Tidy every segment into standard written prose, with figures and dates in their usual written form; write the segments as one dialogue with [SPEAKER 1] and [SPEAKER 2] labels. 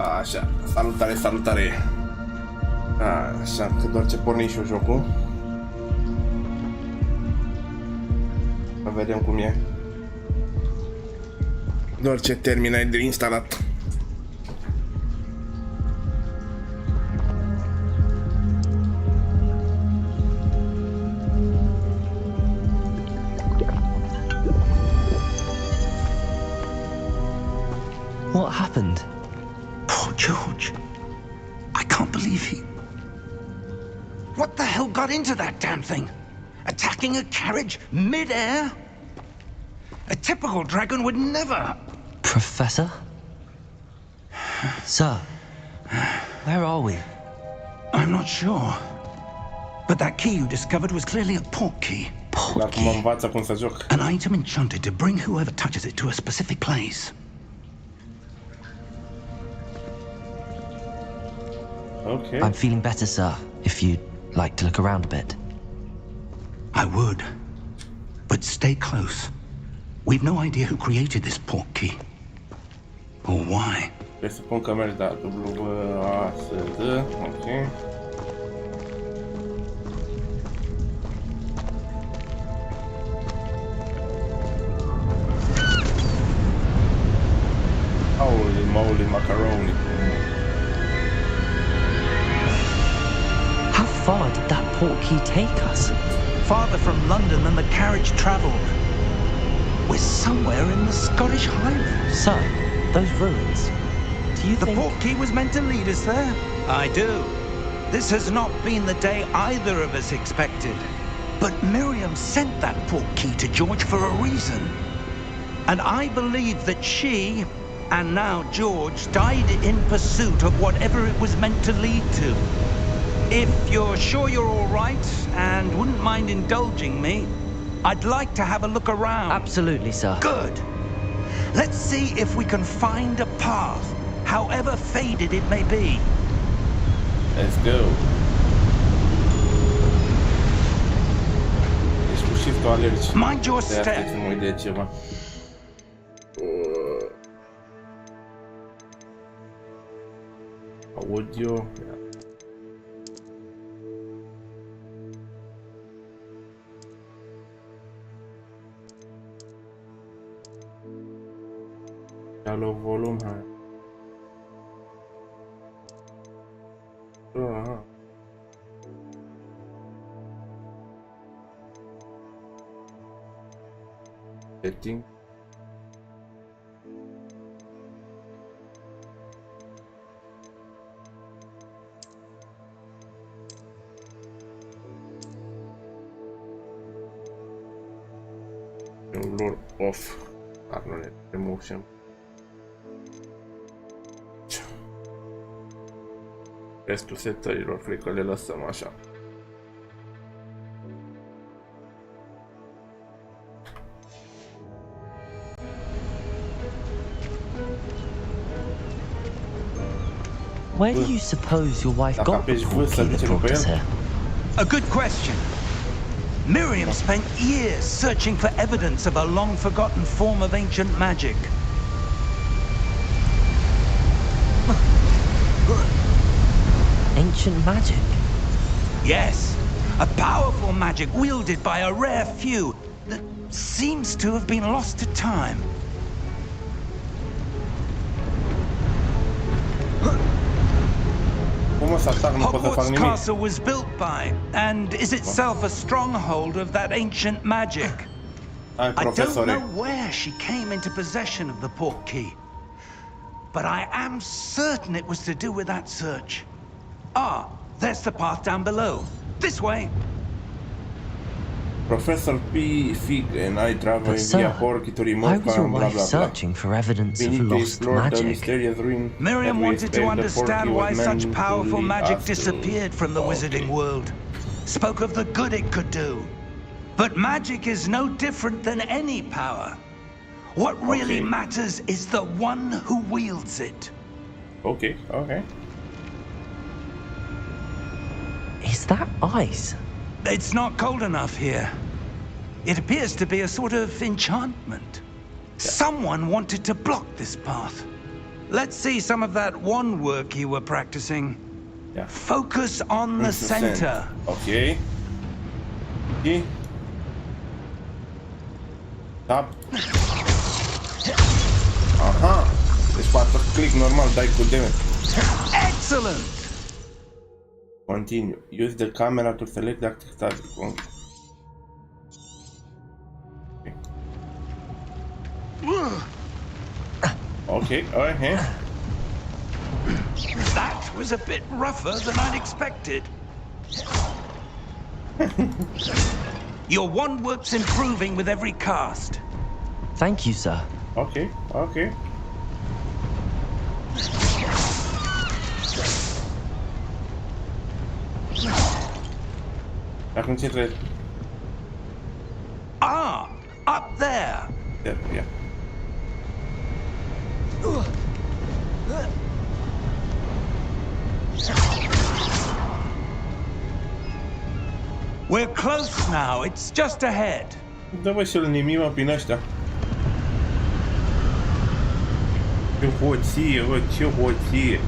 [SPEAKER 1] Așa, salutare, salutare. Așa, că doar ce porni și eu jocul. Să vedem cum e. Doar ce terminai de instalat.
[SPEAKER 2] What happened?
[SPEAKER 3] Poor George. I can't believe he... What the hell got into that damn thing? Attacking a carriage mid-air? A typical dragon would never...
[SPEAKER 2] Professor? Sir, where are we?
[SPEAKER 3] I'm not sure. But that key you discovered was clearly a port key.
[SPEAKER 1] Dar cum învață cum să joc.
[SPEAKER 3] An item enchanted to bring whoever touches it to a specific place.
[SPEAKER 1] Okay.
[SPEAKER 2] I'm feeling better, sir, if you'd like to look around a bit.
[SPEAKER 3] I would. But stay close. We've no idea who created this port key. Or why.
[SPEAKER 1] Presupun că mergi, da, W-A-S-D, ok. Holy moly macaroni.
[SPEAKER 2] How far did that port key take us?
[SPEAKER 3] Farther from London than the carriage travelled. We're somewhere in the Scottish Highlands.
[SPEAKER 2] Sir, those ruins. Do you
[SPEAKER 3] The
[SPEAKER 2] think...
[SPEAKER 3] port key was meant to lead us there? I do. This has not been the day either of us expected. But Miriam sent that port key to George for a reason. And I believe that she, and now George, died in pursuit of whatever it was meant to lead to. If you're sure you're all right and wouldn't mind indulging me, I'd like to have a look around.
[SPEAKER 2] Absolutely, sir.
[SPEAKER 3] Good. Let's see if we can find a path, however faded it may be.
[SPEAKER 1] Let's go. Deci cu shift-ul alergi.
[SPEAKER 3] Mind your
[SPEAKER 1] De asta
[SPEAKER 3] step.
[SPEAKER 1] țin mă de ceva. Audio. Alo volum, hai. Aha. Setting. Lord off. Arnold emotion. Restul setărilor, cred că le lăsăm așa.
[SPEAKER 2] Where do you suppose your wife
[SPEAKER 1] Dacă
[SPEAKER 2] got the
[SPEAKER 1] apeși V,
[SPEAKER 2] port
[SPEAKER 1] să
[SPEAKER 2] key that
[SPEAKER 1] ducem
[SPEAKER 2] brought
[SPEAKER 1] pe
[SPEAKER 2] us
[SPEAKER 1] el.
[SPEAKER 2] here?
[SPEAKER 3] A good question. Miriam spent years searching for evidence of a long-forgotten form of ancient magic.
[SPEAKER 2] Ancient magic?
[SPEAKER 3] Yes, a powerful magic wielded by a rare few that seems to have been lost to time.
[SPEAKER 1] Cum o să atac, nu pot să fac
[SPEAKER 3] Hogwarts
[SPEAKER 1] nimic.
[SPEAKER 3] Castle was built by, and is itself a stronghold of that ancient magic.
[SPEAKER 1] Hai,
[SPEAKER 3] I don't
[SPEAKER 1] profesore.
[SPEAKER 3] know where she came into possession of the port key, but I am certain it was to do with that search. Ah, there's the path down below. This way.
[SPEAKER 1] Professor P. Fig and I travel
[SPEAKER 2] But
[SPEAKER 1] via
[SPEAKER 2] sir,
[SPEAKER 1] Porky to
[SPEAKER 2] why
[SPEAKER 1] remove
[SPEAKER 2] was your
[SPEAKER 1] blah
[SPEAKER 2] wife
[SPEAKER 1] blah blah.
[SPEAKER 2] searching for evidence
[SPEAKER 1] We
[SPEAKER 2] of
[SPEAKER 1] need to
[SPEAKER 2] lost
[SPEAKER 1] explore the
[SPEAKER 2] magic?
[SPEAKER 1] mysterious ruin.
[SPEAKER 3] Miriam
[SPEAKER 1] that we
[SPEAKER 3] wanted to
[SPEAKER 1] expect the
[SPEAKER 3] understand
[SPEAKER 1] Porky
[SPEAKER 3] why
[SPEAKER 1] was meant
[SPEAKER 3] such
[SPEAKER 1] to
[SPEAKER 3] powerful
[SPEAKER 1] lead
[SPEAKER 3] magic
[SPEAKER 1] us to.
[SPEAKER 3] disappeared from the wizarding world. Spoke of the good it could do. But magic is no different than any power. What really matters is the one who wields it.
[SPEAKER 1] Okay, okay.
[SPEAKER 2] Is that ice?
[SPEAKER 3] It's not cold enough here. It appears to be a sort of enchantment. Someone wanted to block this path. Let's see some of that one work you were practicing.
[SPEAKER 1] Ia.
[SPEAKER 3] Focus on the center.
[SPEAKER 1] Ok. Și... Tap. Aha. Deci cu atât click normal dai cu damage.
[SPEAKER 3] Excellent.
[SPEAKER 1] Continue. Use the camera to select the active target. Okay, alright.
[SPEAKER 3] That was a bit rougher than I'd expected. Your one work's improving with every cast.
[SPEAKER 2] Thank you, sir.
[SPEAKER 1] Okay, okay. Acum ce trebuie?
[SPEAKER 3] Ah, up there.
[SPEAKER 1] Ia.
[SPEAKER 3] We're close now. It's just ahead.
[SPEAKER 1] Dă-vă și-l nimimă prin ăștia. Ce hoție, bă, ce hoție.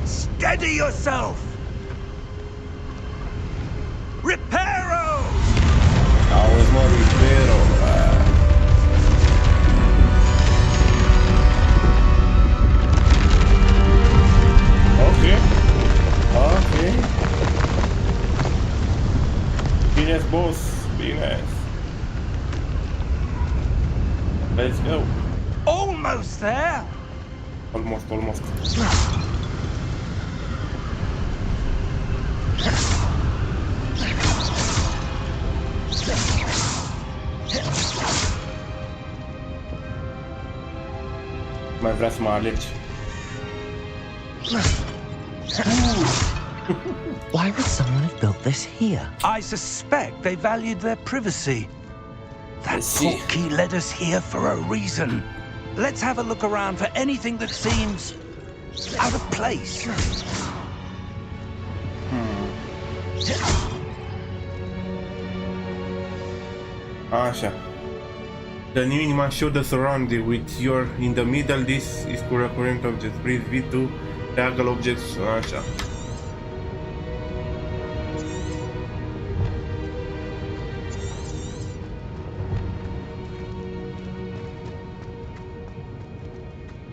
[SPEAKER 3] Steady yourself. Reparo!
[SPEAKER 1] Auzi, mă, Ribero. Ok. Bine, boss. Bine. Let's go.
[SPEAKER 3] Almost there.
[SPEAKER 1] Almost. Mai vrea să mă alergi.
[SPEAKER 2] Why would someone have built this here?
[SPEAKER 3] I suspect they valued their privacy. That
[SPEAKER 1] I see.
[SPEAKER 3] portkey led us here for a reason. Let's have a look around for anything that seems out of place.
[SPEAKER 1] Așa. The new minima show the surrounding with your in the middle. This is current object. Breathe V2 diagonal objects. Așa.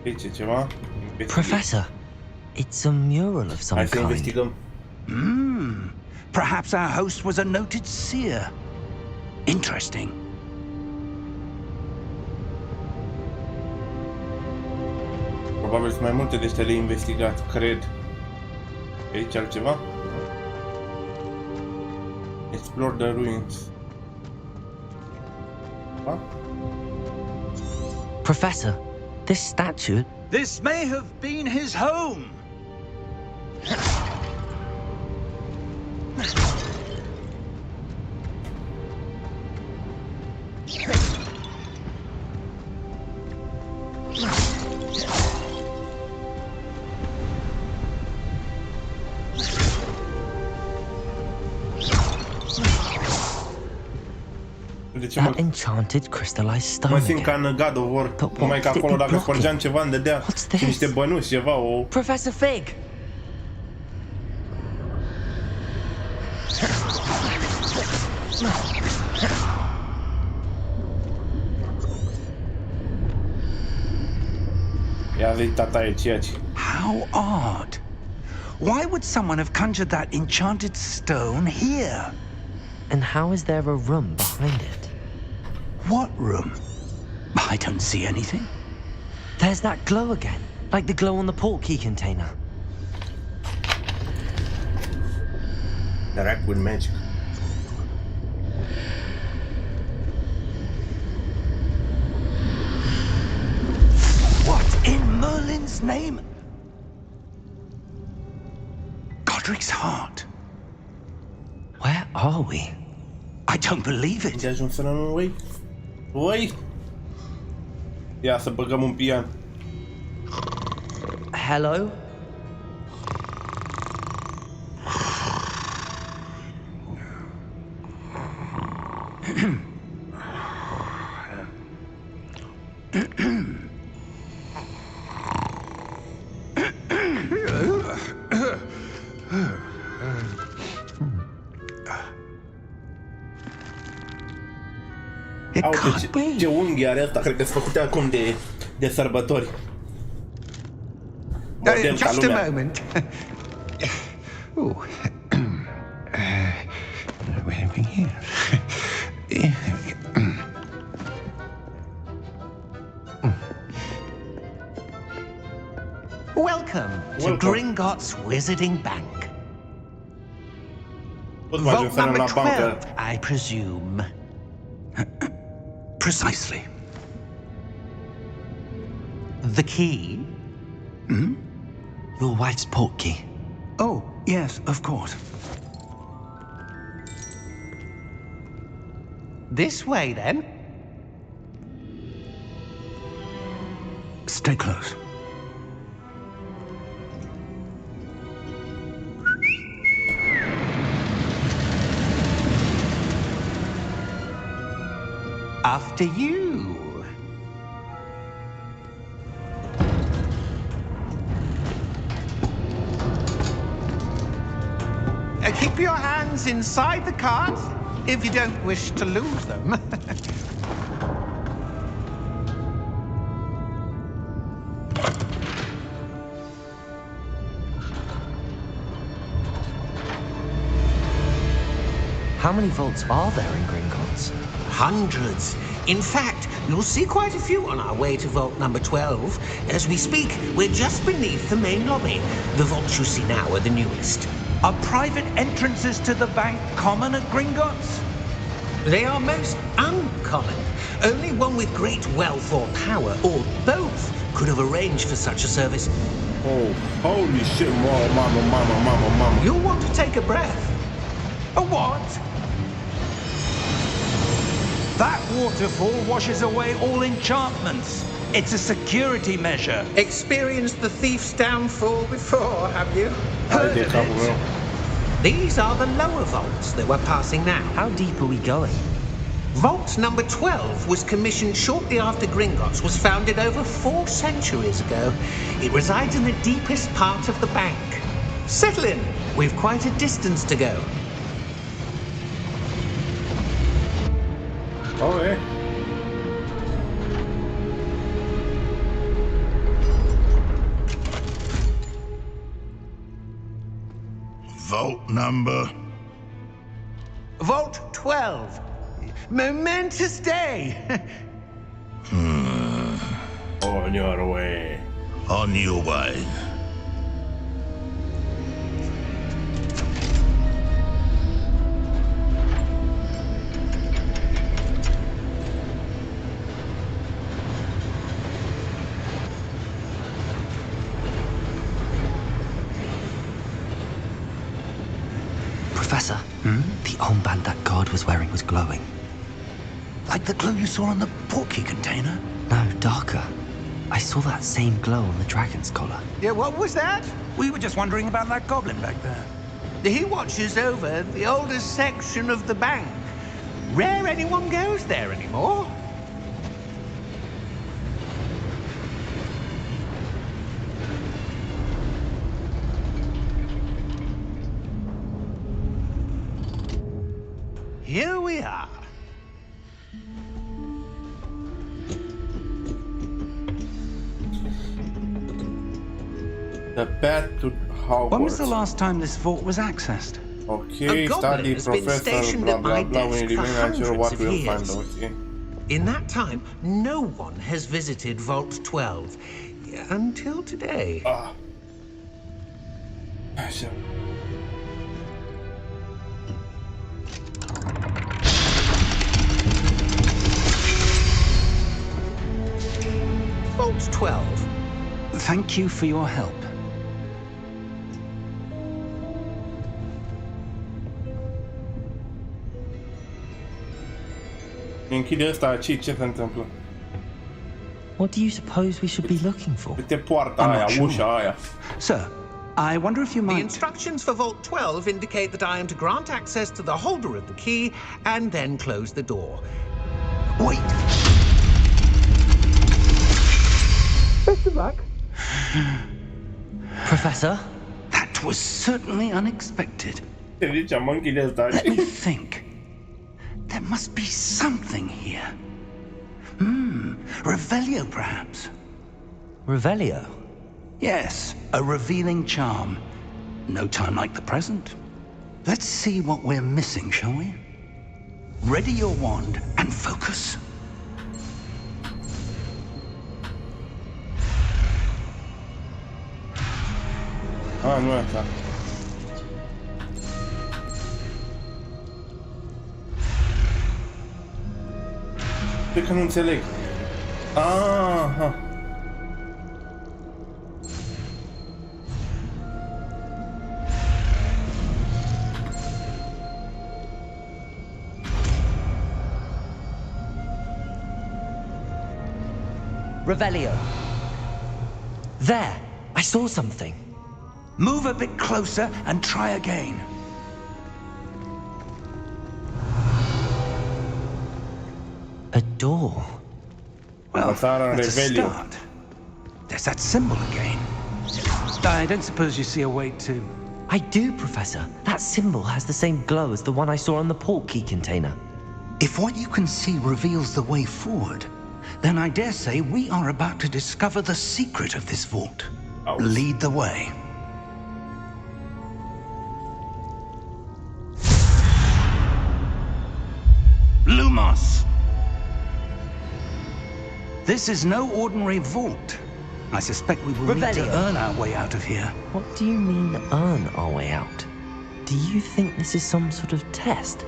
[SPEAKER 1] Aici e ceva.
[SPEAKER 2] Professor, it's a mural of some
[SPEAKER 1] Hai să
[SPEAKER 2] kind.
[SPEAKER 1] investigăm.
[SPEAKER 3] Perhaps our host was a noted seer. Interesting.
[SPEAKER 1] Probabil sunt mai multe de astea de investigat, cred. Aici altceva? Explore the ruins. Da?
[SPEAKER 2] Professor, this statue...
[SPEAKER 3] This may have been his home.
[SPEAKER 1] De ce mă...
[SPEAKER 2] That enchanted crystallized stone
[SPEAKER 1] Mă simt ca
[SPEAKER 2] again.
[SPEAKER 1] în God of War,
[SPEAKER 2] But
[SPEAKER 1] numai că
[SPEAKER 2] what did
[SPEAKER 1] acolo
[SPEAKER 2] it
[SPEAKER 1] dacă
[SPEAKER 2] block
[SPEAKER 1] spărgeam
[SPEAKER 2] it?
[SPEAKER 1] ceva îmi dădea
[SPEAKER 2] What's
[SPEAKER 1] și niște
[SPEAKER 2] this?
[SPEAKER 1] bănuți, ceva, o...
[SPEAKER 2] Professor Fig!
[SPEAKER 1] Ia zi, tata, e ceea ce...
[SPEAKER 3] How odd. Why would someone have conjured that enchanted stone here?
[SPEAKER 2] And how is there a room behind it?
[SPEAKER 3] What room? I don't see anything.
[SPEAKER 2] There's that glow again, like the glow on the portkey container.
[SPEAKER 1] The rack with magic.
[SPEAKER 3] What in Merlin's name? Godric's heart.
[SPEAKER 2] Where are we?
[SPEAKER 3] I don't believe
[SPEAKER 1] Unde
[SPEAKER 3] it.
[SPEAKER 1] ajunseră noi? Oi? Ia să băgăm un pian.
[SPEAKER 2] Hello?
[SPEAKER 3] It
[SPEAKER 1] Uite
[SPEAKER 3] can't be.
[SPEAKER 1] ce unghi are ăsta, cred că sunt făcute acum de sărbători. Model ca
[SPEAKER 3] Just a
[SPEAKER 1] lumea.
[SPEAKER 3] moment. Oh. Where are we here? Welcome to
[SPEAKER 1] Welcome.
[SPEAKER 3] Gringotts Wizarding Bank.
[SPEAKER 1] Tot mai ajung
[SPEAKER 3] Vault
[SPEAKER 1] să ne
[SPEAKER 3] number
[SPEAKER 1] la bancă.
[SPEAKER 3] 12, I presume. Precisely. The key?
[SPEAKER 2] Your wife's portkey.
[SPEAKER 3] Oh, yes, of course. This way, then. Stay close. After you. Keep your hands inside the cart if you don't wish to lose them.
[SPEAKER 2] How many vaults are there in Gringotts?
[SPEAKER 4] Hundreds. In fact, you'll see quite a few on our way to vault number 12. As we speak, we're just beneath the main lobby. The vaults you see now are the newest.
[SPEAKER 3] Are private entrances to the bank common at Gringotts?
[SPEAKER 4] They are most uncommon. Only one with great wealth or power, or both, could have arranged for such a service.
[SPEAKER 1] Oh, holy shit, mama.
[SPEAKER 4] You'll want to take a breath.
[SPEAKER 3] A what? That waterfall washes away all enchantments. It's a security measure.
[SPEAKER 4] Experienced the thief's downfall before, have you?
[SPEAKER 1] Hai de capul meu.
[SPEAKER 4] These are the lower vaults that we're passing now.
[SPEAKER 2] How deep are we going?
[SPEAKER 4] Vault number 12 was commissioned shortly after Gringotts was founded over 4 centuries ago. It resides in the deepest part of the bank. Settle in. We've quite a distance to go.
[SPEAKER 1] Oh, e.
[SPEAKER 5] Vault number.
[SPEAKER 3] Vault 12. Momentous day.
[SPEAKER 1] On your way.
[SPEAKER 5] On your way.
[SPEAKER 2] Professor, the armband that guard was wearing was glowing.
[SPEAKER 3] Like the glow you saw on the portkey container?
[SPEAKER 2] No, darker. I saw that same glow on the dragon's collar.
[SPEAKER 3] Yeah, what was that? We were just wondering about that goblin back there.
[SPEAKER 4] He watches over the oldest section of the bank. Rare anyone goes there anymore.
[SPEAKER 3] Here we are.
[SPEAKER 1] The path to Hogwarts.
[SPEAKER 3] When was the last time this vault was accessed?
[SPEAKER 1] Okay,
[SPEAKER 4] A goblin
[SPEAKER 1] study
[SPEAKER 4] has been
[SPEAKER 1] professor,
[SPEAKER 4] stationed
[SPEAKER 1] blah
[SPEAKER 4] at
[SPEAKER 1] blah
[SPEAKER 4] my
[SPEAKER 1] blah. When
[SPEAKER 4] desk
[SPEAKER 1] you
[SPEAKER 4] for
[SPEAKER 1] remain unsure
[SPEAKER 4] hundreds
[SPEAKER 1] what
[SPEAKER 4] of
[SPEAKER 1] we'll find.
[SPEAKER 4] years.
[SPEAKER 1] Okay.
[SPEAKER 4] In that time, no one has visited Vault 12 until today.
[SPEAKER 1] Așa.
[SPEAKER 4] Vault 12.
[SPEAKER 3] Thank you for your help.
[SPEAKER 1] Închide ăsta aici, ce se întâmplă?
[SPEAKER 2] What do you suppose we should be looking for?
[SPEAKER 1] Uite poarta
[SPEAKER 3] I'm
[SPEAKER 1] aia,
[SPEAKER 3] not sure.
[SPEAKER 1] ușa aia.
[SPEAKER 3] Sir, I wonder if you
[SPEAKER 4] The
[SPEAKER 3] might...
[SPEAKER 4] instructions for Vault 12 indicate that I am to grant access to the holder of the key and then close the door.
[SPEAKER 3] Wait!
[SPEAKER 4] Best of luck.
[SPEAKER 2] Professor?
[SPEAKER 3] That That was certainly unexpected.
[SPEAKER 1] Te zice, monkey de ăsta.
[SPEAKER 3] Let me think. There must be something here. Revelio, perhaps.
[SPEAKER 2] Revelio?
[SPEAKER 3] Yes, a revealing charm. No time like the present. Let's see what we're missing, shall we? Ready your wand and focus.
[SPEAKER 1] Nu e așa. Cred că nu înțeleg. Aha.
[SPEAKER 2] Revelio. There! I saw something.
[SPEAKER 3] Move a bit closer and try again.
[SPEAKER 2] A door.
[SPEAKER 3] Well,
[SPEAKER 1] Pasarea
[SPEAKER 3] that's a
[SPEAKER 1] Revelio.
[SPEAKER 3] start. There's that symbol again. I don't suppose you see a way to...
[SPEAKER 2] I do, Professor. That symbol has the same glow as the one I saw on the portkey container.
[SPEAKER 3] If what you can see reveals the way forward, then I dare say we are about to discover the secret of this vault.
[SPEAKER 1] Ouch.
[SPEAKER 3] Lead the way. Lumos! This is no ordinary vault. I suspect we will need to
[SPEAKER 2] Revelio.
[SPEAKER 3] earn our way out of here.
[SPEAKER 2] What do you mean, earn our way out? Do you think this is some sort of test?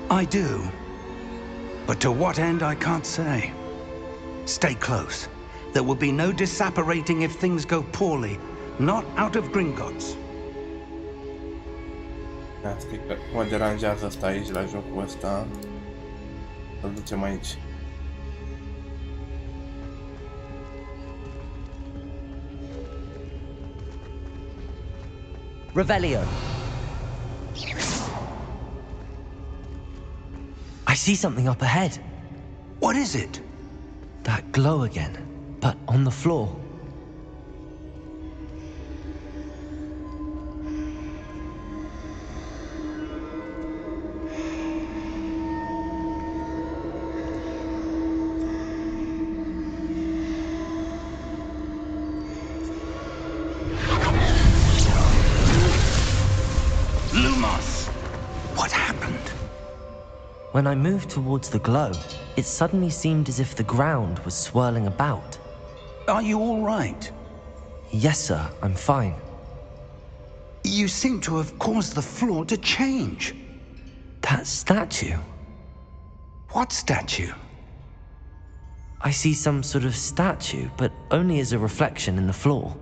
[SPEAKER 3] I do. But to what end, I can't say. Stay close. There will be no disapparating if things go poorly. Not out of Gringotts.
[SPEAKER 1] Da, scrie că mă deranjează asta aici, la jocul ăsta. Îl ducem aici.
[SPEAKER 2] Revelio. I see something up ahead.
[SPEAKER 3] What is it?
[SPEAKER 2] That glow again, but on the floor.
[SPEAKER 3] Lumos! What happened?
[SPEAKER 2] When I moved towards the glow, it suddenly seemed as if the ground was swirling about.
[SPEAKER 3] Are you all right?
[SPEAKER 2] Yes, sir, I'm fine.
[SPEAKER 3] You seem to have caused the floor to change.
[SPEAKER 2] That statue.
[SPEAKER 3] What statue?
[SPEAKER 2] I see some sort of statue, but only as a reflection in the floor.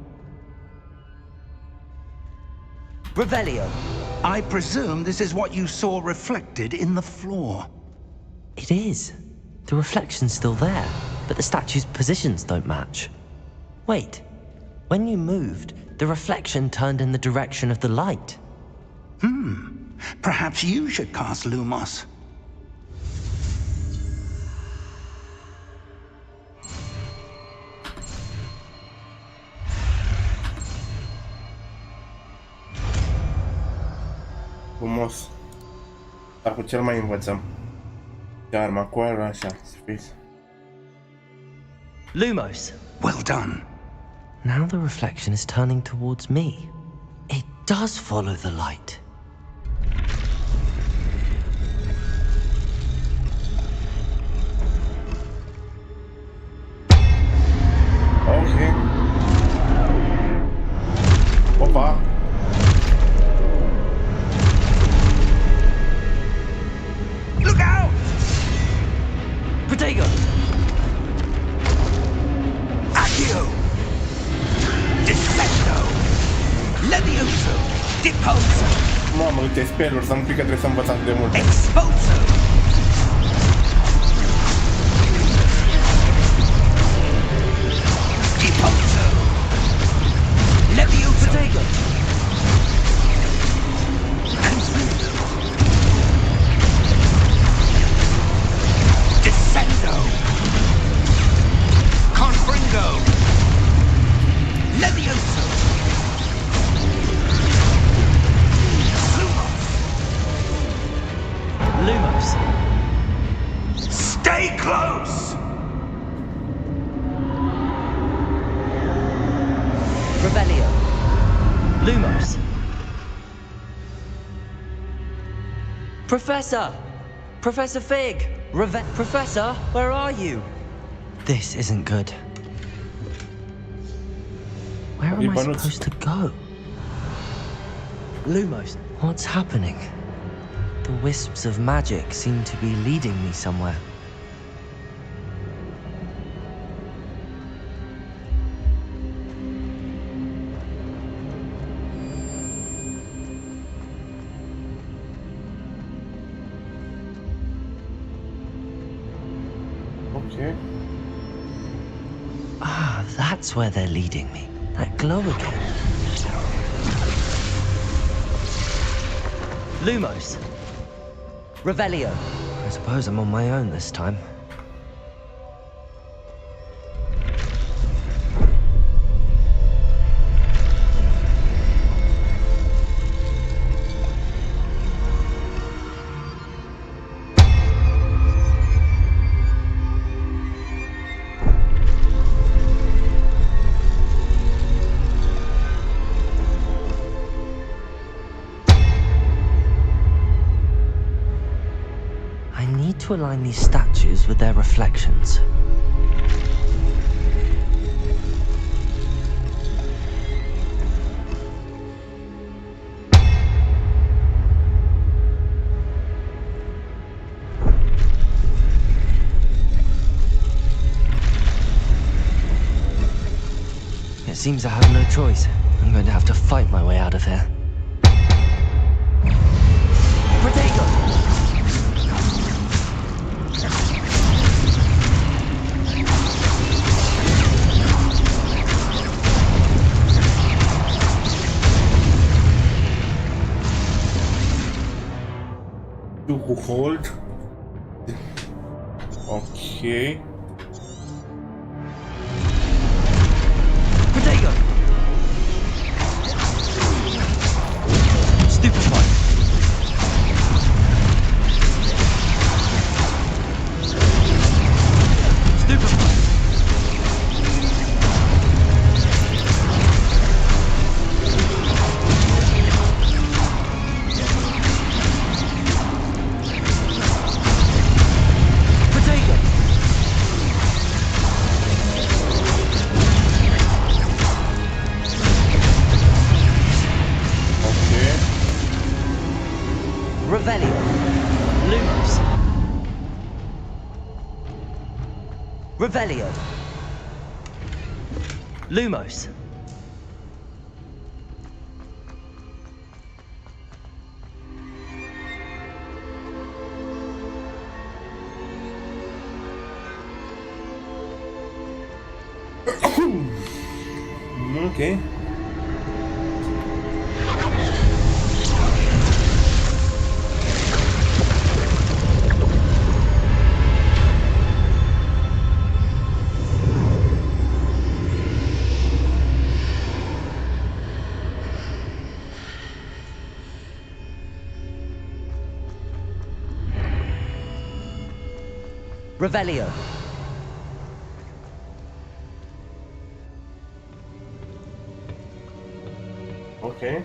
[SPEAKER 2] Revelio.
[SPEAKER 3] I presume this is what you saw reflected in the floor.
[SPEAKER 2] It is. The reflection's still there, but the statue's positions don't match. Wait. When you moved, the reflection turned in the direction of the light.
[SPEAKER 3] Perhaps you should cast Lumos.
[SPEAKER 1] Frumos. Dar cu cel mai învățăm. De arma cu arma, așa, spis.
[SPEAKER 2] Lumos.
[SPEAKER 3] Well done.
[SPEAKER 2] Now the reflection is turning towards me. It does follow the light.
[SPEAKER 1] Ok. Opa!
[SPEAKER 3] Look out!
[SPEAKER 2] Protego!
[SPEAKER 3] Accio! Defendo! Levioso! Deposo!
[SPEAKER 1] Mamă, uite, speluri, să nu pică, trebuie să învăț atât de mult.
[SPEAKER 3] Exposo! Deposo! Levioso!
[SPEAKER 2] Protego!
[SPEAKER 3] Confringo! Descendo! Confringo! Levioso!
[SPEAKER 2] Professor! Professor Fig! Professor, where are you? This isn't good. Where am I supposed to go? Lumos, what's happening? The wisps of magic seem to be leading me somewhere.
[SPEAKER 1] Okay.
[SPEAKER 2] Ah, that's where they're leading me. That glow again. Lumos. Revelio. I suppose I'm on my own this time. To align these statues with their reflections. It seems I have no choice. I'm going to have to fight my way out of here. Protego!
[SPEAKER 1] You who hold. Okay.
[SPEAKER 2] Protego! Stupefy! Stupefy! Revelio. Lumos. Revelio. Lumos.
[SPEAKER 1] Okay.
[SPEAKER 2] Revelio.
[SPEAKER 1] Okay.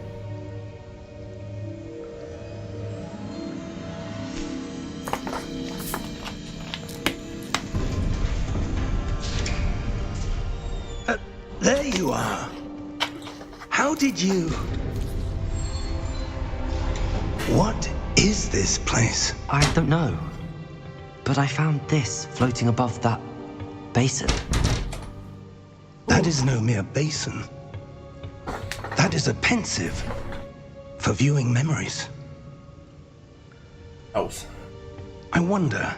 [SPEAKER 3] There you are. How did you... What is this place?
[SPEAKER 2] I don't know. But I found this floating above that basin.
[SPEAKER 3] That is no mere basin. That is a pensive for viewing memories.
[SPEAKER 1] House.
[SPEAKER 3] I wonder...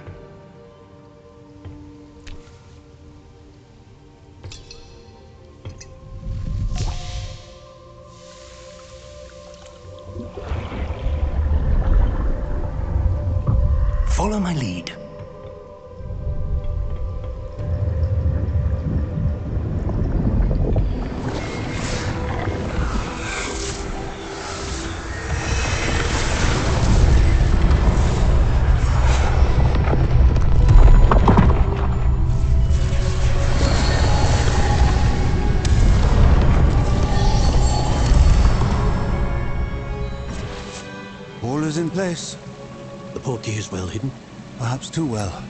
[SPEAKER 3] Follow my lead.
[SPEAKER 6] All is in place. The portkey is well hidden.
[SPEAKER 7] Perhaps too well.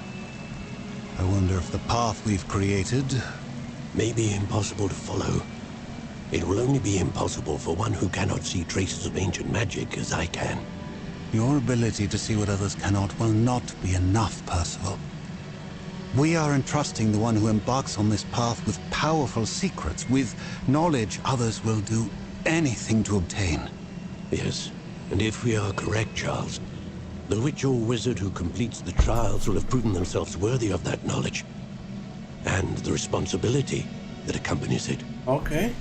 [SPEAKER 7] I wonder if the path we've created...
[SPEAKER 6] May be impossible to follow. It will only be impossible for one who cannot see traces of ancient magic as I can.
[SPEAKER 7] Your ability to see what others cannot will not be enough, Percival. We are entrusting the one who embarks on this path with powerful secrets, with knowledge others will do anything to obtain.
[SPEAKER 6] Yes, and if we are correct, Charles, the witch or wizard who completes the trials will have proven themselves worthy of that knowledge, and the responsibility that accompanies it.
[SPEAKER 1] Okay.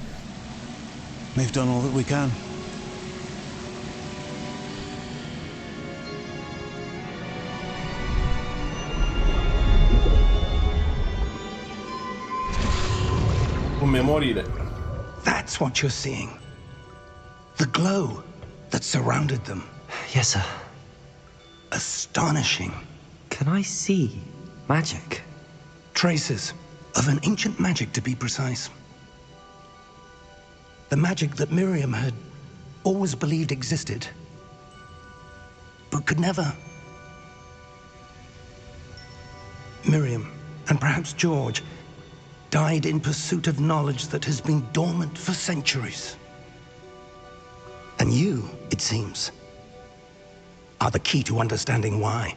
[SPEAKER 7] We've done all that we can.
[SPEAKER 1] Memoriile.
[SPEAKER 3] That's what you're seeing. The glow that surrounded them.
[SPEAKER 2] Yes, sir.
[SPEAKER 3] Astonishing.
[SPEAKER 2] Can I see magic?
[SPEAKER 3] Traces of an ancient magic, to be precise. The magic that Miriam had always believed existed, but could never. Miriam, and perhaps George, died in pursuit of knowledge that has been dormant for centuries. And you, it seems, are the key to understanding why.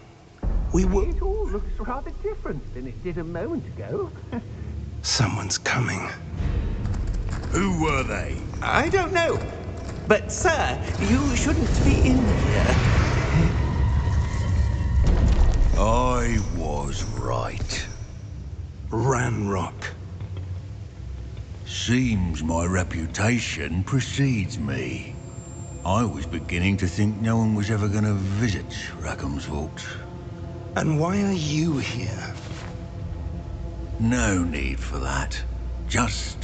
[SPEAKER 3] We will...
[SPEAKER 4] It all looks rather different than it did a moment ago.
[SPEAKER 3] Someone's coming.
[SPEAKER 5] Who were they?
[SPEAKER 4] I don't know. But, sir, you shouldn't be in here.
[SPEAKER 5] I was right.
[SPEAKER 3] Ranrock.
[SPEAKER 5] Seems my reputation precedes me. I was beginning to think no one was ever going to visit Rackham's vault.
[SPEAKER 3] And why are you here?
[SPEAKER 5] No need for that. Just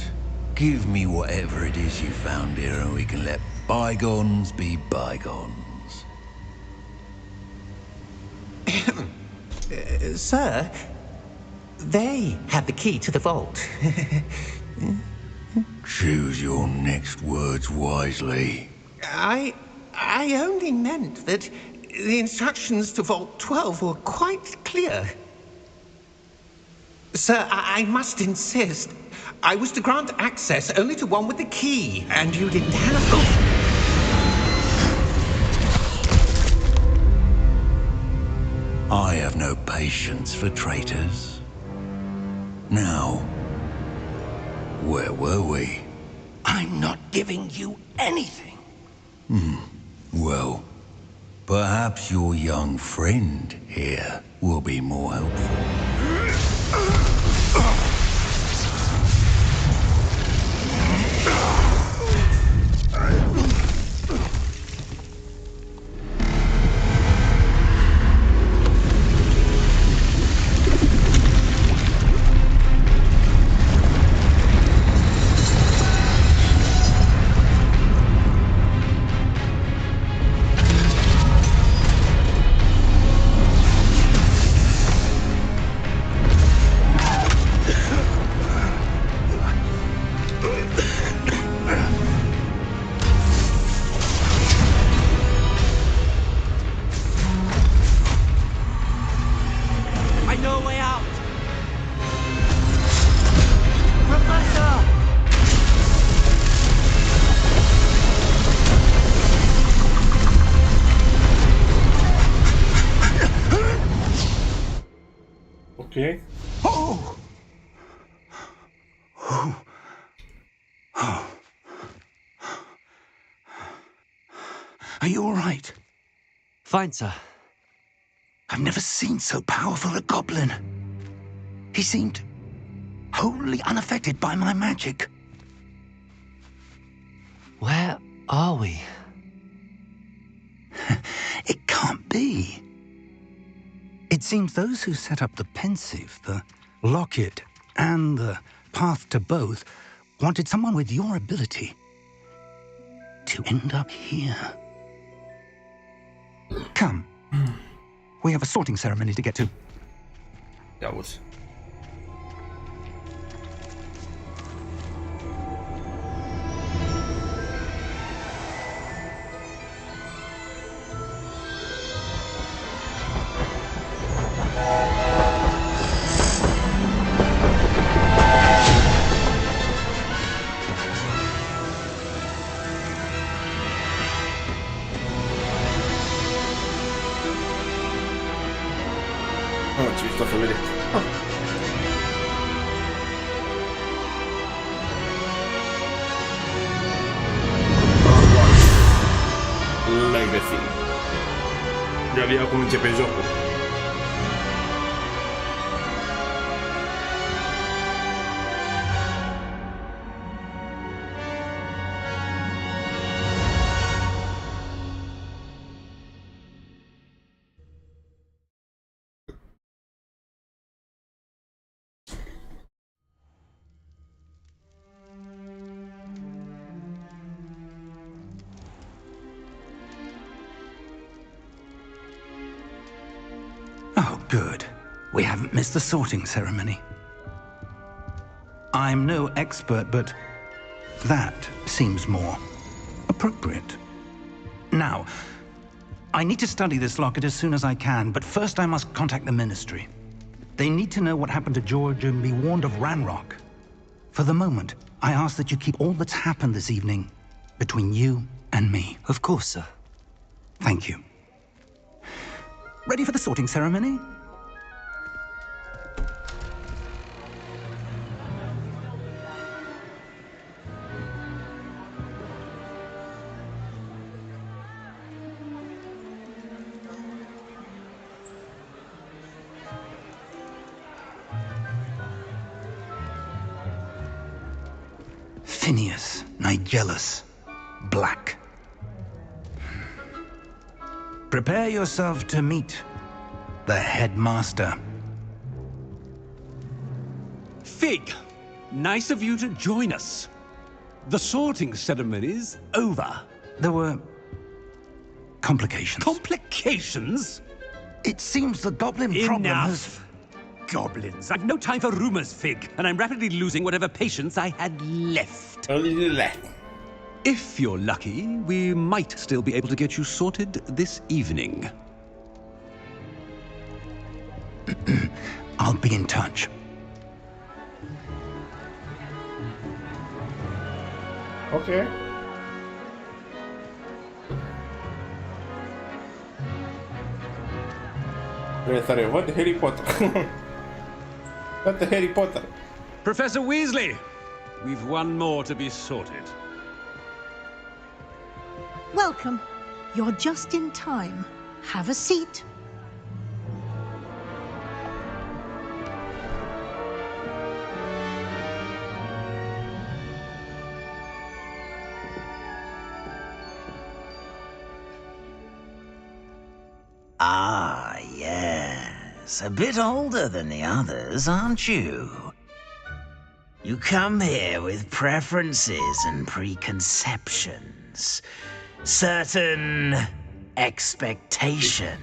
[SPEAKER 5] give me whatever it is you found here and we can let bygones be bygones.
[SPEAKER 4] Sir, they had the key to the vault.
[SPEAKER 5] Choose your next words wisely.
[SPEAKER 4] I only meant that the instructions to Vault 12 were quite clear. Sir, I must insist. I was to grant access only to one with the key, and you didn't have...
[SPEAKER 5] I have no patience for traitors. Now, where were we?
[SPEAKER 3] I'm not giving you anything.
[SPEAKER 5] Well, perhaps your young friend here will be more helpful.
[SPEAKER 1] Okay.
[SPEAKER 3] Oh! Oh. Oh. Are you all right?
[SPEAKER 2] Fine, sir.
[SPEAKER 3] I've never seen so powerful a goblin. He seemed wholly unaffected by my magic.
[SPEAKER 2] Where are we?
[SPEAKER 3] It can't be. It seems those who set up the pensive, the locket, and the path to both wanted someone with your ability to end up here. Come. We have a sorting ceremony to get to.
[SPEAKER 1] That was... Oh, ce mișto să vede. L-ai găsit. De-abia acum începe jocul.
[SPEAKER 3] Oh, good. We haven't missed the sorting ceremony. I'm no expert, but that seems more appropriate. Now, I need to study this locket as soon as I can, but first I must contact the Ministry. They need to know what happened to George and be warned of Ranrock. For the moment, I ask that you keep all that's happened this evening between you and me.
[SPEAKER 2] Of course, sir.
[SPEAKER 3] Thank you. Ready for the sorting ceremony? Phineas, Nigellus, Black. Prepare yourself to meet the headmaster.
[SPEAKER 8] Fig, nice of you to join us. The sorting ceremony's over.
[SPEAKER 3] There were complications.
[SPEAKER 8] Complications?
[SPEAKER 3] It seems the goblin problem has...
[SPEAKER 8] Enough. Goblins. I've no time for rumors, Fig, and I'm rapidly losing whatever patience I had left. If you're lucky, we might still be able to get you sorted this evening.
[SPEAKER 3] I'll be in touch.
[SPEAKER 1] Okay. Trebuie să revăd Harry Potter. Toată Harry Potter.
[SPEAKER 8] Professor Weasley, we've one more to be sorted.
[SPEAKER 9] Welcome. You're just in time. Have a seat.
[SPEAKER 10] Ah, yes. A bit older than the others, aren't you? You come here with preferences and preconceptions. Certain expectations.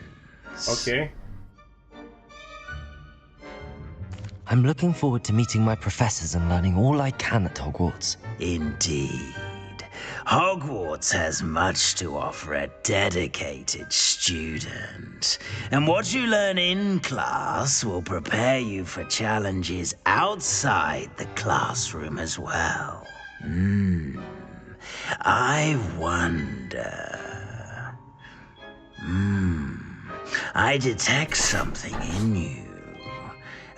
[SPEAKER 1] Okay.
[SPEAKER 2] I'm looking forward to meeting my professors and learning all I can at Hogwarts.
[SPEAKER 10] Indeed. Hogwarts has much to offer a dedicated student. And what you learn in class will prepare you for challenges outside the classroom as well. I wonder... I detect something in you.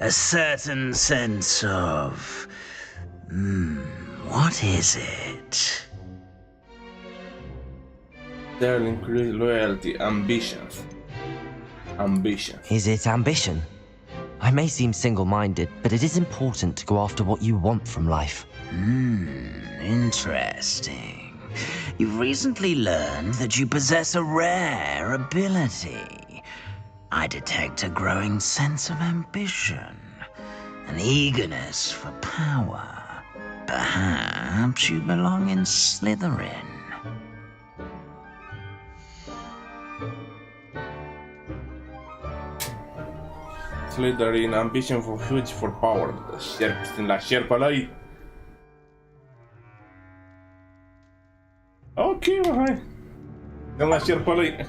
[SPEAKER 10] A certain sense of... what is it?
[SPEAKER 1] They'll increase loyalty, ambitions. Ambitions.
[SPEAKER 2] Is it ambition? I may seem single-minded, but it is important to go after what you want from life.
[SPEAKER 10] Interesting. You've recently learned that you possess a rare ability. I detect a growing sense of ambition, an eagerness for power. Perhaps you belong in Slytherin.
[SPEAKER 1] Slytherin, ambition for huge for power. Sunt la șerpălăi. Ok, mă, hai. Dăm la șerpălăi.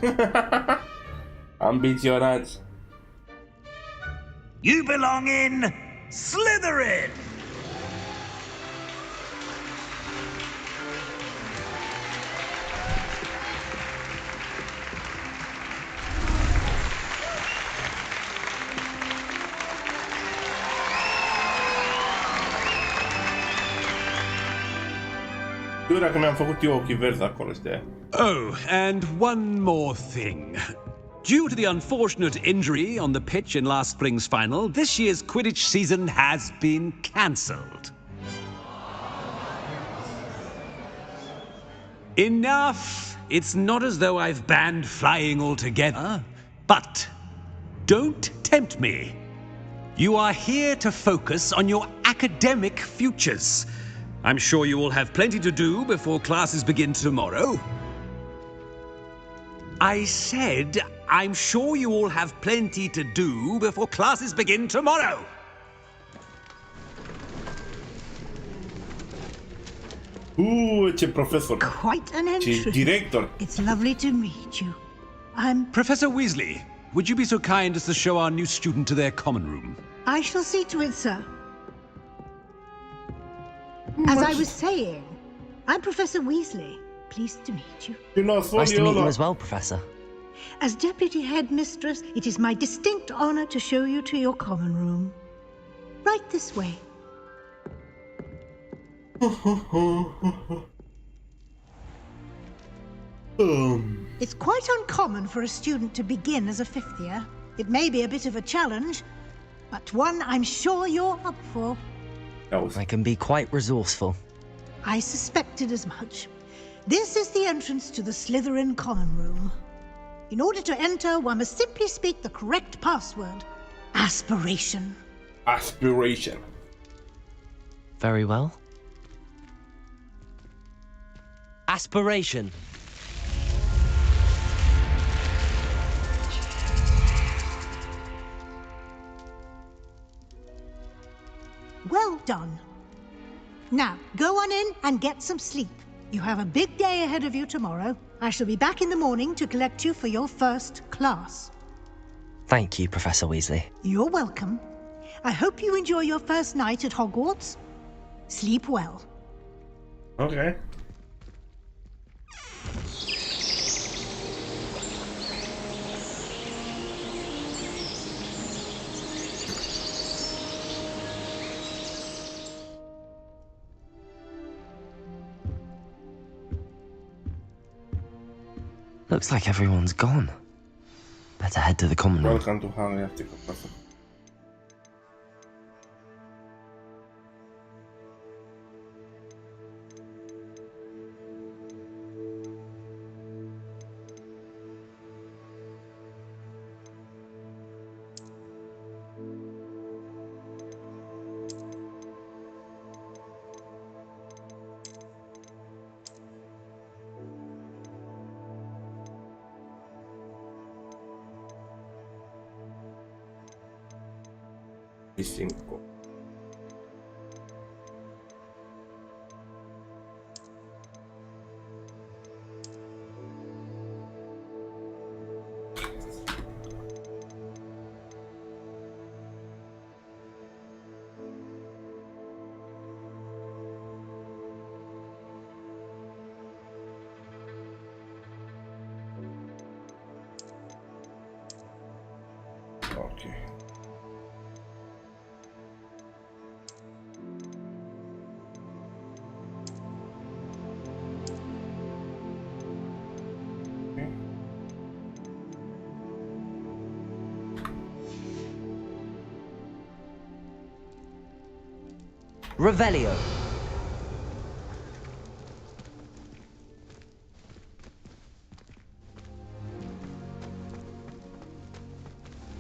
[SPEAKER 1] Ambiționați.
[SPEAKER 10] You belong in Slytherin!
[SPEAKER 1] Dacă mi-am făcut eu ochii verzi acolo, știa.
[SPEAKER 8] Oh, and one more thing. Due to the unfortunate injury on the pitch in last spring's final, this year's Quidditch season has been cancelled. Enough! It's not as though I've banned flying altogether, but don't tempt me. You are here to focus on your academic futures. I'm sure you will have plenty to do before classes begin tomorrow. I said, I'm sure you all have plenty to do before classes begin tomorrow.
[SPEAKER 1] Ce profesor.
[SPEAKER 9] Quite an
[SPEAKER 1] Ce
[SPEAKER 9] entrance.
[SPEAKER 1] director.
[SPEAKER 9] It's lovely to meet you. I'm...
[SPEAKER 8] Professor Weasley, would you be so kind as to show our new student to their common room?
[SPEAKER 9] I shall see to it, sir. As I was saying, I'm Professor Weasley. Pleased to meet you.
[SPEAKER 2] Nice to meet you as well, Professor.
[SPEAKER 9] As Deputy Headmistress, it is my distinct honor to show you to your common room. Right this way. It's quite uncommon for a student to begin as a fifth year. It may be a bit of a challenge, but one I'm sure you're up for.
[SPEAKER 2] I can be quite resourceful.
[SPEAKER 9] I suspected as much. This is the entrance to the Slytherin common room. In order to enter, one must simply speak the correct password. Aspiration.
[SPEAKER 1] Aspiration.
[SPEAKER 2] Very well. Aspiration.
[SPEAKER 9] Well done. Now, go on in and get some sleep. You have a big day ahead of you tomorrow. I shall be back in the morning to collect you for your first class.
[SPEAKER 2] Thank you, Professor Weasley.
[SPEAKER 9] You're welcome. I hope you enjoy your first night at Hogwarts. Sleep well.
[SPEAKER 1] Okay.
[SPEAKER 2] Looks like everyone's gone. Better head to the common room.
[SPEAKER 1] Welcome to Hogwarts, Professor. Cinco. Okay.
[SPEAKER 2] Revelio.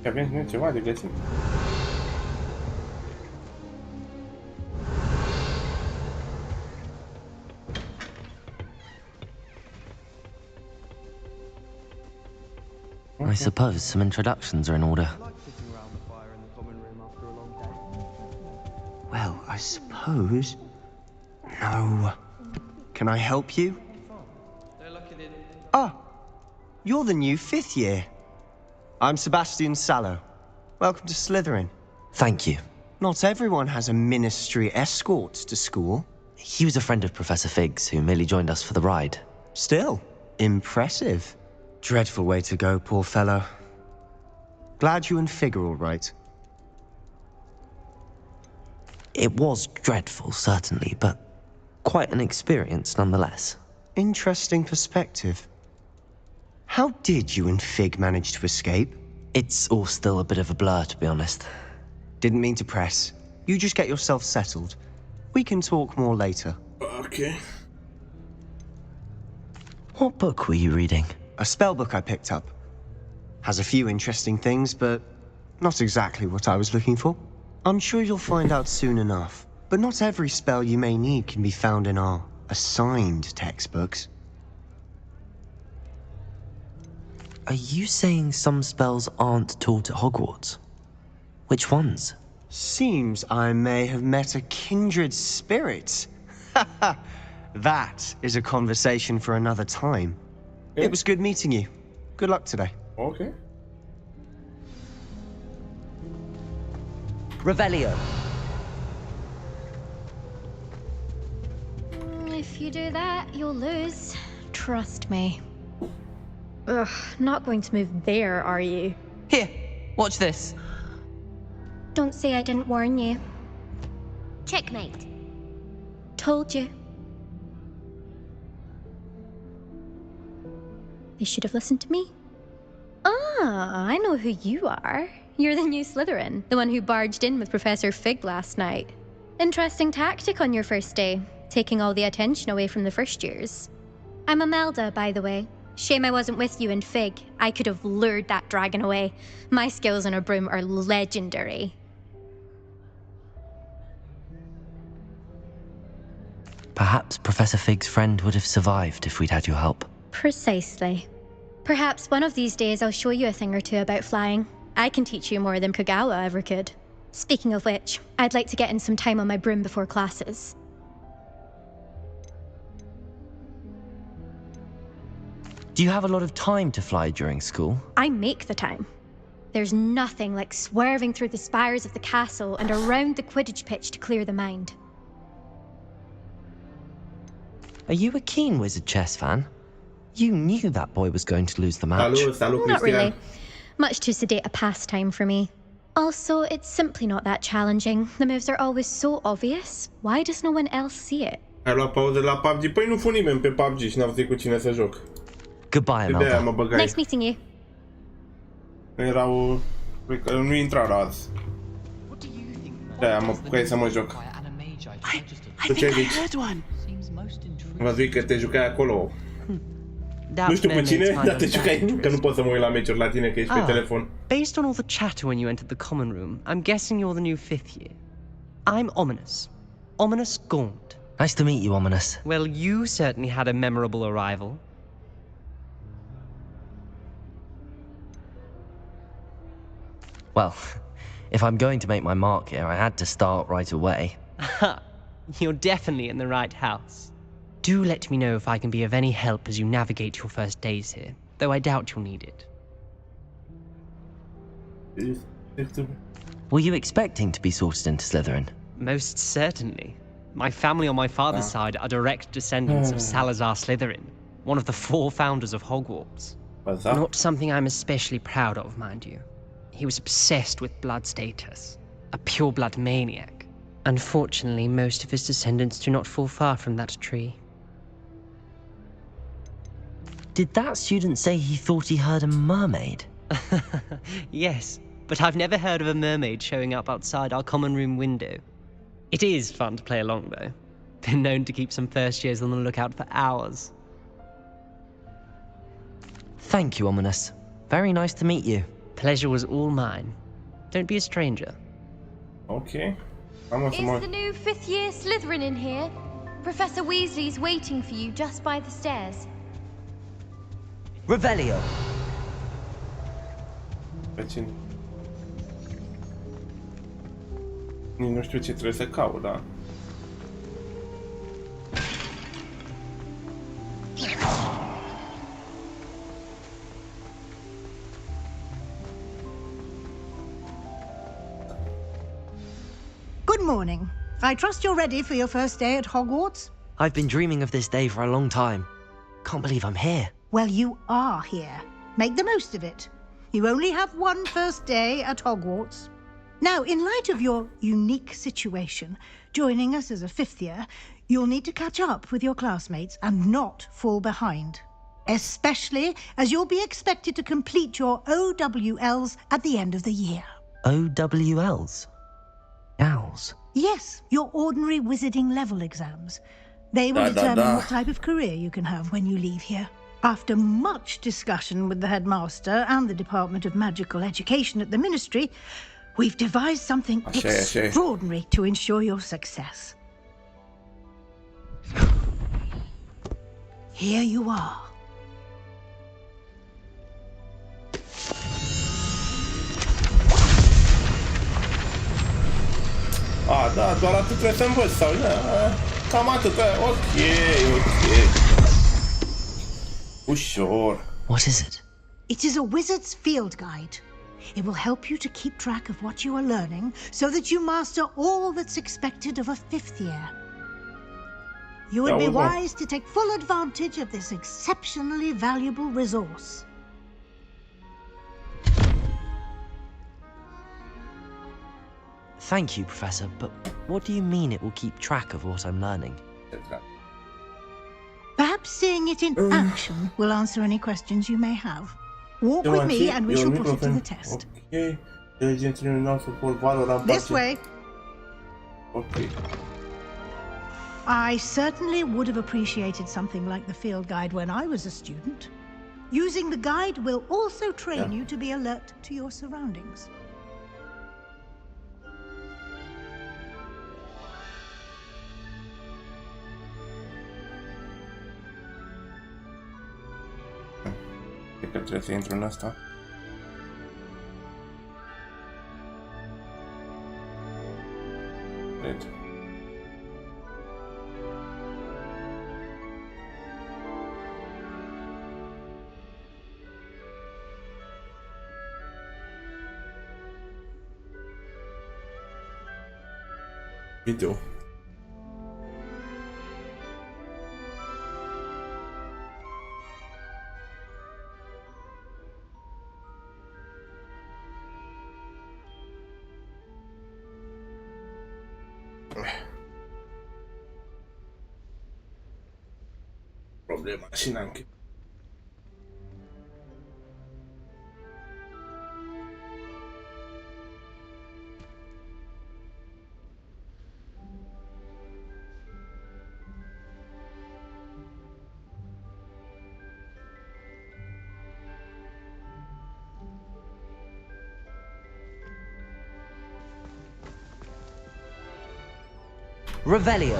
[SPEAKER 1] Avem noi ceva de găsit.
[SPEAKER 2] I suppose some introductions are in order.
[SPEAKER 11] Well, I suppose... No. Can I help you? Ah, you're the new fifth year. I'm Sebastian Sallow. Welcome to Slytherin.
[SPEAKER 2] Thank you.
[SPEAKER 11] Not everyone has a ministry escort to school.
[SPEAKER 2] He was a friend of Professor Fig's who merely joined us for the ride.
[SPEAKER 11] Still, impressive. Dreadful way to go, poor fellow. Glad you and Fig are all right.
[SPEAKER 2] It was dreadful, certainly, but Quite an experience, nonetheless.
[SPEAKER 11] Interesting perspective. How did you and Fig manage to escape?
[SPEAKER 2] It's all still a bit of a blur, to be honest.
[SPEAKER 11] Didn't mean to press. You just get yourself settled. We can talk more later.
[SPEAKER 1] Okay.
[SPEAKER 2] What book were you reading?
[SPEAKER 11] A spell book I picked up. Has a few interesting things, but not exactly what I was looking for. I'm sure you'll find out soon enough. But not every spell you may need can be found in our assigned textbooks.
[SPEAKER 2] Are you saying some spells aren't taught at Hogwarts? Which ones?
[SPEAKER 11] Seems I may have met a kindred spirit. That is a conversation for another time.
[SPEAKER 1] Yeah.
[SPEAKER 11] It was good meeting you. Good luck today.
[SPEAKER 1] Okay.
[SPEAKER 2] Revelio.
[SPEAKER 12] If you do that, you'll lose. Trust me. Ugh, not going to move there, are you?
[SPEAKER 2] Here, watch this.
[SPEAKER 12] Don't say I didn't warn you.
[SPEAKER 13] Checkmate.
[SPEAKER 12] Told you. They should have listened to me. Ah, I know who you are. You're the new Slytherin, the one who barged in with Professor Fig last night. Interesting tactic on your first day, taking all the attention away from the first years. I'm Imelda, by the way. Shame I wasn't with you and Fig. I could have lured that dragon away. My skills on a broom are legendary.
[SPEAKER 2] Perhaps Professor Fig's friend would have survived if we'd had your help.
[SPEAKER 12] Precisely. Perhaps one of these days I'll show you a thing or two about flying. I can teach you more than Kagawa ever could. Speaking of which, I'd like to get in some time on my broom before classes.
[SPEAKER 2] Do you have a lot of time to fly during school?
[SPEAKER 12] I make the time. There's nothing like swerving through the spires of the castle and around the Quidditch pitch to clear the mind.
[SPEAKER 2] Are you a keen Wizard chess fan? You knew that boy was going to lose the match.
[SPEAKER 1] Salut,
[SPEAKER 12] Not
[SPEAKER 1] Cristian.
[SPEAKER 12] really. Much too sedate a pastime for me. Also, it's simply not that challenging. The moves are always so obvious. Why does no one else see it?
[SPEAKER 1] Ai luat pauză la PUBG? Păi nu fu nimeni pe PUBG și n-am știut cu cine să joc.
[SPEAKER 2] Goodbye,
[SPEAKER 1] De aia mă
[SPEAKER 2] Imelda.
[SPEAKER 1] băgai.
[SPEAKER 12] Nice meeting you.
[SPEAKER 1] Erau... Nu intra azi. De aia mă băgai să mă joc. Tu ce zici? Am văzut că te jucai acolo. Nu știu pe cine, dar te jucai, că nu pot să mă uit la meciuri la tine, că ești pe telefon.
[SPEAKER 14] Based on all the chatter when you entered the common room, I'm guessing you're the new 5th year. I'm Ominous. Ominous Gaunt.
[SPEAKER 2] Nice to meet you, Ominous.
[SPEAKER 14] Well, you certainly had a memorable arrival.
[SPEAKER 2] Well, if I'm going to make my mark here, I had to start right away.
[SPEAKER 14] You're definitely in the right house. Do let me know if I can be of any help as you navigate your first days here, though I doubt you'll need it.
[SPEAKER 2] Were you expecting to be sorted into Slytherin?
[SPEAKER 14] Most certainly. My family on my father's side are direct descendants of Salazar Slytherin, one of the 4 founders of Hogwarts. Not something I'm especially proud of, mind you. He was obsessed with blood status, a pure-blood maniac. Unfortunately, most of his descendants do not fall far from that tree.
[SPEAKER 2] Did that student say he thought he heard a mermaid?
[SPEAKER 14] Yes, but I've never heard of a mermaid showing up outside our common room window. It is fun to play along, though. Been known to keep some first years on the lookout for hours.
[SPEAKER 2] Thank you, Ominous. Very nice to meet you.
[SPEAKER 14] Pleasure was all mine. Don't be a stranger.
[SPEAKER 1] Okay.
[SPEAKER 13] Is the new 5th year Slytherin in here? Professor Weasley's waiting for you just by the stairs.
[SPEAKER 2] Revelio.
[SPEAKER 1] Pe cine? Nici nu știu ce trebuie să caut, da.
[SPEAKER 9] Good morning. I trust you're ready for your first day at Hogwarts?
[SPEAKER 2] I've been dreaming of this day for a long time. Can't believe I'm here.
[SPEAKER 9] Well, you are here. Make the most of it. You only have one first day at Hogwarts. Now, in light of your unique situation, joining us as a 5th year, You'll need to catch up with your classmates and not fall behind. Especially as you'll be expected to complete your OWLs at the end of the year.
[SPEAKER 2] OWLs? Owls?
[SPEAKER 9] Yes, your ordinary wizarding level exams. They will determine what type of career you can have when you leave here. After much discussion with the headmaster and the Department of Magical Education at the Ministry, we've devised something extraordinary to ensure your success. Here you are.
[SPEAKER 1] Da, doar atât trebuie să învăț, sau nu? Cam atât, ok. Ușor.
[SPEAKER 2] What is it?
[SPEAKER 9] It is a wizard's field guide. It will help you to keep track of what you are learning so that you master all that's expected of a 5th year. You would be wise to take full advantage of this exceptionally valuable resource.
[SPEAKER 2] Thank you, Professor, but what do you mean it will keep track of what I'm learning?
[SPEAKER 9] Perhaps seeing it in action will answer any questions you may have. Walk with me and we shall put it to the test.
[SPEAKER 1] Okay.
[SPEAKER 9] This way.
[SPEAKER 1] Okay.
[SPEAKER 9] I certainly would have appreciated something like the field guide when I was a student. Using the guide will also train you to be alert to your surroundings.
[SPEAKER 1] Cred că trebuie să intru în asta. Cred. Video. Problema și n-am.
[SPEAKER 2] Revelio.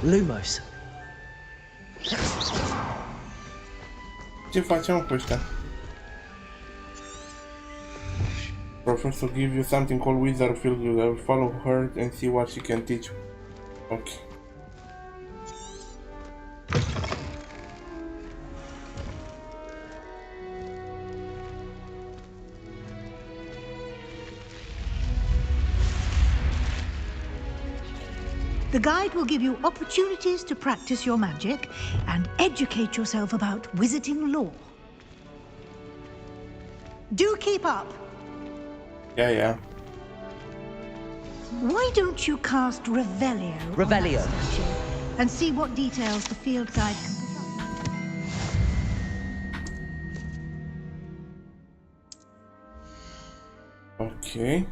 [SPEAKER 2] Lumos.
[SPEAKER 1] Ce facem cu ăștia? Professor give you something called Wizard Field. You will follow her and see what she can teach. Okay.
[SPEAKER 9] The guide will give you opportunities to practice your magic and educate yourself about wizarding lore. Do keep up.
[SPEAKER 1] Yeah.
[SPEAKER 9] Why don't you cast Revelio?
[SPEAKER 2] Revelio.
[SPEAKER 9] And see what details the field guide can provide.
[SPEAKER 1] Okay.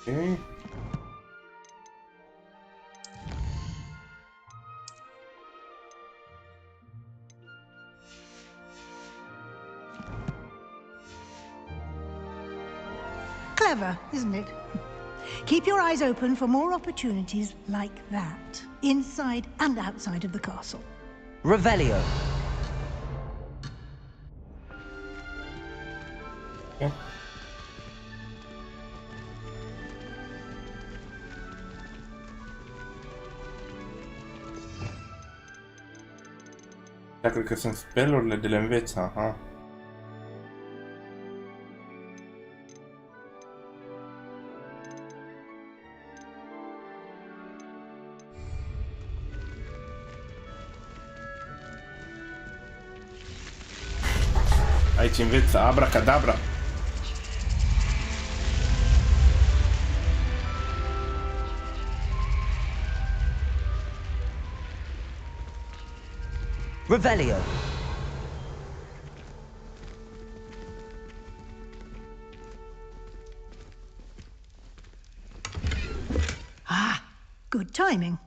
[SPEAKER 1] Okay.
[SPEAKER 9] Clever, isn't it? Keep your eyes open for more opportunities like that, inside and outside of the castle.
[SPEAKER 2] Revelio.
[SPEAKER 1] Yeah. Cred că sunt spelurile de le înveți, aha. Aici înveți abracadabra.
[SPEAKER 2] Revelio.
[SPEAKER 9] Ah, good timing.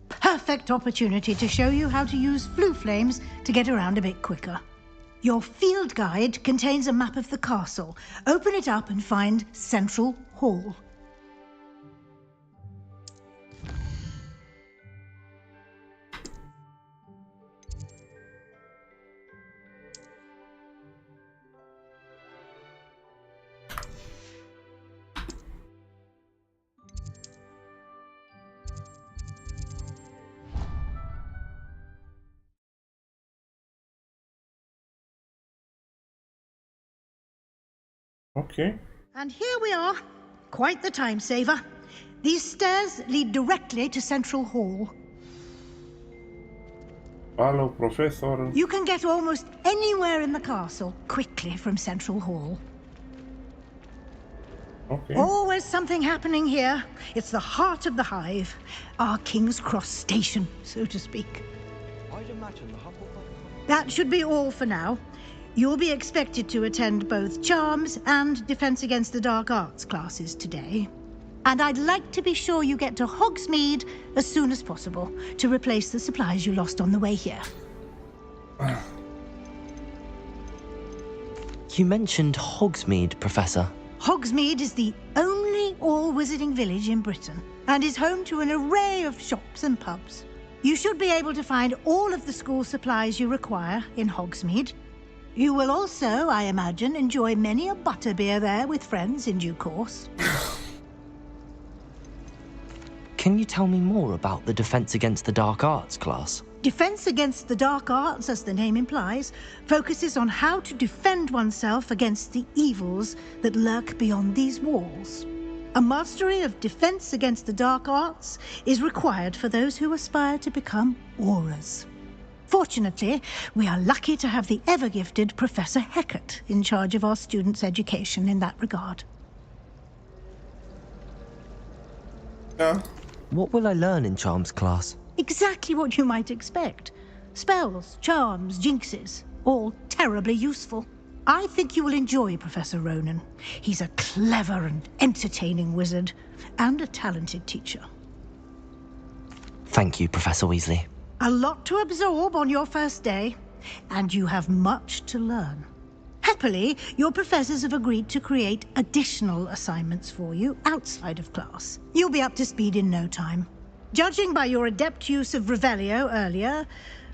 [SPEAKER 9] Perfect opportunity to show you how to use flue flames to get around a bit quicker. Your field guide contains a map of the castle. Open it up and find Central Hall.
[SPEAKER 1] Okay.
[SPEAKER 9] And here we are. Quite the time saver. These stairs lead directly to Central Hall.
[SPEAKER 1] Hello, Professor.
[SPEAKER 9] You can get almost anywhere in the castle quickly from Central Hall.
[SPEAKER 1] Okay.
[SPEAKER 9] Always something happening here. It's the heart of the hive. Our King's Cross station, so to speak. That should be all for now. You'll be expected to attend both Charms and Defense Against the Dark Arts classes today. And I'd like to be sure you get to Hogsmeade as soon as possible to replace the supplies you lost on the way here.
[SPEAKER 2] You mentioned Hogsmeade, Professor.
[SPEAKER 9] Hogsmeade is the only all-wizarding village in Britain and is home to an array of shops and pubs. You should be able to find all of the school supplies you require in Hogsmeade. You will also, I imagine, enjoy many a butterbeer there with friends in due course.
[SPEAKER 2] Can you tell me more about the Defense Against the Dark Arts class?
[SPEAKER 9] Defense Against the Dark Arts, as the name implies, focuses on how to defend oneself against the evils that lurk beyond these walls. A mastery of Defense Against the Dark Arts is required for those who aspire to become auras. Fortunately, we are lucky to have the ever-gifted Professor Hecat in charge of our students' education in that regard.
[SPEAKER 2] What will I learn in Charms class?
[SPEAKER 9] Exactly what you might expect. Spells, charms, jinxes, all terribly useful. I think you will enjoy Professor Ronan. He's a clever and entertaining wizard, and a talented teacher.
[SPEAKER 2] Thank you, Professor Weasley.
[SPEAKER 9] A lot to absorb on your first day, and you have much to learn. Happily, your professors have agreed to create additional assignments for you outside of class. You'll be up to speed in no time. Judging by your adept use of Revelio earlier,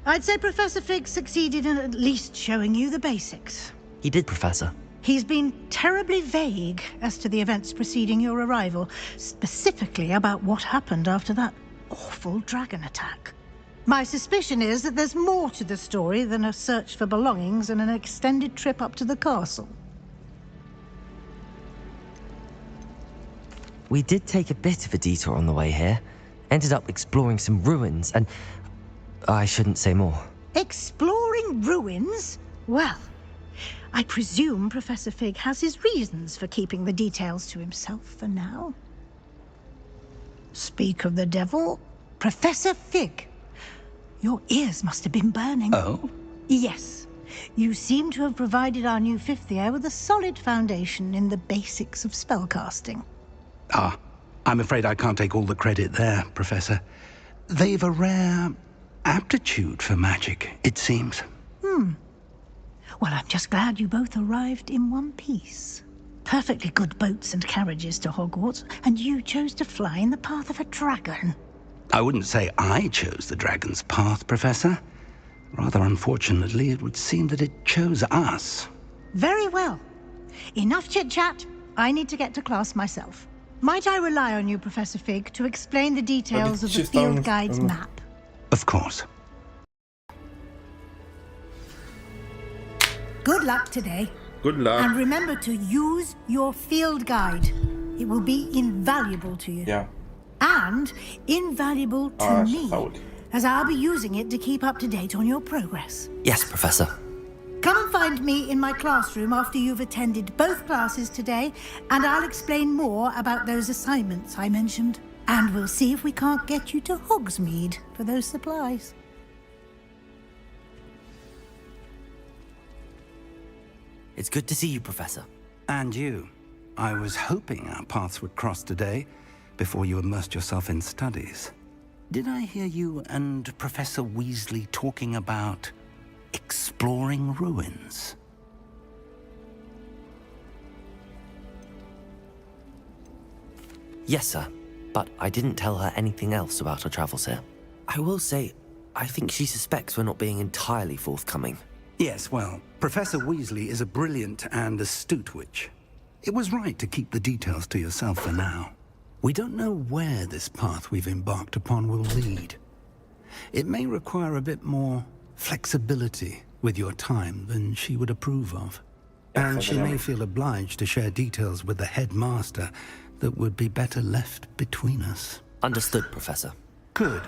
[SPEAKER 9] I'd say Professor Fig succeeded in at least showing you the basics.
[SPEAKER 2] He did, Professor.
[SPEAKER 9] He's been terribly vague as to the events preceding your arrival, specifically about what happened after that awful dragon attack. My suspicion is that there's more to the story than a search for belongings and an extended trip up to the castle.
[SPEAKER 2] We did take a bit of a detour on the way here. Ended up exploring some ruins and... I shouldn't say more.
[SPEAKER 9] Exploring ruins? Well, I presume Professor Fig has his reasons for keeping the details to himself for now. Speak of the devil, Professor Fig. Your ears must have been burning.
[SPEAKER 3] Oh?
[SPEAKER 9] Yes. You seem to have provided our new fifth year with a solid foundation in the basics of spellcasting.
[SPEAKER 3] Ah, I'm afraid I can't take all the credit there, Professor. They've a rare aptitude for magic, it seems.
[SPEAKER 9] Well, I'm just glad you both arrived in one piece. Perfectly good boats and carriages to Hogwarts, and you chose to fly in the path of a dragon.
[SPEAKER 3] I wouldn't say I chose the dragon's path, Professor. Rather unfortunately, it would seem that it chose us.
[SPEAKER 9] Very well. Enough chit-chat. I need to get to class myself. Might I rely on you, Professor Fig, to explain the details of the field guide's map?
[SPEAKER 3] Of course.
[SPEAKER 9] Good luck today.
[SPEAKER 1] Good luck.
[SPEAKER 9] And remember to use your field guide. It will be invaluable to you.
[SPEAKER 1] Yeah.
[SPEAKER 9] And invaluable to me, as I'll be using it to keep up to date on your progress.
[SPEAKER 2] Yes, Professor.
[SPEAKER 9] Come and find me in my classroom after you've attended both classes today, and I'll explain more about those assignments I mentioned. And we'll see if we can't get you to Hogsmeade for those supplies.
[SPEAKER 2] It's good to see you, Professor.
[SPEAKER 3] And you. I was hoping our paths would cross today, before you immersed yourself in studies. Did I hear you and Professor Weasley talking about exploring ruins?
[SPEAKER 2] Yes, sir. But I didn't tell her anything else about our travels here. I will say, I think she suspects we're not being entirely forthcoming.
[SPEAKER 3] Yes, well, Professor Weasley is a brilliant and astute witch. It was right to keep the details to yourself for now. We don't know where this path we've embarked upon will lead. It may require a bit more flexibility with your time than she would approve of. And she may feel obliged to share details with the headmaster that would be better left between us.
[SPEAKER 2] Understood, Professor.
[SPEAKER 3] Good.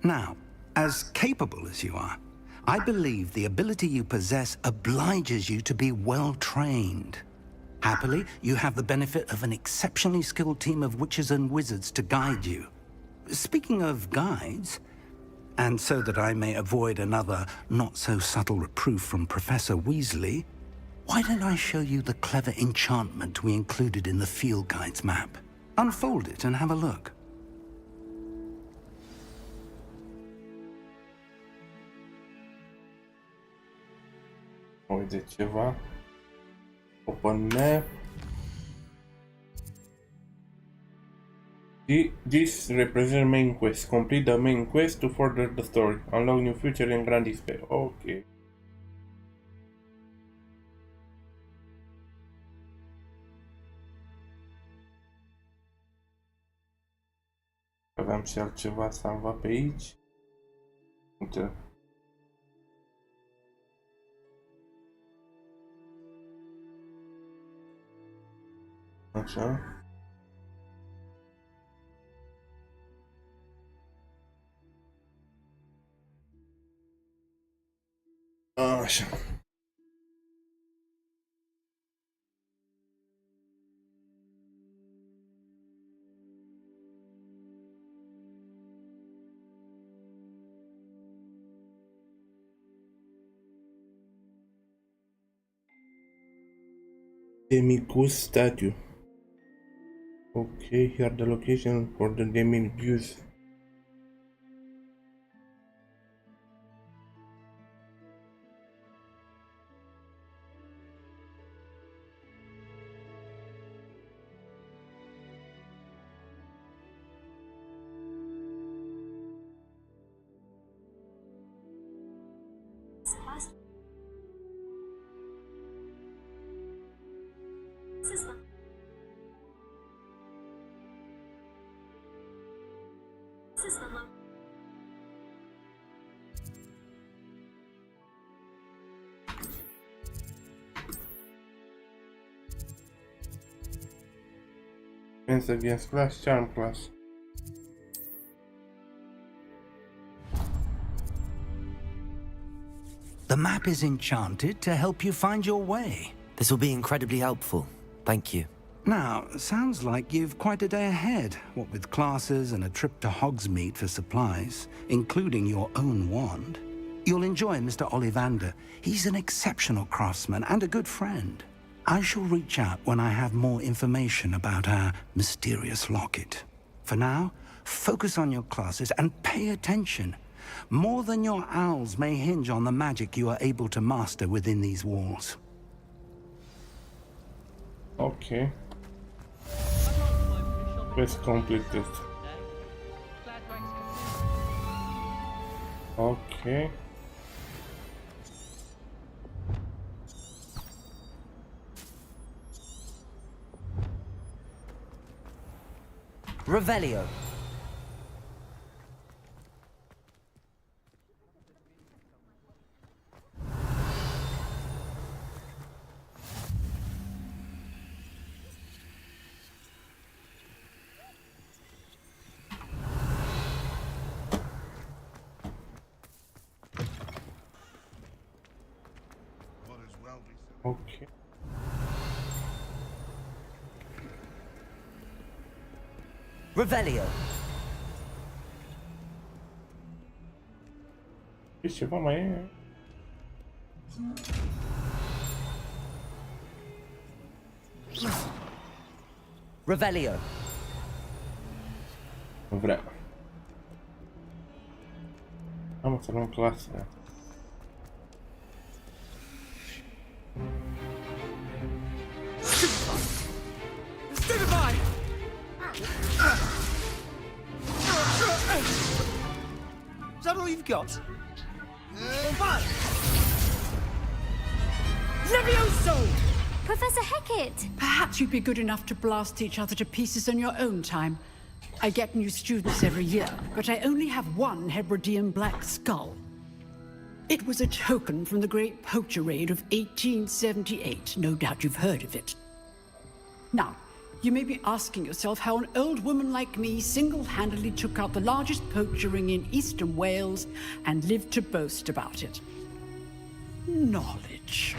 [SPEAKER 3] Now, as capable as you are, I believe the ability you possess obliges you to be well-trained. Happily, you have the benefit of an exceptionally skilled team of witches and wizards to guide you. Speaking of guides, and so that I may avoid another not-so-subtle reproof from Professor Weasley, why don't I show you the clever enchantment we included in the field guide's map? Unfold it and have a look.
[SPEAKER 1] Uite ceva. Open map. This represents main quest. Complete the main quest to further the story. Unlock new feature and grand XP. Ok. Aveam și altceva salvat pe aici. Uite. Așa. Așa. Demigus statue. Okay, here the location for the Demigus. Defense against class, charm class.
[SPEAKER 3] The map is enchanted to help you find your way.
[SPEAKER 2] This will be incredibly helpful. Thank you.
[SPEAKER 3] Now, sounds like you've quite a day ahead, what with classes and a trip to Hogsmeade for supplies, including your own wand. You'll enjoy Mr. Ollivander. He's an exceptional craftsman and a good friend. I shall reach out when I have more information about our mysterious locket. For now, focus on your classes and pay attention. More than your owls may hinge on the magic you are able to master within these walls.
[SPEAKER 1] Okay. Quest completed. Okay.
[SPEAKER 2] Revelio.
[SPEAKER 1] Okay.
[SPEAKER 2] Revelio.
[SPEAKER 1] E ceva mai e...
[SPEAKER 2] Revelio.
[SPEAKER 1] Nu vrea. Am să luăm clasă.
[SPEAKER 15] Is that all you've got?
[SPEAKER 16] Levioso!
[SPEAKER 13] Professor Hecat!
[SPEAKER 16] Perhaps you'd be good enough to blast each other to pieces in your own time. I get new students every year, but I only have one Hebridean black skull. It was a token from the Great Poacher Raid of 1878. No doubt you've heard of it. Now, you may be asking yourself how an old woman like me single-handedly took out the largest poacher ring in eastern Wales and lived to boast about it. Knowledge.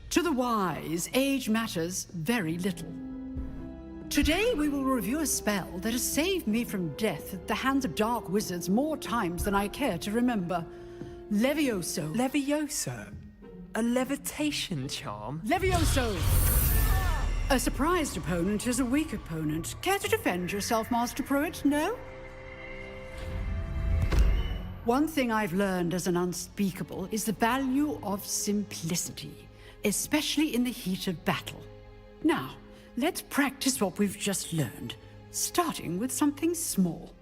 [SPEAKER 16] To the wise, age matters very little. Today we will review a spell that has saved me from death at the hands of dark wizards more times than I care to remember. Levioso.
[SPEAKER 15] Levioso? A levitation charm?
[SPEAKER 16] Levioso! A surprised opponent is a weak opponent. Care to defend yourself, Master Pruitt? No? One thing I've learned as an unspeakable is the value of simplicity, especially in the heat of battle. Now, let's practice what we've just learned, starting with something small.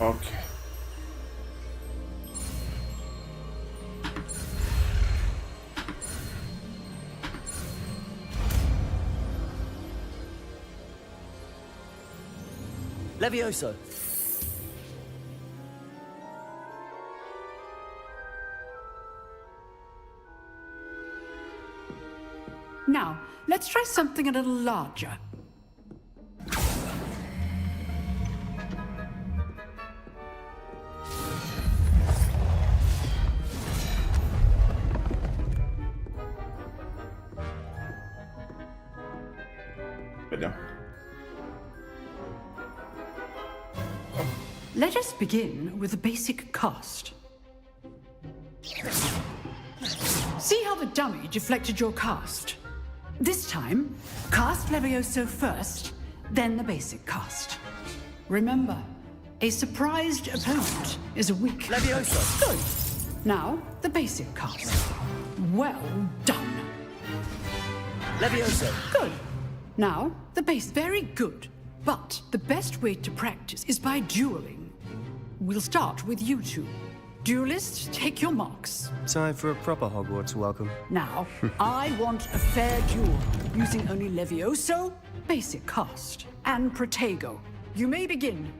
[SPEAKER 1] Okay.
[SPEAKER 2] Levioso.
[SPEAKER 16] Now, let's try something a little larger. Let us begin with the basic cast. See how the dummy deflected your cast? This time, cast Levioso first, then the basic cast. Remember, a surprised opponent is a weak...
[SPEAKER 2] Levioso!
[SPEAKER 16] Good! Now, the basic cast. Well done.
[SPEAKER 2] Levioso!
[SPEAKER 16] Good. Now, the base. Very good. But the best way to practice is by dueling. We'll start with you two. Duelists, take your marks.
[SPEAKER 11] Time for a proper Hogwarts welcome.
[SPEAKER 16] Now, I want a fair duel, using only Levioso, basic cast, and Protego. You may begin.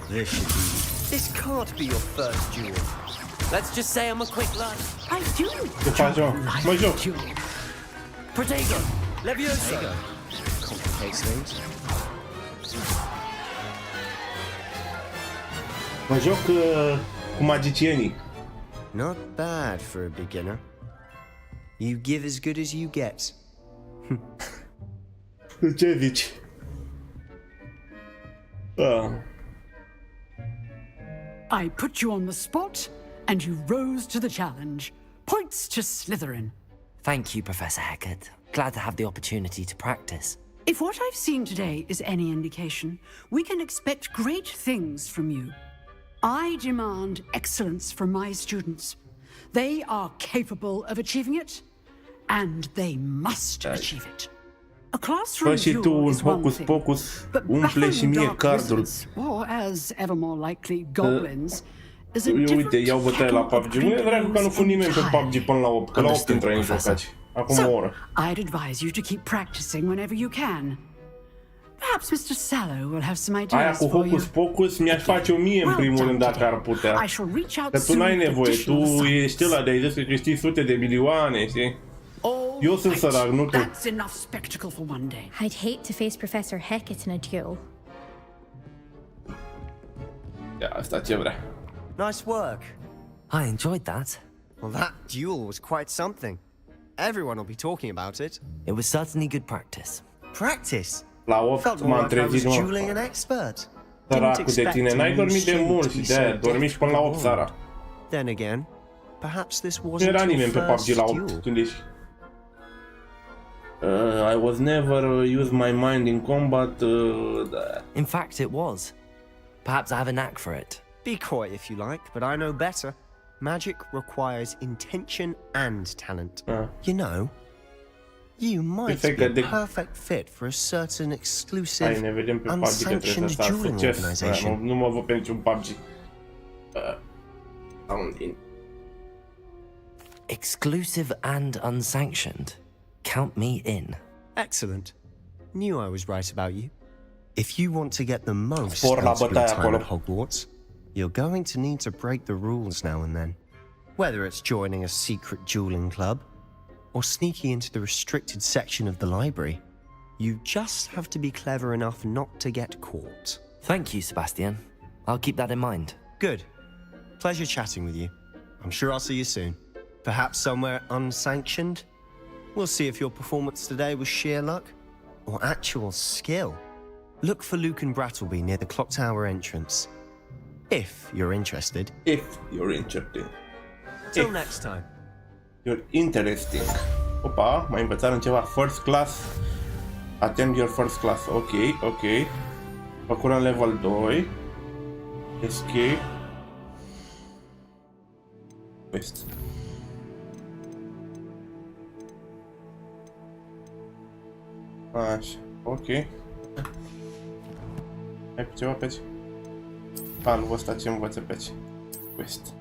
[SPEAKER 11] This can't be your first duel.
[SPEAKER 2] Let's just say I'm a quick lad.
[SPEAKER 16] I do.
[SPEAKER 2] Protego! Levioso!
[SPEAKER 11] Complicates things.
[SPEAKER 1] Mă joc cu magicienii.
[SPEAKER 11] Not bad for a beginner. You give as good as you get.
[SPEAKER 1] Ce zici?
[SPEAKER 16] I put you on the spot, and you rose to the challenge. Points to Slytherin.
[SPEAKER 2] Thank you, Professor Hecat. Glad to have the opportunity to practice.
[SPEAKER 16] If what I've seen today is any indication, we can expect great things from you. I demand excellence from my students. They are capable of achieving it, and they must achieve it. A classroom duel is one thing, but battling dark wizards, or as ever more likely goblins, is a different kettle of So, I'd advise you to keep practicing whenever you can. Perhaps Mr. Sallow will have some ideas
[SPEAKER 1] Aia cu
[SPEAKER 16] for you.
[SPEAKER 1] Hocus Pocus mi-aș face-o mie în primul rând dacă ar putea. Că tu n-ai nevoie, tu ești ăla de-ai zis că știi sute de milioane, știi? Eu sunt sărac, nu tu.
[SPEAKER 16] That's enough spectacle for one day.
[SPEAKER 12] I'd hate to face Professor Hecat in a duel.
[SPEAKER 1] Ia, asta ce vrea.
[SPEAKER 11] Nice work.
[SPEAKER 2] I enjoyed that.
[SPEAKER 11] Well, that duel was quite something. Everyone will be talking about it.
[SPEAKER 2] It was certainly good practice.
[SPEAKER 11] Practice?
[SPEAKER 1] La 8 m-am trezit, mă.
[SPEAKER 11] Dueling an expert.
[SPEAKER 1] Săracul de tine, n-ai dormit de mult și de-aia dormi și până la 8 seara.
[SPEAKER 11] Then again, perhaps this
[SPEAKER 1] Nu
[SPEAKER 11] wasn't
[SPEAKER 1] era nimeni pe
[SPEAKER 11] your
[SPEAKER 1] PUBG
[SPEAKER 11] first
[SPEAKER 1] la 8,
[SPEAKER 11] duel.
[SPEAKER 1] când ești. I was never used my mind in combat.
[SPEAKER 2] In fact, it was. Perhaps I have a knack for it.
[SPEAKER 11] Be coy if you like, but I know better. Magic requires intention and talent. You know, you might be a perfect fit for a certain exclusive, unsanctioned dueling organization.
[SPEAKER 1] Nu mă văd pe niciun PUBG.
[SPEAKER 2] Exclusive and unsanctioned. Count me in.
[SPEAKER 11] Excellent. Knew I was right about you. If you want to get the most
[SPEAKER 1] Spor la
[SPEAKER 11] out of your
[SPEAKER 1] bătaie
[SPEAKER 11] time
[SPEAKER 1] acolo.
[SPEAKER 11] at Hogwarts, you're going to need to break the rules now and then. Whether it's joining a secret dueling club or sneaking into the restricted section of the library, you just have to be clever enough not to get caught.
[SPEAKER 2] Thank you, Sebastian. I'll keep that in mind.
[SPEAKER 11] Good. Pleasure chatting with you. I'm sure I'll see you soon. Perhaps somewhere unsanctioned? We'll see if your performance today was sheer luck or actual skill. Look for Luke and Brattleby near the clock tower entrance. If you're interested.
[SPEAKER 1] If you're interested.
[SPEAKER 11] Till next time.
[SPEAKER 1] You're interesting. Opa, mai învățat în ceva. First class. Attend your first class. Ok, ok. Făcură în level 2. Escape. Quest. Așa, ok. Ai pe ceva pe aici? Halul ăsta ce învăță pe aici? Quest.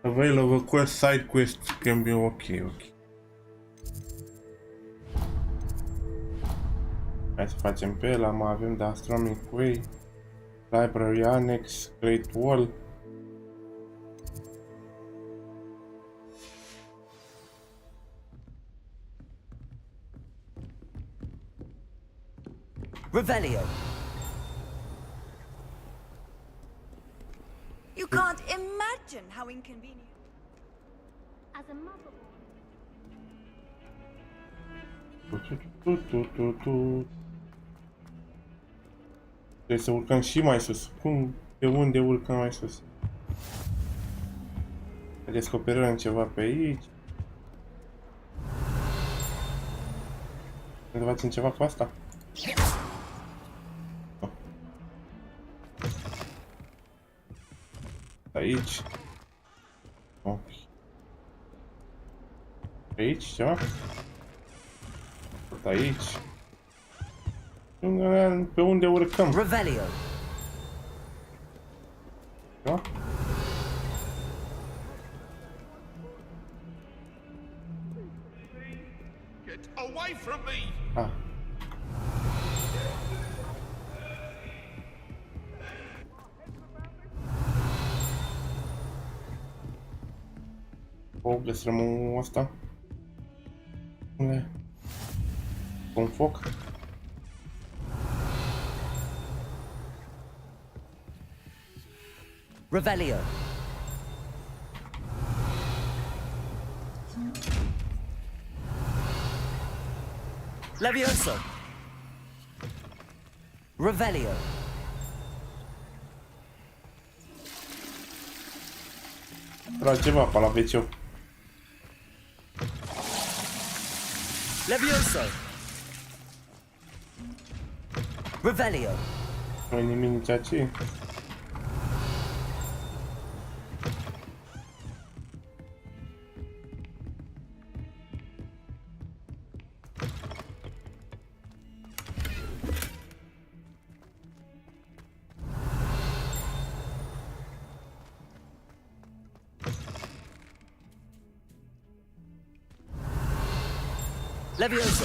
[SPEAKER 1] Available quest, side quests can be okay. Hai să facem pe ăla, mai avem de Astronomic Way, Library Annex, Great Wall.
[SPEAKER 2] Revelio.
[SPEAKER 17] You can't imagine how inconvenient.
[SPEAKER 13] As a mother.
[SPEAKER 1] Trebuie să urcăm și mai sus. Cum? De unde urcăm mai sus? Descoperim ceva pe aici. Ne facem ceva cu asta? Aici. Ok. Aici ceva? Aici. Pe unde urcăm?
[SPEAKER 2] Revelio.
[SPEAKER 1] Da?
[SPEAKER 18] Get away from me!
[SPEAKER 1] Ah. O găsim asta. Unde? Un foc.
[SPEAKER 2] Revelio. Levioso. Revelio.
[SPEAKER 1] Trage ceva pe la veciu.
[SPEAKER 2] Levioso. Revelio.
[SPEAKER 1] Nu-i nimic nici aici.
[SPEAKER 2] Levioso.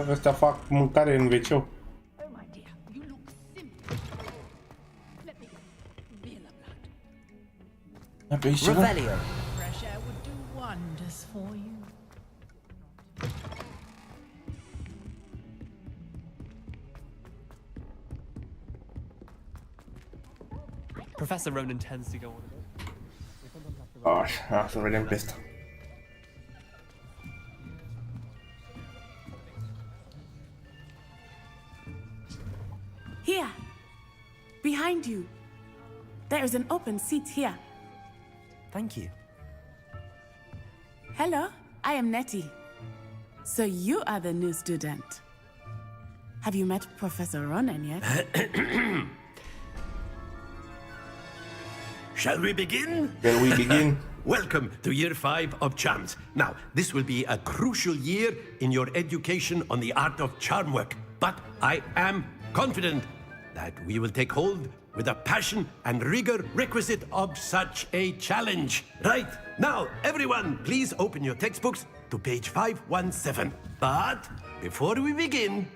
[SPEAKER 1] Ăștia fac mâncare în wc. Pe aici ceva?
[SPEAKER 2] Revelio.
[SPEAKER 19] Fresh air would do wonders for you.
[SPEAKER 14] Professor Ronan tends to go on a bit.
[SPEAKER 1] Așa, să vedem pe asta.
[SPEAKER 20] Here, behind you. There is an open seat here.
[SPEAKER 2] Thank you.
[SPEAKER 20] Hello, I am Nettie. So you are the new student. Have you met Professor Ronan yet?
[SPEAKER 6] Shall we begin?
[SPEAKER 1] Shall we begin?
[SPEAKER 6] Welcome to Year 5 of Charms. Now, this will be a crucial year in your education on the art of charm work. But I am confident that we will take hold with the passion and rigor requisite of such a challenge. Right, now, everyone, please open your textbooks to page 517. But before we begin,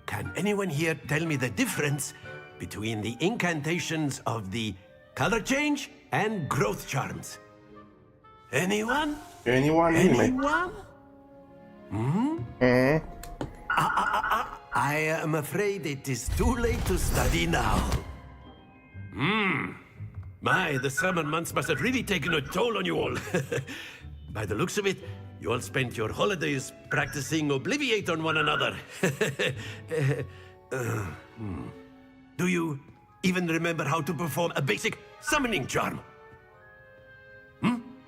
[SPEAKER 6] can anyone here tell me the difference between the incantations of the color change and growth charms? Anyone?
[SPEAKER 1] Anyone?
[SPEAKER 6] Anyone? I am afraid it is too late to study now. My, the summer months must have really taken a toll on you all. By the looks of it, you all spent your holidays practicing Obliviate on one another. Do you even remember how to perform a basic summoning charm?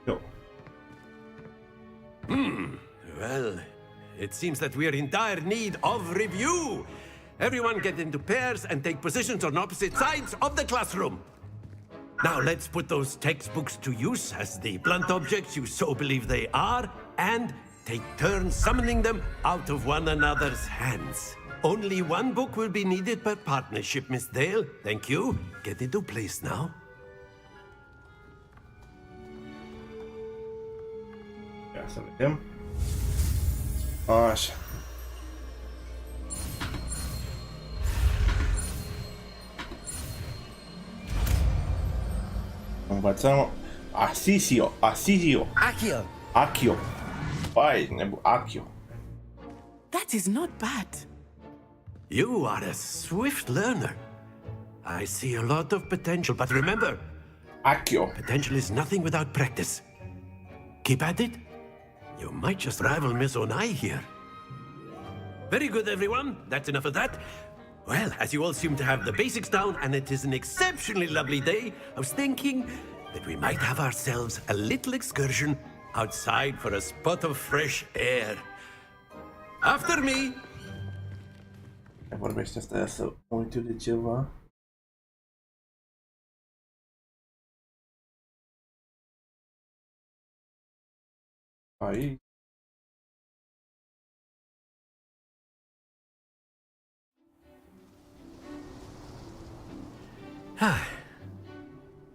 [SPEAKER 1] No.
[SPEAKER 6] Well, it seems that we are in dire need of review. Everyone get into pairs and take positions on opposite sides of the classroom. Now let's put those textbooks to use as the blunt objects you so believe they are, and take turns summoning them out of one another's hands. Only one book will be needed per partnership, Miss Dale. Thank you. Get into place now.
[SPEAKER 1] Ia să vedem. Așa. Învățăm Asisio.
[SPEAKER 2] Accio.
[SPEAKER 1] Accio. Vai, nebu, Accio.
[SPEAKER 20] That is not bad.
[SPEAKER 6] You are a swift learner. I see a lot of potential, but remember,
[SPEAKER 1] Accio.
[SPEAKER 6] Potential is nothing without practice. Keep at it. You might just rival Miss Onai here. Very good, everyone. That's enough of that. Well, as you all seem to have the basics down, and it is an exceptionally lovely day, I was thinking that we might have ourselves a little excursion outside for a spot of fresh air. After me!
[SPEAKER 1] Vorbește asta să uit de ceva. Aici.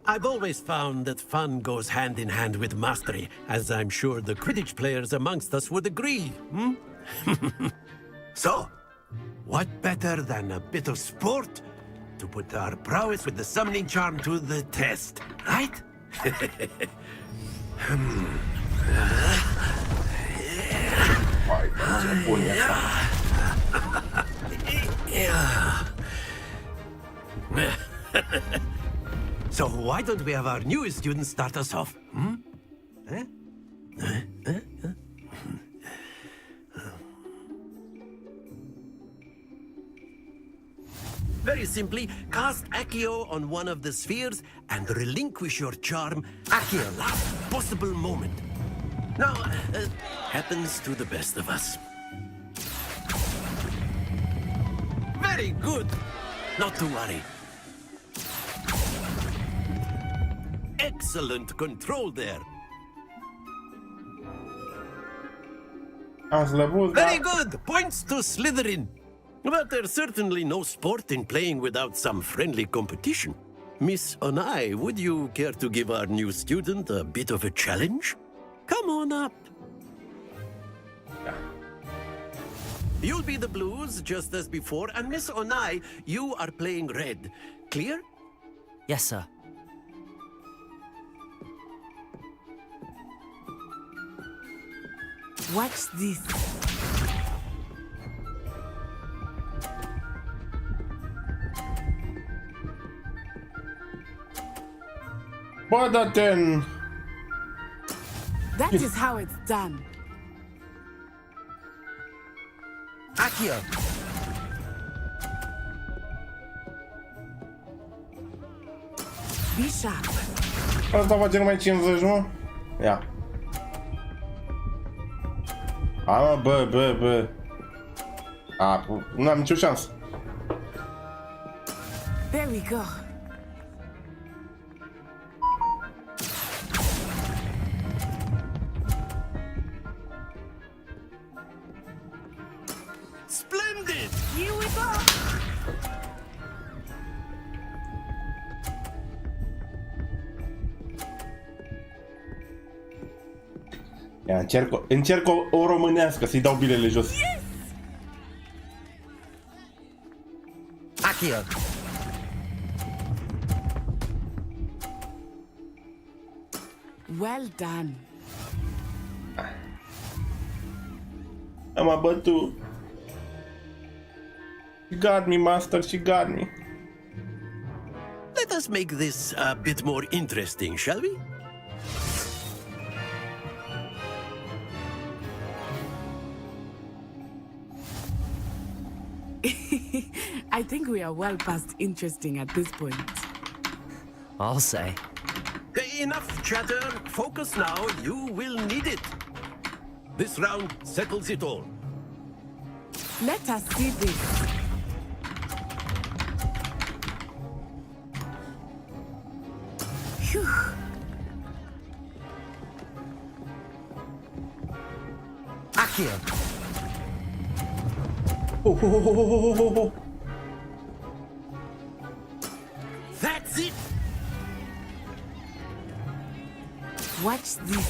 [SPEAKER 6] I've always found that fun goes hand in hand with mastery, as I'm sure the Quidditch players amongst us would agree. So, what better than a bit of sport to put our prowess with the summoning charm to the test, right? why don't we have our newest student start us off? Very simply, cast Accio on one of the spheres and relinquish your charm at your last possible moment. Now, happens to the best of us. Very good. Not to worry. Excellent control there. Very good. Points to Slytherin. But there's certainly no sport in playing without some friendly competition. Miss Onai, would you care to give our new student a bit of a challenge? Come on up. You'll be the blues, just as before, and Miss Onai, you are playing red. Clear?
[SPEAKER 2] Yes, sir.
[SPEAKER 20] Watch this.
[SPEAKER 1] But then...
[SPEAKER 20] That is how it's done.
[SPEAKER 6] Accio.
[SPEAKER 20] Be sharp.
[SPEAKER 1] Asta face numai 50, nu? Ia. Bă. Nu am nicio șansă.
[SPEAKER 20] There we go.
[SPEAKER 6] Splendid!
[SPEAKER 20] Here we go!
[SPEAKER 1] Ia, încerc o românească, să-i dau bilele jos.
[SPEAKER 20] Yes!
[SPEAKER 6] Accio.
[SPEAKER 20] Well done.
[SPEAKER 1] Am abătut. She got me, master, she got me.
[SPEAKER 6] Let us make this a bit more interesting, shall we?
[SPEAKER 20] I think we are well past interesting at this point.
[SPEAKER 2] I'll say.
[SPEAKER 6] Enough chatter. Focus now. You will need it. This round settles it all.
[SPEAKER 20] Let us see this. Phew.
[SPEAKER 6] Accio.
[SPEAKER 1] Oh.
[SPEAKER 6] That's it.
[SPEAKER 20] Watch this.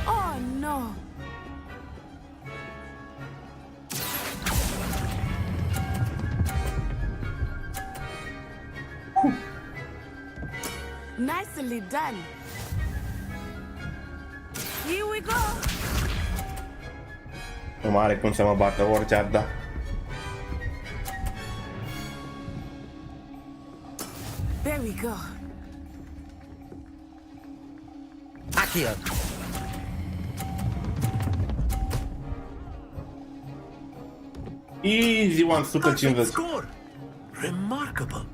[SPEAKER 20] Oh no. Nicely done. Here we go.
[SPEAKER 1] Nu mai are cum să mă bată orice ar da.
[SPEAKER 20] There we go.
[SPEAKER 6] Accio.
[SPEAKER 1] Easy one, 150.
[SPEAKER 6] Score. Remarkable.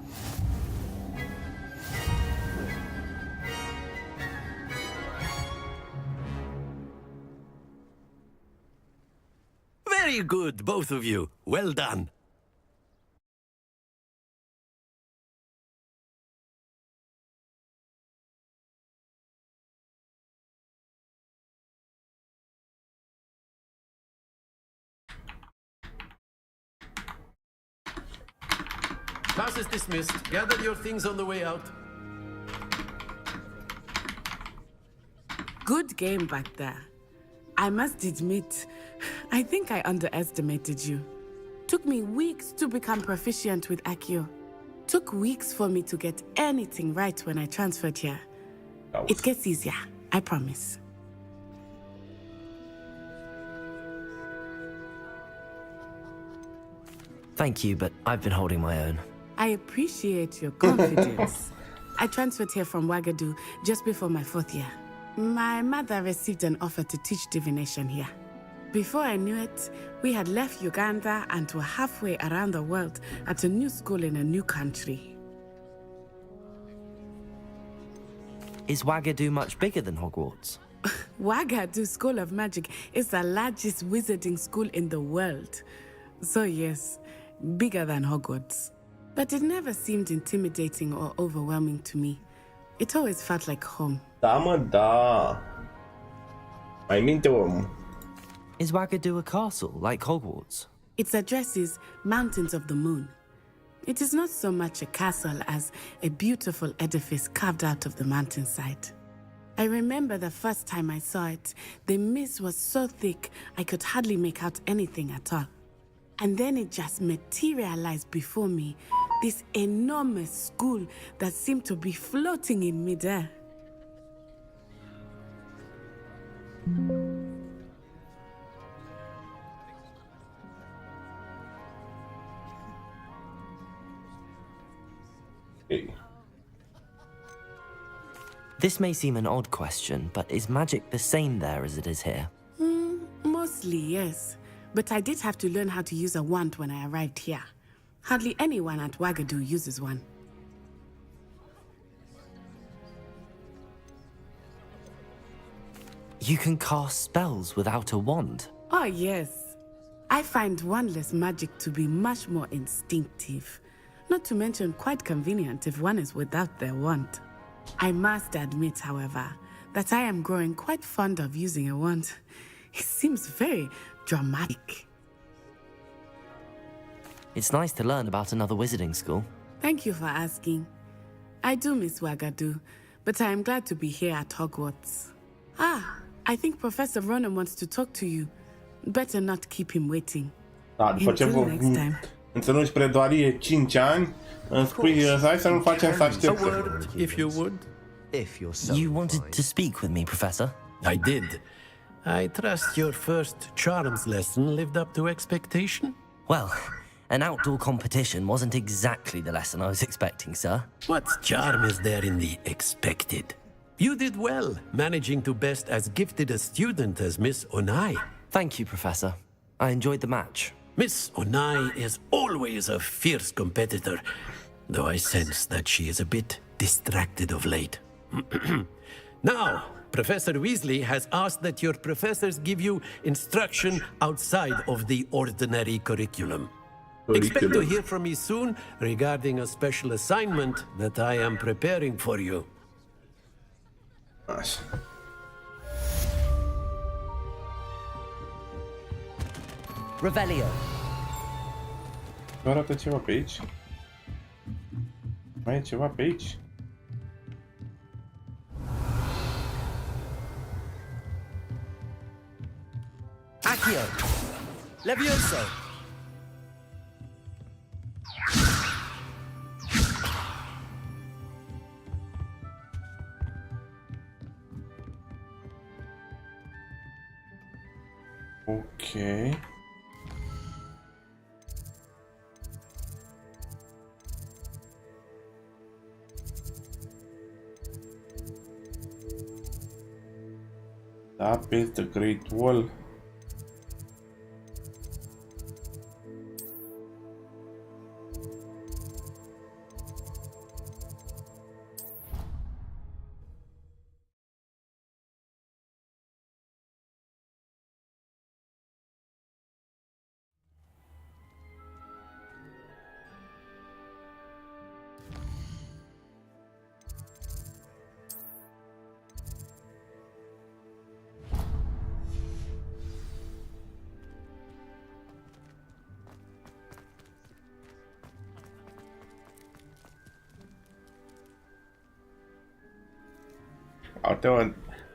[SPEAKER 6] Very good, both of you. Well done. Class is dismissed. Gather your things on the way out.
[SPEAKER 20] Good game back there. I must admit, I think I underestimated you. Took me weeks to become proficient with Accio. Took weeks for me to get anything right when I transferred here. It gets easier, I promise.
[SPEAKER 2] Thank you, but I've been holding my own.
[SPEAKER 20] I appreciate your confidence. I transferred here from Wagadu just before my 4th year. My mother received an offer to teach divination here. Before I knew it, we had left Uganda and were halfway around the world at a new school in a new country.
[SPEAKER 2] Is Wagadu much bigger than Hogwarts?
[SPEAKER 20] Wagadu School of Magic is the largest wizarding school in the world. So yes, bigger than Hogwarts. But it never seemed intimidating or overwhelming to me. It always felt like home.
[SPEAKER 1] Da, mă, da. Mai minte, om.
[SPEAKER 2] Is Wagadu a castle, like Hogwarts?
[SPEAKER 20] Its address is Mountains of the Moon. It is not so much a castle as a beautiful edifice carved out of the mountainside. I remember the first time I saw it, the mist was so thick I could hardly make out anything at all. And then it just materialized before me, this enormous school that seemed to be floating in midair.
[SPEAKER 2] This may seem an odd question, but is magic the same there as it is here?
[SPEAKER 20] Mostly, yes. But I did have to learn how to use a wand when I arrived here. Hardly anyone at Wagadu uses one.
[SPEAKER 2] You can cast spells without a wand?
[SPEAKER 20] Oh, yes. I find wandless magic to be much more instinctive. Not to mention quite convenient if one is without their wand. I must admit, however, that I am growing quite fond of using a wand. It seems very dramatic.
[SPEAKER 2] It's nice to learn about another wizarding school.
[SPEAKER 20] Thank you for asking. I do miss Wagadu, but I am glad to be here at Hogwarts. I think Professor Ronan wants to talk to you. Better not keep him waiting.
[SPEAKER 1] Da, după ce înțelegi spre doarie 5 ani, îmi spui, hai să nu facem să așteptăm.
[SPEAKER 6] A word, if you would.
[SPEAKER 2] If you're so You wanted to speak with me, Professor?
[SPEAKER 6] I did. I trust your first charms lesson lived up to expectation?
[SPEAKER 2] Well, an outdoor competition wasn't exactly the lesson I was expecting, sir.
[SPEAKER 6] What charm is there in the expected? You did well, managing to best as gifted a student as Miss Onai.
[SPEAKER 2] Thank you, Professor. I enjoyed the match.
[SPEAKER 6] Miss Onai is always a fierce competitor, though I sense that she is a bit distracted of late. Now, Professor Weasley has asked that your professors give you instruction outside of the ordinary curriculum. Expect to hear from me soon regarding a special assignment that I am preparing for you.
[SPEAKER 1] Nice.
[SPEAKER 2] Revelio.
[SPEAKER 1] Nu arată ceva pe aici? Mai e ceva pe aici?
[SPEAKER 2] Accio. Levioso.
[SPEAKER 1] Ok. Da, pe the Great Wall.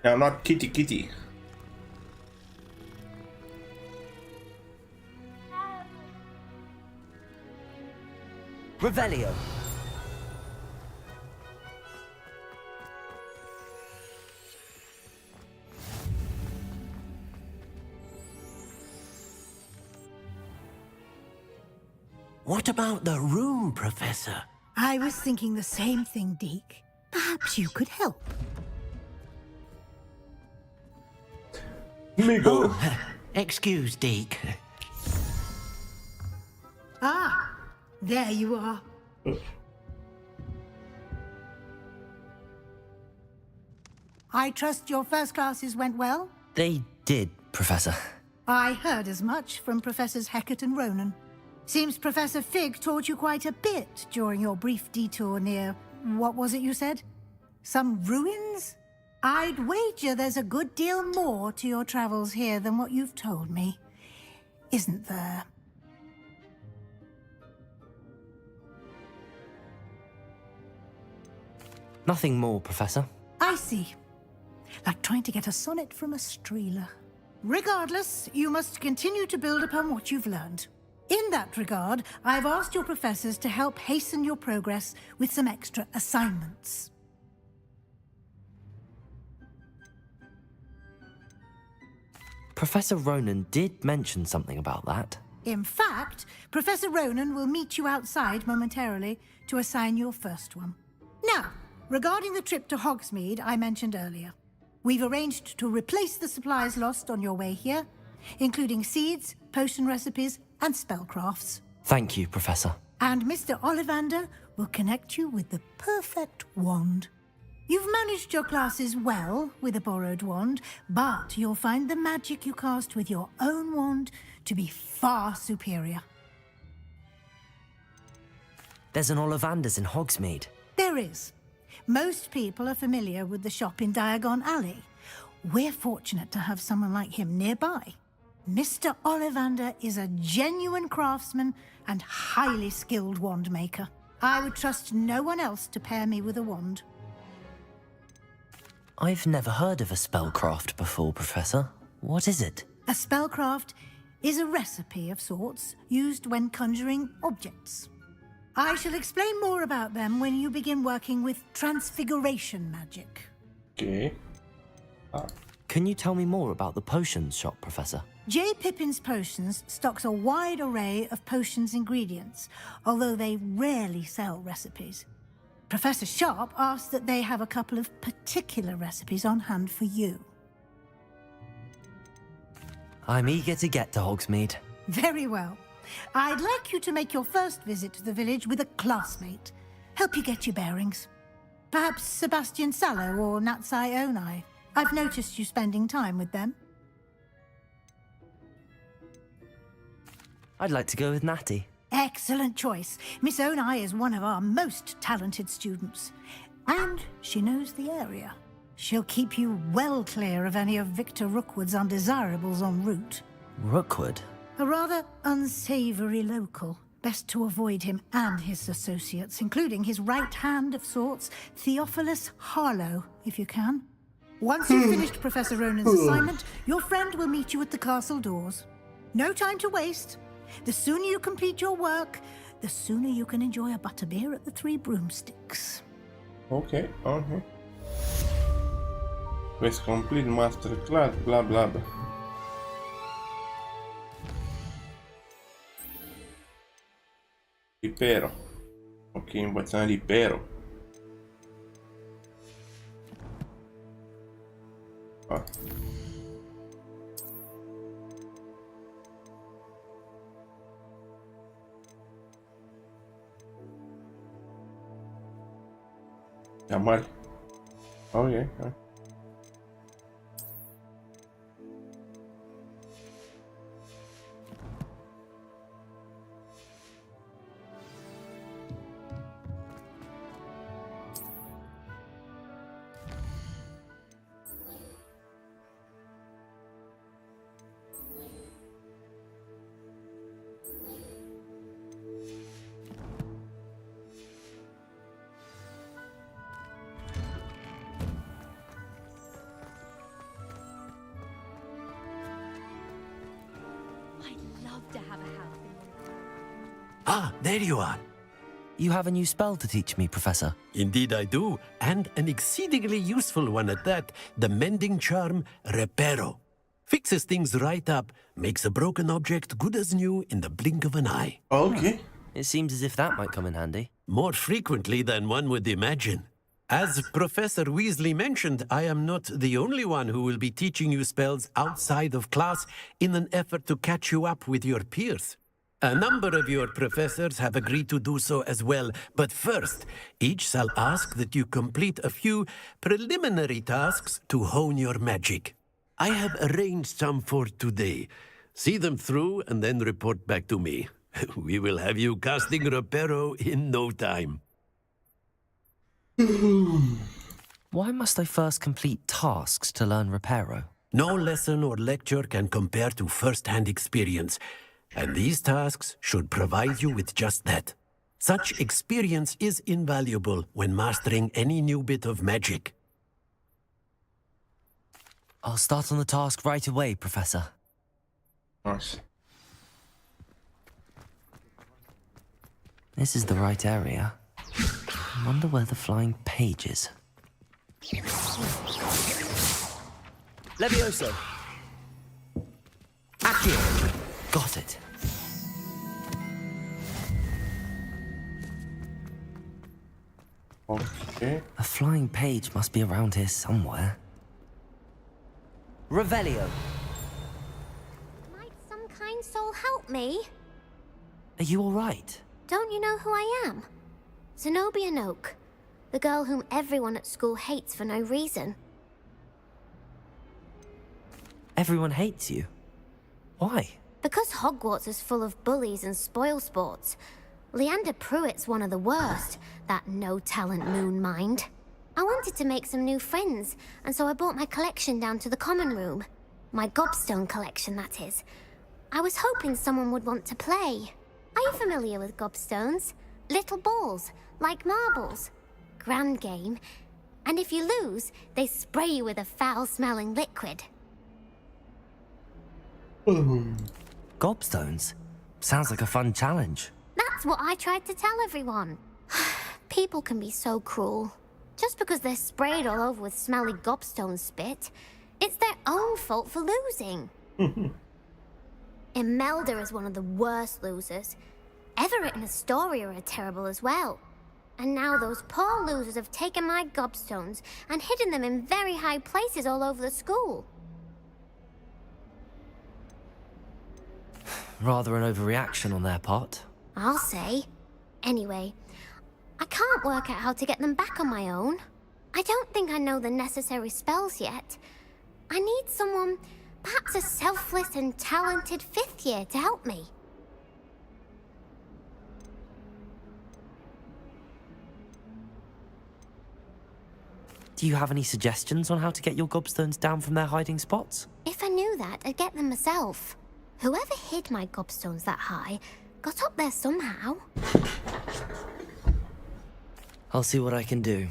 [SPEAKER 1] I'm not kitty.
[SPEAKER 2] Revelio.
[SPEAKER 6] What about the room, Professor?
[SPEAKER 9] I was thinking the same thing, Deke. Perhaps you could help.
[SPEAKER 6] Oh, excuse, Deke.
[SPEAKER 9] Ah, there you are. I trust your first classes went well?
[SPEAKER 2] They did, Professor.
[SPEAKER 9] I heard as much from Professors Hecat and Ronan. Seems Professor Fig taught you quite a bit during your brief detour near... what was it you said? Some ruins? I'd wager there's a good deal more to your travels here than what you've told me. Isn't there?
[SPEAKER 2] Nothing more, Professor.
[SPEAKER 9] I see. Like trying to get a sonnet from a streeler. Regardless, you must continue to build upon what you've learned. In that regard, I've asked your professors to help hasten your progress with some extra assignments.
[SPEAKER 2] Professor Ronan did mention something about that.
[SPEAKER 9] In fact, Professor Ronan will meet you outside momentarily to assign your first one. Now, regarding the trip to Hogsmeade I mentioned earlier, we've arranged to replace the supplies lost on your way here, including seeds, potion recipes, and spellcrafts.
[SPEAKER 2] Thank you, Professor.
[SPEAKER 9] And Mr. Ollivander will connect you with the perfect wand. You've managed your classes well with a borrowed wand, but you'll find the magic you cast with your own wand to be far superior.
[SPEAKER 2] There's an Ollivander's in Hogsmeade.
[SPEAKER 9] There is. Most people are familiar with the shop in Diagon Alley. We're fortunate to have someone like him nearby. Mr. Ollivander is a genuine craftsman and highly skilled wand maker. I would trust no one else to pair me with a wand.
[SPEAKER 2] I've never heard of a spellcraft before, Professor. What is it?
[SPEAKER 9] A spellcraft is a recipe of sorts used when conjuring objects. I shall explain more about them when you begin working with transfiguration magic.
[SPEAKER 1] Okay.
[SPEAKER 2] Can you tell me more about the potions shop, Professor?
[SPEAKER 9] J. Pippin's Potions stocks a wide array of potions ingredients, although they rarely sell recipes. Professor Sharp asks that they have a couple of particular recipes on hand for you.
[SPEAKER 2] I'm eager to get to Hogsmeade.
[SPEAKER 9] Very well. I'd like you to make your first visit to the village with a classmate. Help you get your bearings. Perhaps Sebastian Sallow or Natsai Onai. I've noticed you spending time with them.
[SPEAKER 2] I'd like to go with Natty.
[SPEAKER 9] Excellent choice. Miss Onai is one of our most talented students. And she knows the area. She'll keep you well clear of any of Victor Rookwood's undesirables en route.
[SPEAKER 2] Rookwood?
[SPEAKER 9] A rather unsavory local. Best to avoid him and his associates, including his right hand of sorts, Theophilus Harlow, if you can. Once you've finished Professor Ronan's assignment, your friend will meet you at the castle doors. No time to waste. The sooner you complete your work, the sooner you can enjoy a butterbeer at the Three Broomsticks.
[SPEAKER 1] Okay, okay. Quest complete, masterclass, bla bla bla. Lipero. Ok, învățăm Lipero. Ah. Ja, mari. Okay, okay.
[SPEAKER 6] Ah, there you are.
[SPEAKER 2] You have a new spell to teach me, Professor.
[SPEAKER 6] Indeed I do, and an exceedingly useful one at that. The mending charm, Repero. Fixes things right up, makes a broken object good as new in the blink of an eye.
[SPEAKER 1] Okay.
[SPEAKER 2] It seems as if that might come in handy.
[SPEAKER 6] More frequently than one would imagine. As Professor Weasley mentioned, I am not the only one who will be teaching you spells outside of class in an effort to catch you up with your peers. A number of your professors have agreed to do so as well, but first, each shall ask that you complete a few preliminary tasks to hone your magic. I have arranged some for today. See them through and then report back to me. We will have you casting Reparo in no time.
[SPEAKER 2] Why must I first complete tasks to learn Reparo?
[SPEAKER 6] No lesson or lecture can compare to first-hand experience, and these tasks should provide you with just that. Such experience is invaluable when mastering any new bit of magic.
[SPEAKER 2] I'll start on the task right away, Professor.
[SPEAKER 1] Nice.
[SPEAKER 2] This is the right area. I wonder where the flying page is. Levioso! Accio! Got it.
[SPEAKER 1] Okay.
[SPEAKER 2] A flying page must be around here somewhere. Revelio!
[SPEAKER 13] Might some kind soul help me?
[SPEAKER 2] Are you all right?
[SPEAKER 13] Don't you know who I am? Zenobia Noak, the girl whom everyone at school hates for no reason.
[SPEAKER 2] Everyone hates you? Why?
[SPEAKER 13] Because Hogwarts is full of bullies and spoilsports. Leander Pruitt's one of the worst, that no-talent moon mind. I wanted to make some new friends, and so I brought my collection down to the common room. My gobstone collection, that is. I was hoping someone would want to play. Are you familiar with gobstones? Little balls, like marbles. Grand game. And if you lose, they spray you with a foul-smelling liquid.
[SPEAKER 2] Gobstones? Sounds like a fun challenge.
[SPEAKER 13] That's what I tried to tell everyone. People can be so cruel. Just because they're sprayed all over with smelly gobstone spit, it's their own fault for losing. Imelda is one of the worst losers. Everett and Astoria are terrible as well. And now those poor losers have taken my gobstones and hidden them in very high places all over the school.
[SPEAKER 2] Rather an overreaction on their part.
[SPEAKER 13] I'll say. Anyway, I can't work out how to get them back on my own. I don't think I know the necessary spells yet. I need someone, perhaps a selfless and talented fifth year to help me.
[SPEAKER 2] Do you have any suggestions on how to get your gobstones down from their hiding spots?
[SPEAKER 13] If I knew that, I'd get them myself. Whoever hid my gobstones that high got up there somehow.
[SPEAKER 2] I'll see what I can do.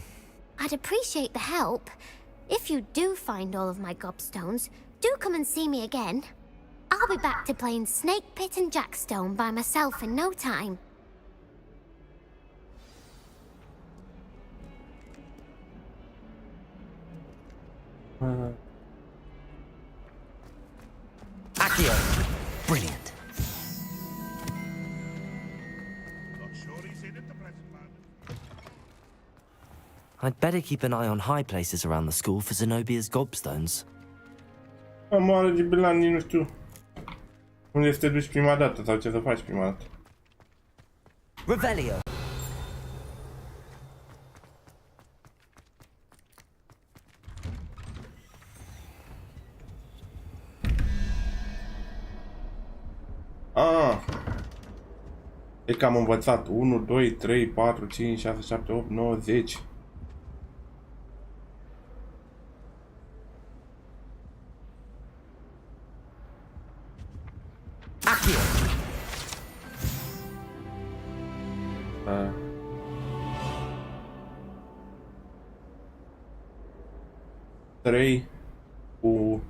[SPEAKER 13] I'd appreciate the help. If you do find all of my gobstones, do come and see me again. I'll be back to playing Snake Pit and Jackstone by myself in no time.
[SPEAKER 2] Accio! Brilliant. I'd better keep an eye on high places around the school for Zenobia's gobstones.
[SPEAKER 1] Am oare de Bilani, nu știu. Unde să te duci prima dată sau ce să faci prima dată?
[SPEAKER 2] Revelio!
[SPEAKER 1] E că am învățat 1, 2, 3, 4, 5, 6, 7, 8, 9, 10.
[SPEAKER 2] Accio!
[SPEAKER 1] 3 cu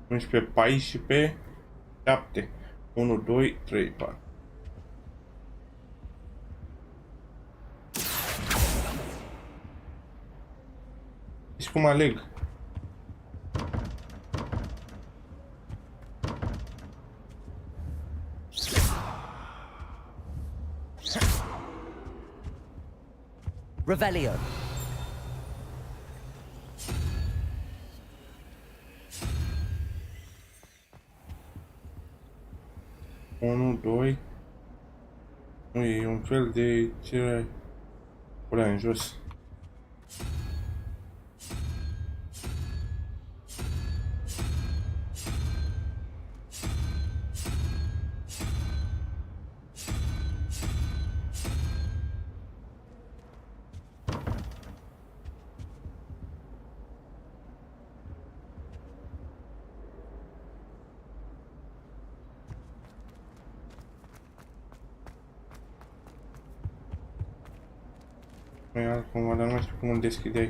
[SPEAKER 1] 11, 14, 7. 1, 2, 3, 4. Deci cum aleg?
[SPEAKER 2] Revelio.
[SPEAKER 1] 1, 2. Nu e un fel de ce pula în jos. Mai altcumva, dar nu știu cum îl deschideai.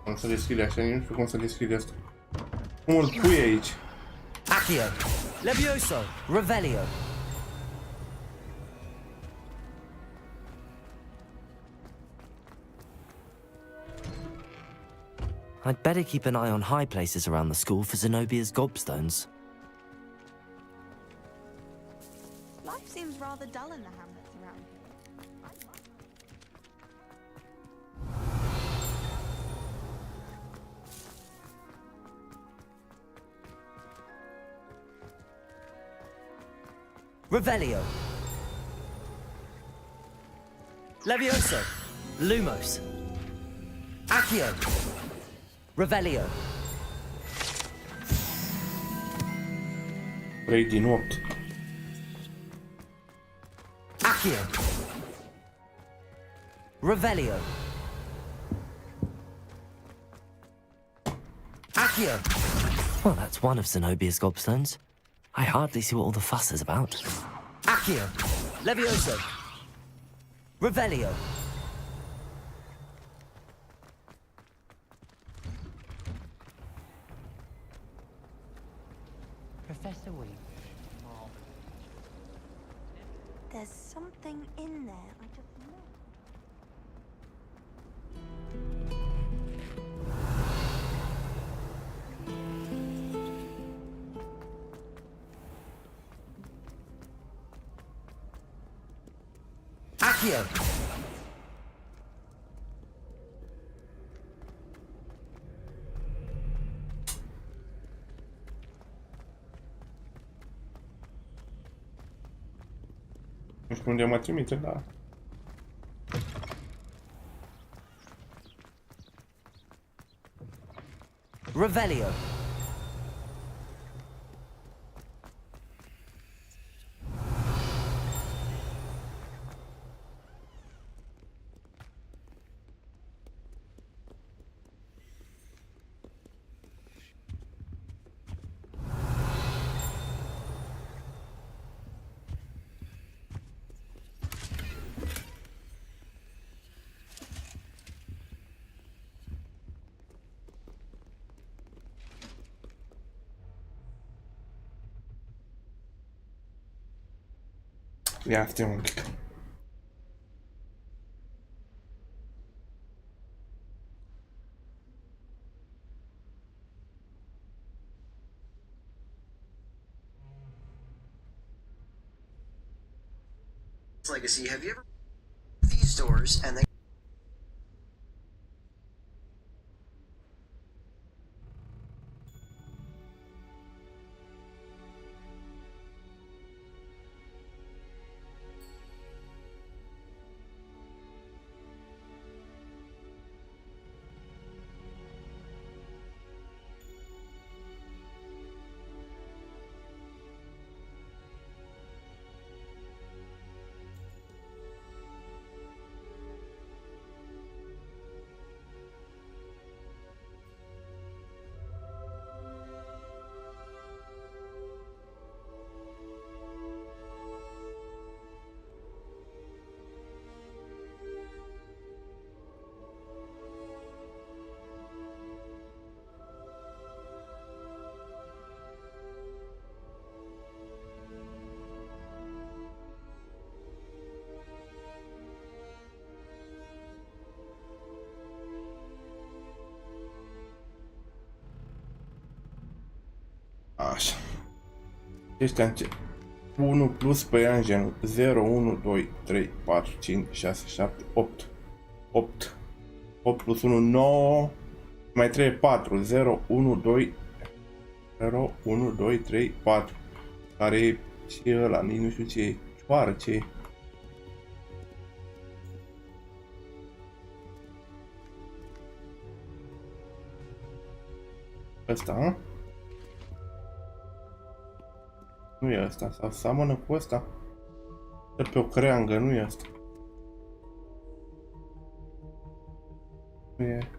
[SPEAKER 1] Cum să deschide așa, nu știu cum să deschide asta. Cum îl pui aici?
[SPEAKER 2] Accio. Levioso. Revelio. I'd better keep an eye on high places around the school for Zenobia's gobstones.
[SPEAKER 17] Life seems rather dull in the hamlets around here.
[SPEAKER 2] Revelio. Levioso. Lumos. Accio. Revelio.
[SPEAKER 1] 3 din 8.
[SPEAKER 2] Accio. Revelio. Accio. Well, that's one of Zenobia's gobstones. I hardly see what all the fuss is about. Accio. Levioso. Revelio.
[SPEAKER 14] Professor Weaver.
[SPEAKER 17] There's something in there. I just know.
[SPEAKER 2] Accio.
[SPEAKER 1] Nu știu unde mă trimite, da.
[SPEAKER 2] Revelio.
[SPEAKER 1] Ia stai un pic.
[SPEAKER 21] Legacy, have you ever these doors and they
[SPEAKER 1] Așa. Ăștia 1 plus pe ea în genul 0, 1, 2, 3, 4, 5, 6, 7, 8. 8. 8 plus 1, 9. Mai trebuie 4. 0, 1, 2, 0, 1, 2, 3, 4. Care e și ăla, nici nu știu ce e. Cioară, ce e. Ăsta, a? Nu e ăsta, sau seamănă cu ăsta? De pe o creangă, nu e ăsta. Nu e.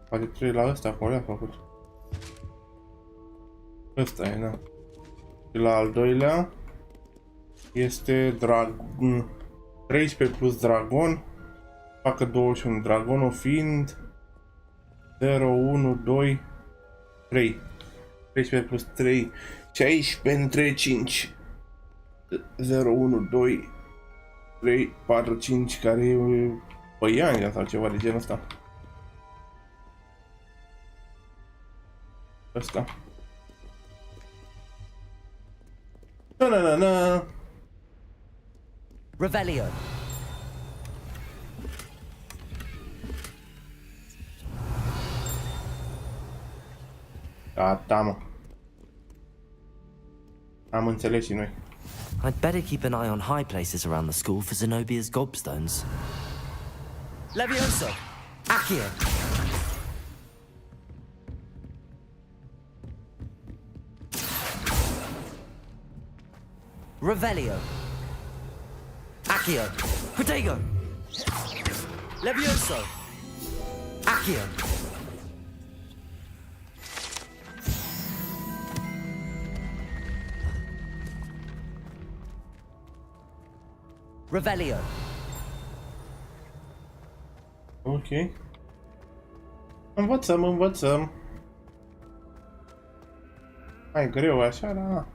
[SPEAKER 1] Poate trebuie la ăsta, acolo a făcut. Ăsta e, da. Și la al doilea este 13 plus dragon. Facă 21. Dragonul fiind 0, 1, 2, 3. 13 plus 3, 16 între 5. 0, 1, 2, 3, 4, 5, care e păianea sau ceva de genul ăsta. Ăsta. Na-na-na-na.
[SPEAKER 2] Revelio.
[SPEAKER 1] Gata, mă. Am înțeles și noi.
[SPEAKER 2] I'd better keep an eye on high places around the school for Zenobia's gobstones. Levioso! Accio! Revelio! Accio! Protego! Levioso! Accio! Revelio.
[SPEAKER 1] Ok. Învățăm, învățăm. Mai greu așa, da.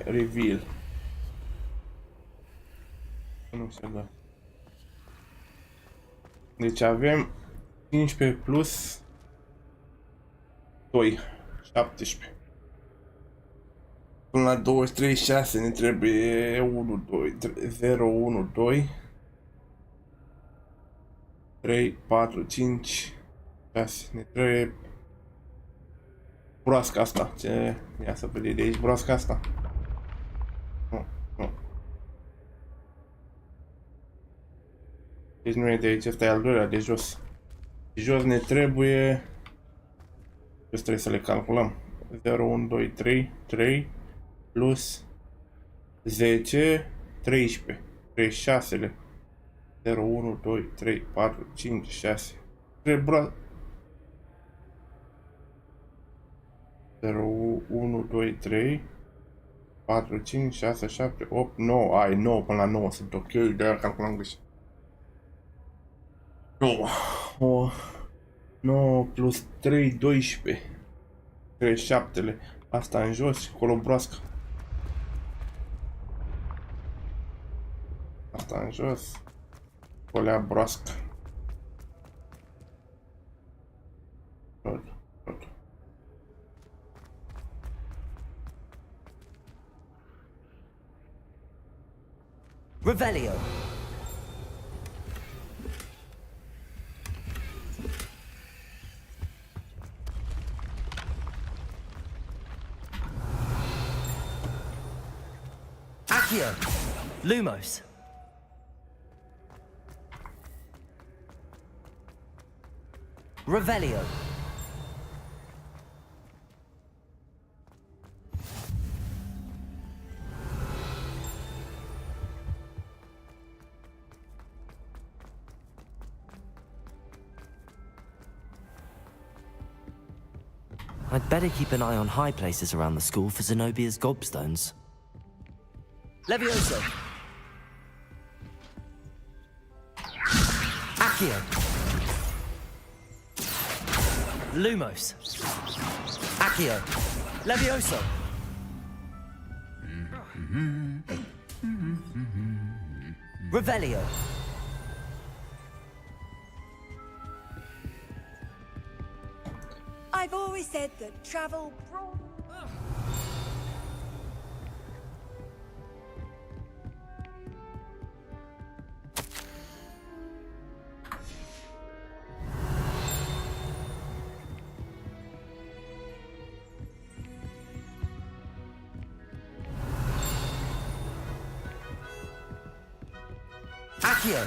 [SPEAKER 1] Reveal. Nu se dă. Deci avem 15 plus 2, 17. Până la 236 ne trebuie 1, 2, 0, 1, 2, 3, 4, 5, 6. Ne trebuie broasca asta. Ce? Ia să vedem de aici broasca asta. Nu. Deci nu e de aici, ăsta e al doilea, de jos. De jos ne trebuie... Deci trebuie să le calculăm. 0, 1, 2, 3, 3 plus 10, 13. 36-le. 0, 1, 2, 3, 4, 5, 6. Trebuie 0, 1, 2, 3, 4, 5, 6, 7, 8, 9. Ai, 9 până la 9 sunt ok, de-aia calculam greșit. 9 plus 3, 12. 37-le. Asta în jos și acolo broască. Asta în jos. Colea broască. Tot.
[SPEAKER 2] Revelio. Accio. Lumos. Revelio. I'd better keep an eye on high places around the school for Zenobia's gobstones. Levioso! Accio. Lumos. Accio. Levioso. Revelio.
[SPEAKER 17] I've always said that travel brought...
[SPEAKER 2] Accio.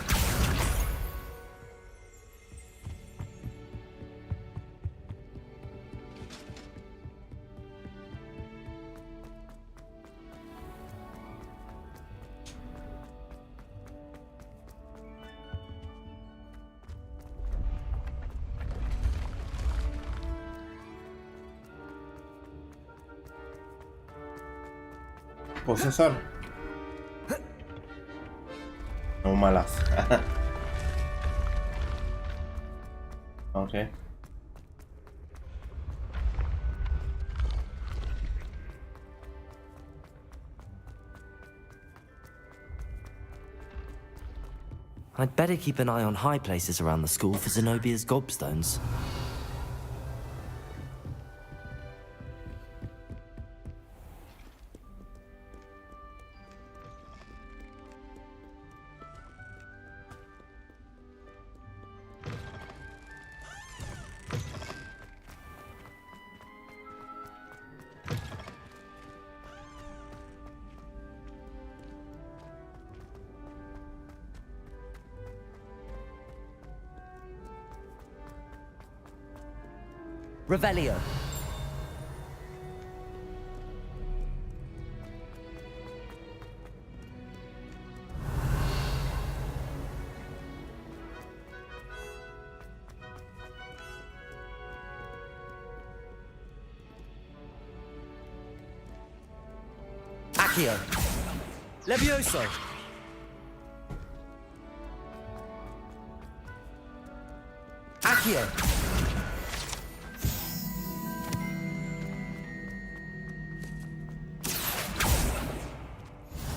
[SPEAKER 1] Poți să sar? Nu mă las. Ok.
[SPEAKER 2] I'd better keep an eye on high places around the school for Zenobia's gobstones. Revelio. Accio. Levioso. Accio.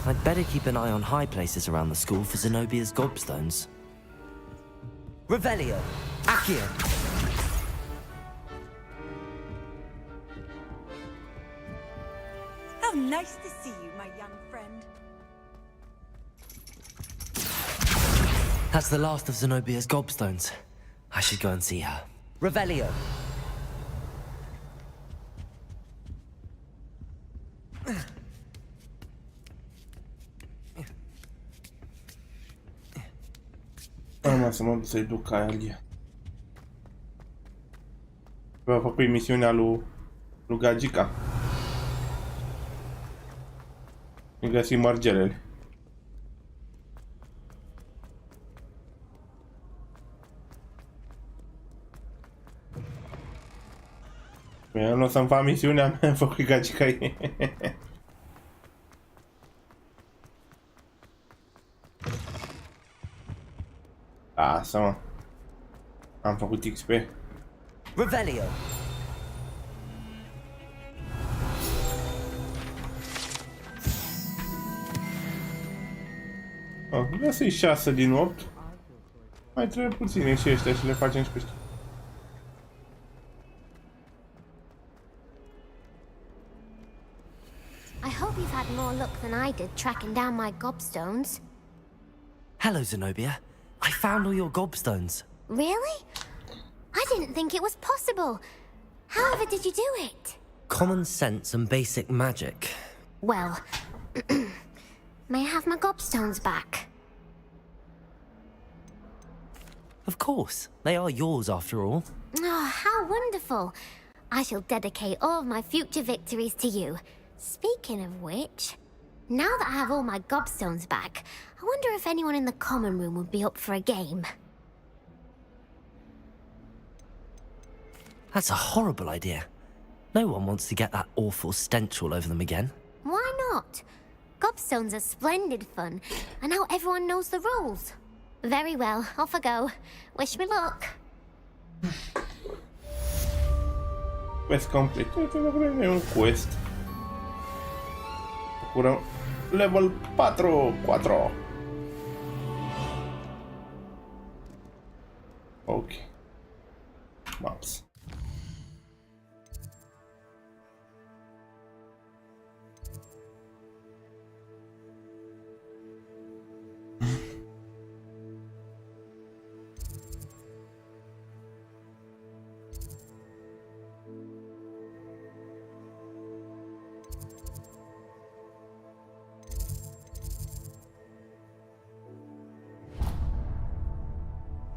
[SPEAKER 2] I'd better keep an eye on high places around the school for Zenobia's gobstones. Revelio. Accio.
[SPEAKER 17] How nice to see you, my young friend.
[SPEAKER 2] That's the last of Zenobia's gobstones. I should go and see her. Revelio.
[SPEAKER 1] Urma să mă duc să-i duc aia. Vă făcut misiunea lui Gagica. Îi găsim margelele. Eu nu o să-mi fac misiunea, mi-am făcut Gagica. Lasă, mă. Am făcut XP.
[SPEAKER 2] Revelio.
[SPEAKER 1] Lasă-i 6 din 8. Mai trebuie puține și ăștia și le facem și pe ăștia.
[SPEAKER 13] I hope you've had more luck than I did tracking down my gobstones.
[SPEAKER 2] Hello, Zenobia. I found all your gobstones.
[SPEAKER 13] Really? I didn't think it was possible. However did you do it?
[SPEAKER 2] Common sense and basic magic.
[SPEAKER 13] Well, may I have my gobstones back?
[SPEAKER 2] Of course. They are yours after all.
[SPEAKER 13] Oh, how wonderful. I shall dedicate all of my future victories to you. Speaking of which, now that I have all my gobstones back, I wonder if anyone in the common room would be up for a game.
[SPEAKER 2] That's a horrible idea. No one wants to get that awful stench all over them again.
[SPEAKER 13] Why not? Gobstones are splendid fun, and now everyone knows the rules. Very well, off I go. Wish me luck.
[SPEAKER 1] Quest complete. Uite, avem un quest. Curăm level 4. Ok. Maps.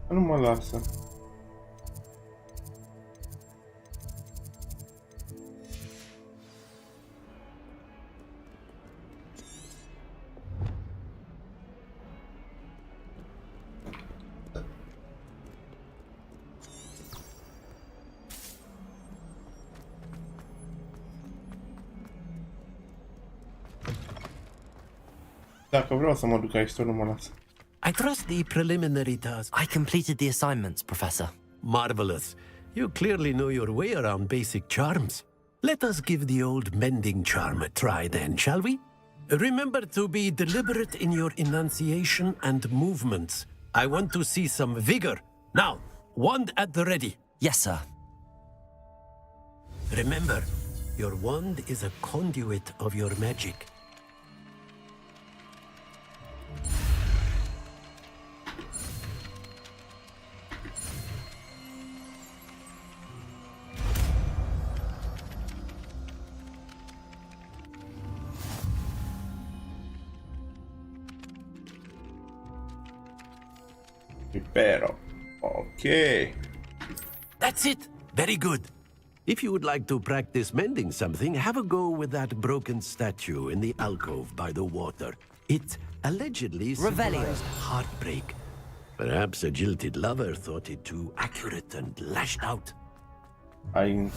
[SPEAKER 1] Nu mă lasă. Dacă vreau să mă duc aici, tot nu mă lasă.
[SPEAKER 6] I trust the preliminary task.
[SPEAKER 2] I completed the assignments, Professor.
[SPEAKER 6] Marvelous. You clearly know your way around basic charms. Let us give the old mending charm a try then, shall we? Remember to be deliberate in your enunciation and movements. I want to see some vigor. Now, wand at the ready.
[SPEAKER 2] Yes, sir.
[SPEAKER 6] Remember, your wand is a conduit of your magic.
[SPEAKER 1] Pero. Okay.
[SPEAKER 6] That's it. Very good. If you would like to practice mending something, have a go with that broken statue in the alcove by the water. It allegedly symbolized heartbreak. Perhaps a jilted lover thought it too accurate and lashed out.
[SPEAKER 1] Hai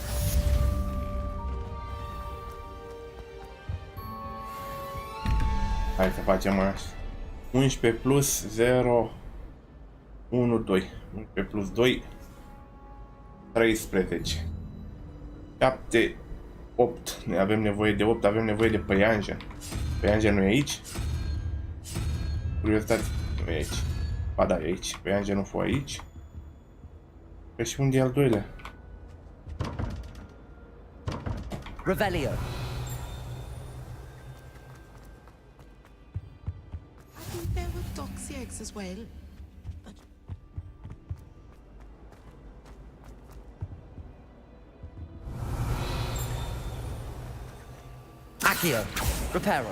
[SPEAKER 1] să facem așa. 11 plus 0 1, 2. 11 plus 2 13. 7 8. Noi avem nevoie de 8, avem nevoie de păianjen. Păianjen nu e aici. Curiozitate, nu e aici. Ba da, e aici. Păianjen nu fost aici. Că și unde e al doilea?
[SPEAKER 2] Revelio.
[SPEAKER 17] I think there were doxy eggs as well.
[SPEAKER 2] Accio. Reparo.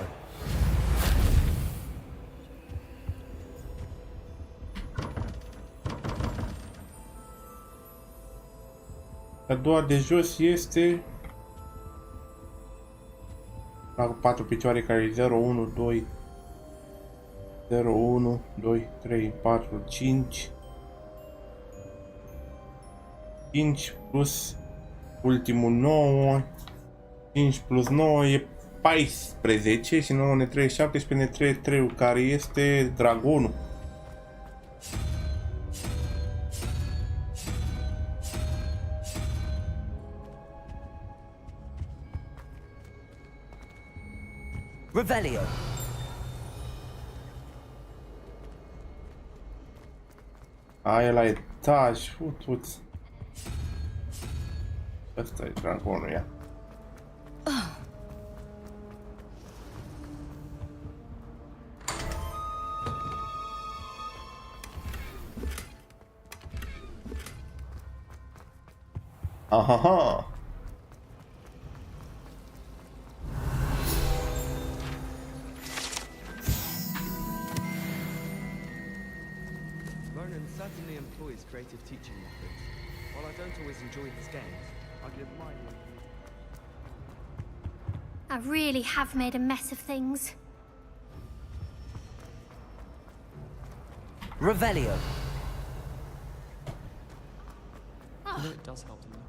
[SPEAKER 1] A doua de jos este la 4 picioare care e 0, 1, 2 0, 1, 2, 3, 4, 5 5 plus ultimul 9 5 plus 9 e 14 și 9 ne trebuie 17, ne trebuie 3 care este dragonul.
[SPEAKER 2] Revelio.
[SPEAKER 1] Aia la etaj, uți. Ăsta e dragonul, ia. Ahaha!
[SPEAKER 7] Ronan certainly employs creative teaching methods. While I don't always enjoy his games, I can admire him.
[SPEAKER 13] I really have made a mess of things.
[SPEAKER 2] Revelio.
[SPEAKER 7] You know, it does help to look at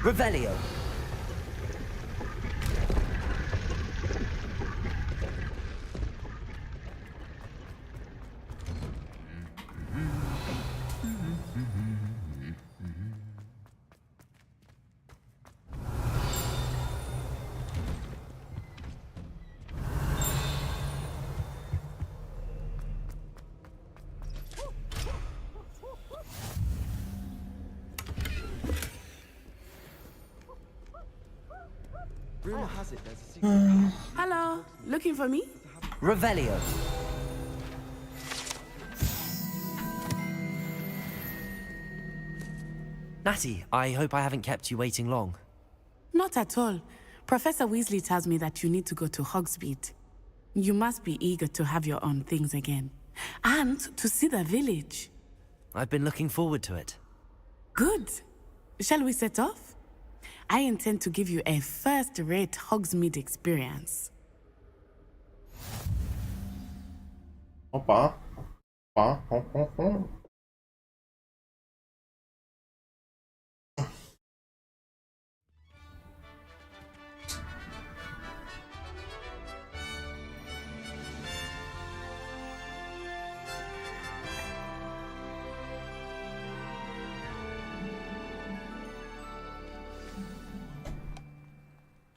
[SPEAKER 2] Revelio.
[SPEAKER 7] Rumor has it there's a secret.
[SPEAKER 20] Hello, looking for me?
[SPEAKER 2] Revelio. Natty, I hope I haven't kept you waiting long.
[SPEAKER 20] Not at all. Professor Weasley tells me that you need to go to Hogsmeade. You must be eager to have your own things again. And to see the village.
[SPEAKER 2] I've been looking forward to it.
[SPEAKER 20] Good. Shall we set off? I intend to give you a first-rate Hogsmeade experience.
[SPEAKER 1] Opa. Opa. Opa.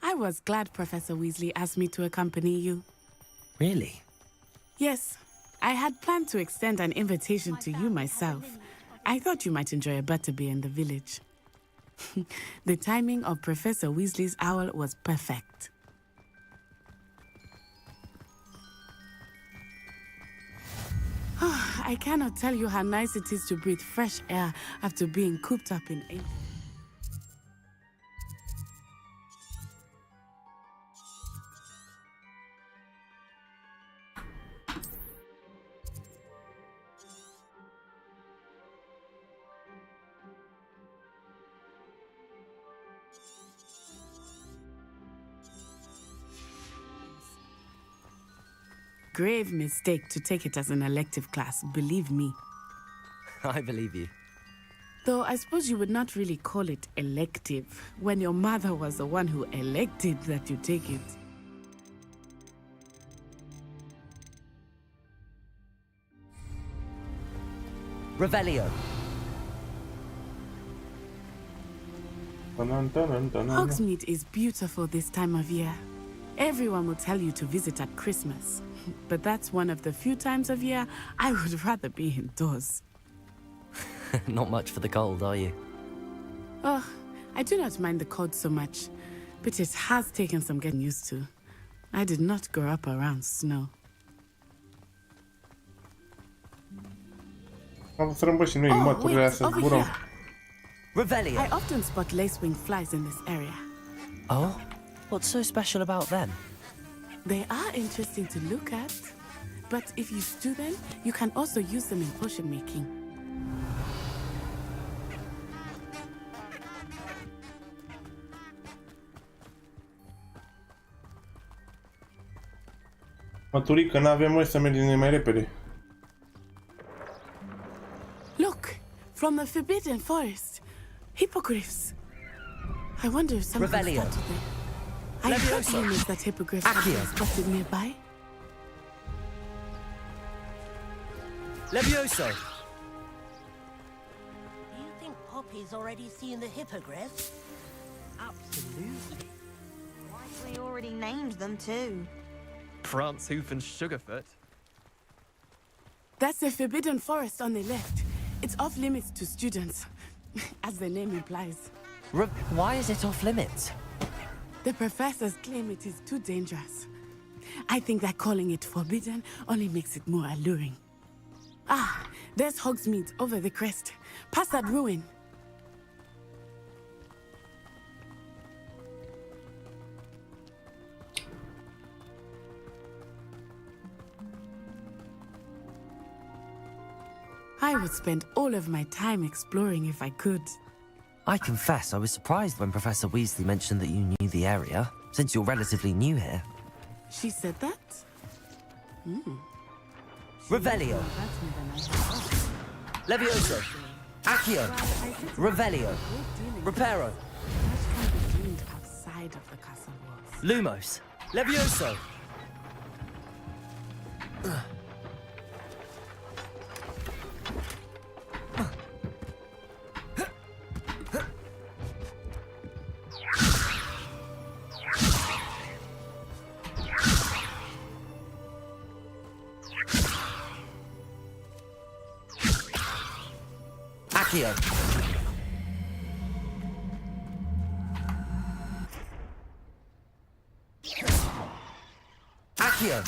[SPEAKER 20] I was glad Professor Weasley asked me to accompany you.
[SPEAKER 2] Really?
[SPEAKER 20] Yes, I had planned to extend an invitation to you myself. I thought you might enjoy a butterbeer in the village. The timing of Professor Weasley's owl was perfect. I cannot tell you how nice it is to breathe fresh air after being cooped up in a... Grave mistake to take it as an elective class, believe me.
[SPEAKER 2] I believe you.
[SPEAKER 20] Though I suppose you would not really call it elective when your mother was the one who elected that you take it.
[SPEAKER 2] Revelio.
[SPEAKER 20] Hogsmeade is beautiful this time of year. Everyone will tell you to visit at Christmas. But that's one of the few times of year I would rather be indoors.
[SPEAKER 2] Not much for the cold, are you?
[SPEAKER 20] Oh, I do not mind the cold so much, but it has taken some getting used to. I did not grow up around snow.
[SPEAKER 2] Revelio.
[SPEAKER 20] I often spot lacewing flies in this area.
[SPEAKER 2] Oh? What's so special about them?
[SPEAKER 20] They are interesting to look at, but if you stew them, you can also use them in potion making.
[SPEAKER 1] Maturică, n-avem noi să mergem mai repede.
[SPEAKER 20] Look, from the Forbidden Forest, hippogriffs. I wonder if someone started there. I heard rumors that hippogriffs have been spotted nearby.
[SPEAKER 2] Levioso!
[SPEAKER 4] Do you think Poppy's already seen the hippogriff?
[SPEAKER 17] Absolutely. Likely already named them too.
[SPEAKER 7] Prance, Hoof, and Sugarfoot.
[SPEAKER 20] That's the Forbidden Forest on the left. It's off limits to students, as the name implies.
[SPEAKER 2] Why is it off limits?
[SPEAKER 20] The professors claim it is too dangerous. I think that calling it forbidden only makes it more alluring. Ah, there's Hogsmeade over the crest. Past that ruin. I would spend all of my time exploring if I could.
[SPEAKER 2] I confess, I was surprised when Professor Weasley mentioned that you knew the area, since you're relatively new here.
[SPEAKER 20] She said that?
[SPEAKER 2] Revelio. Levioso. Accio. Revelio. Reparo.
[SPEAKER 20] outside of the castle walls.
[SPEAKER 5] Lumos. Levioso. Accio. Accio.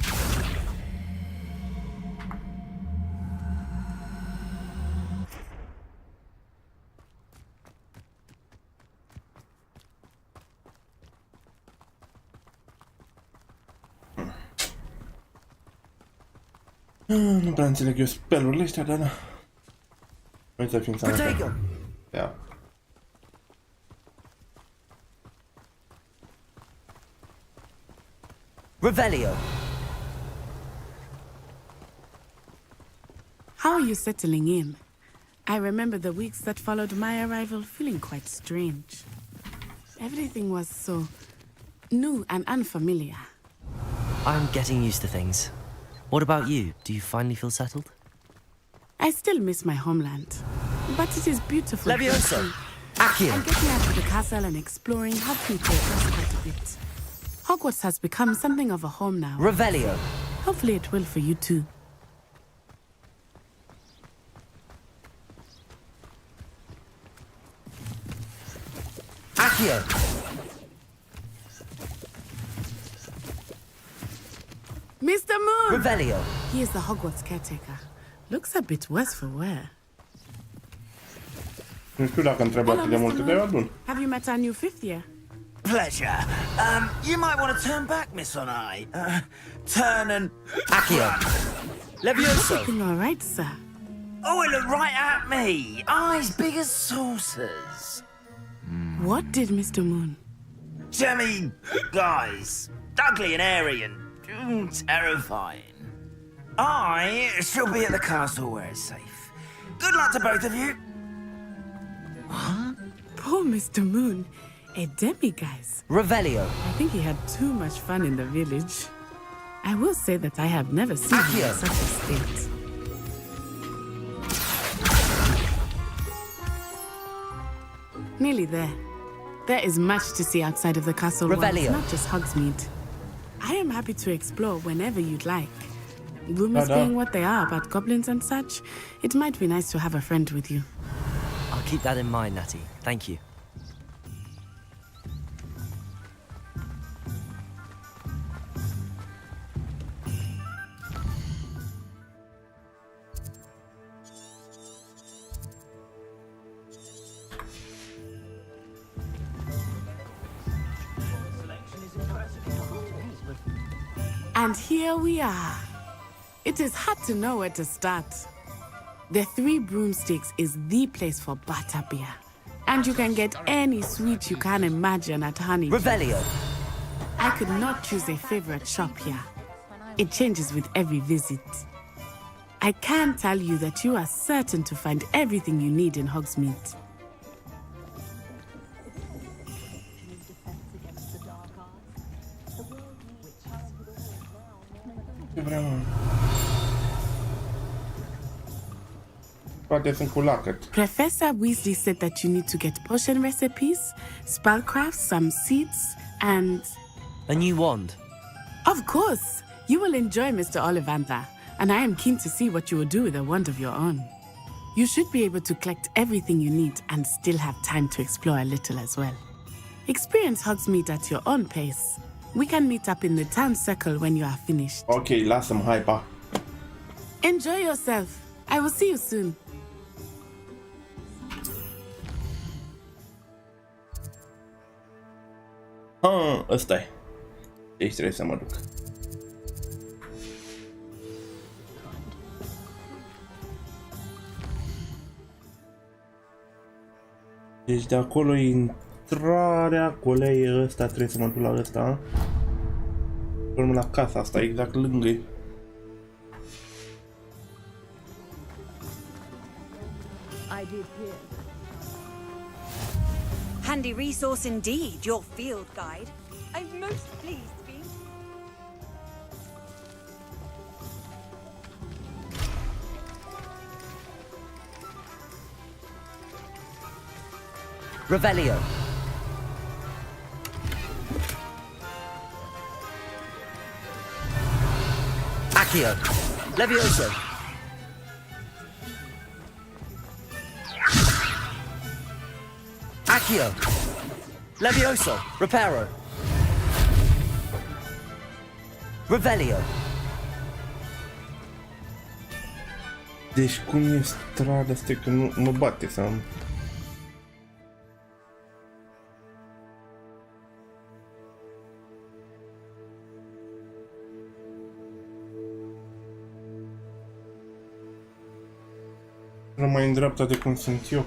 [SPEAKER 1] Nu prea înțeleg eu spellurile ăștia, dar na. Noi să fim sănătoși. Ia.
[SPEAKER 5] Revelio.
[SPEAKER 20] How are you settling in? I remember the weeks that followed my arrival feeling quite strange. Everything was so new and unfamiliar.
[SPEAKER 5] I'm getting used to things. What about you? Do you finally feel settled?
[SPEAKER 20] I still miss my homeland, but it is beautiful.
[SPEAKER 5] Levioso. Accio.
[SPEAKER 20] And getting out of the castle and exploring helped me to adjust quite a bit. Hogwarts has become something of a home now.
[SPEAKER 5] Revelio.
[SPEAKER 20] Hopefully it will for you too.
[SPEAKER 5] Accio.
[SPEAKER 20] Mr. Moon!
[SPEAKER 5] Revelio.
[SPEAKER 20] He is the Hogwarts caretaker. Looks a bit worse for wear.
[SPEAKER 1] Nu știu dacă întreba atât de multe, dar bun.
[SPEAKER 20] Have you met our new fifth year?
[SPEAKER 10] Pleasure. You might want to turn back, Miss Onai. Turn and...
[SPEAKER 5] Accio. Levioso.
[SPEAKER 20] Looking all right, sir.
[SPEAKER 10] Oh, it looked right at me. Eyes big as saucers.
[SPEAKER 20] What did Mr. Moon?
[SPEAKER 10] Jemmy, guys. Ugly and airy and terrifying. I shall be at the castle where it's safe. Good luck to both of you.
[SPEAKER 20] What? Poor Mr. Moon. A demi-guise.
[SPEAKER 5] Revelio.
[SPEAKER 20] I think he had too much fun in the village. I will say that I have never seen him in such a state. Nearly there. There is much to see outside of the castle walls, not just Hogsmeade. I am happy to explore whenever you'd like. Rumors being what they are about goblins and such, it might be nice to have a friend with you.
[SPEAKER 5] I'll keep that in mind, Natty. Thank you.
[SPEAKER 20] And here we are. It is hard to know where to start. The Three Broomsticks is the place for butterbeer. And you can get any sweet you can imagine at Honey.
[SPEAKER 5] Revelio.
[SPEAKER 20] I could not choose a favorite shop here. It changes with every visit. I can tell you that you are certain to find everything you need in Hogsmeade. Professor Weasley said that you need to get potion recipes, spellcrafts, some seeds, and...
[SPEAKER 5] a new wand?
[SPEAKER 20] Of course! You will enjoy Mr. Ollivander, and I am keen to see what you will do with a wand of your own. You should be able to collect everything you need and still have time to explore a little as well. Experience Hogsmeade at your own pace. We can meet up in the town circle when you are finished.
[SPEAKER 1] Okay, lasă-mă, hai, pa.
[SPEAKER 20] Enjoy yourself. I will see you soon.
[SPEAKER 1] Ăsta-i. Aici trebuie să mă duc. Deci de acolo e intrarea, acolo e ăsta, trebuie să mă duc la ăsta. Urmă la casa asta, exact lângă.
[SPEAKER 8] Handy resource indeed, your field guide. I'm most pleased to be.
[SPEAKER 2] Revelio. Accio. Levioso. Accio. Levioso. Reparo. Revelio.
[SPEAKER 1] Deci cum e strada asta că nu mă bate sau... Mai în dreapta de cum sunt eu.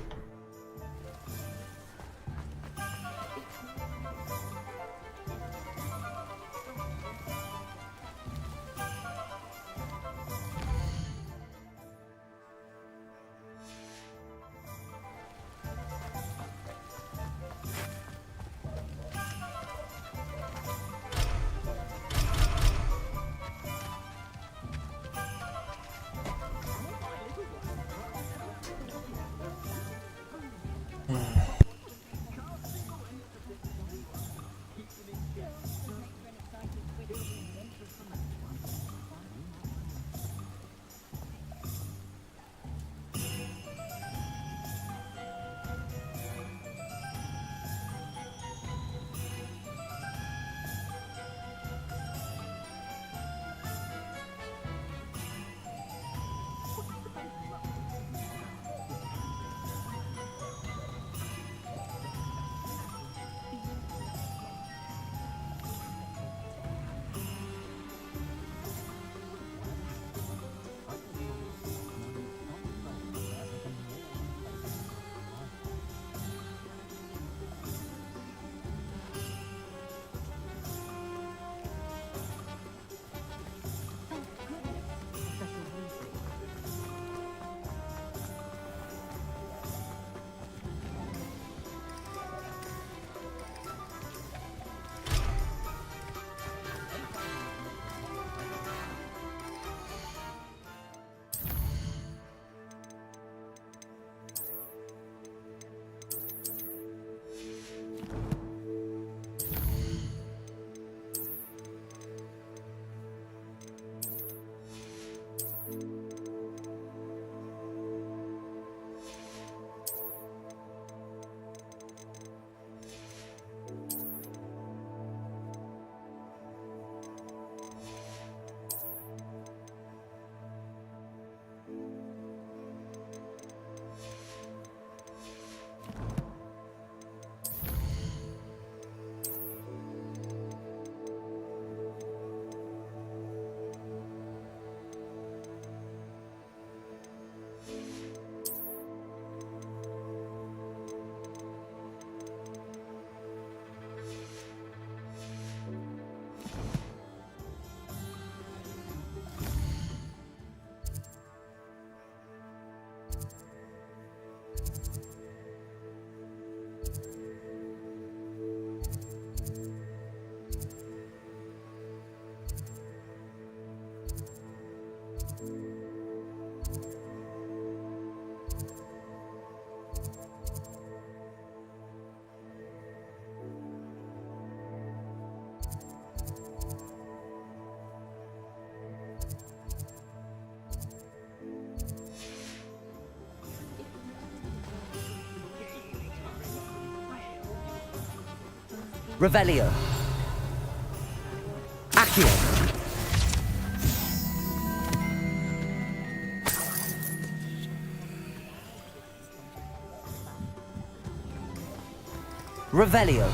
[SPEAKER 2] Revelio. Accio. Revelio.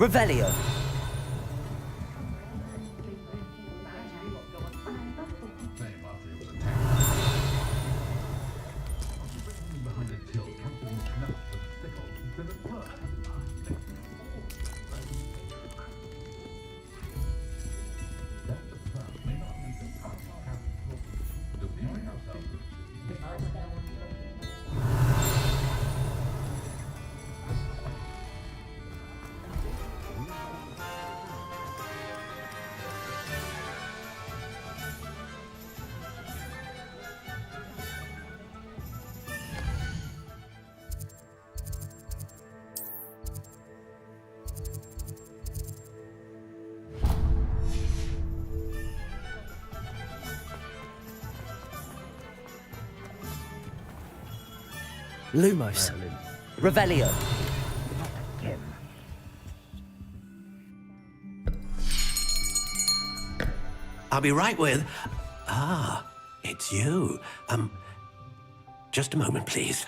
[SPEAKER 2] Revelio. Lumos. Revelio.
[SPEAKER 6] I'll be right with... Ah, it's you. Just a moment, please.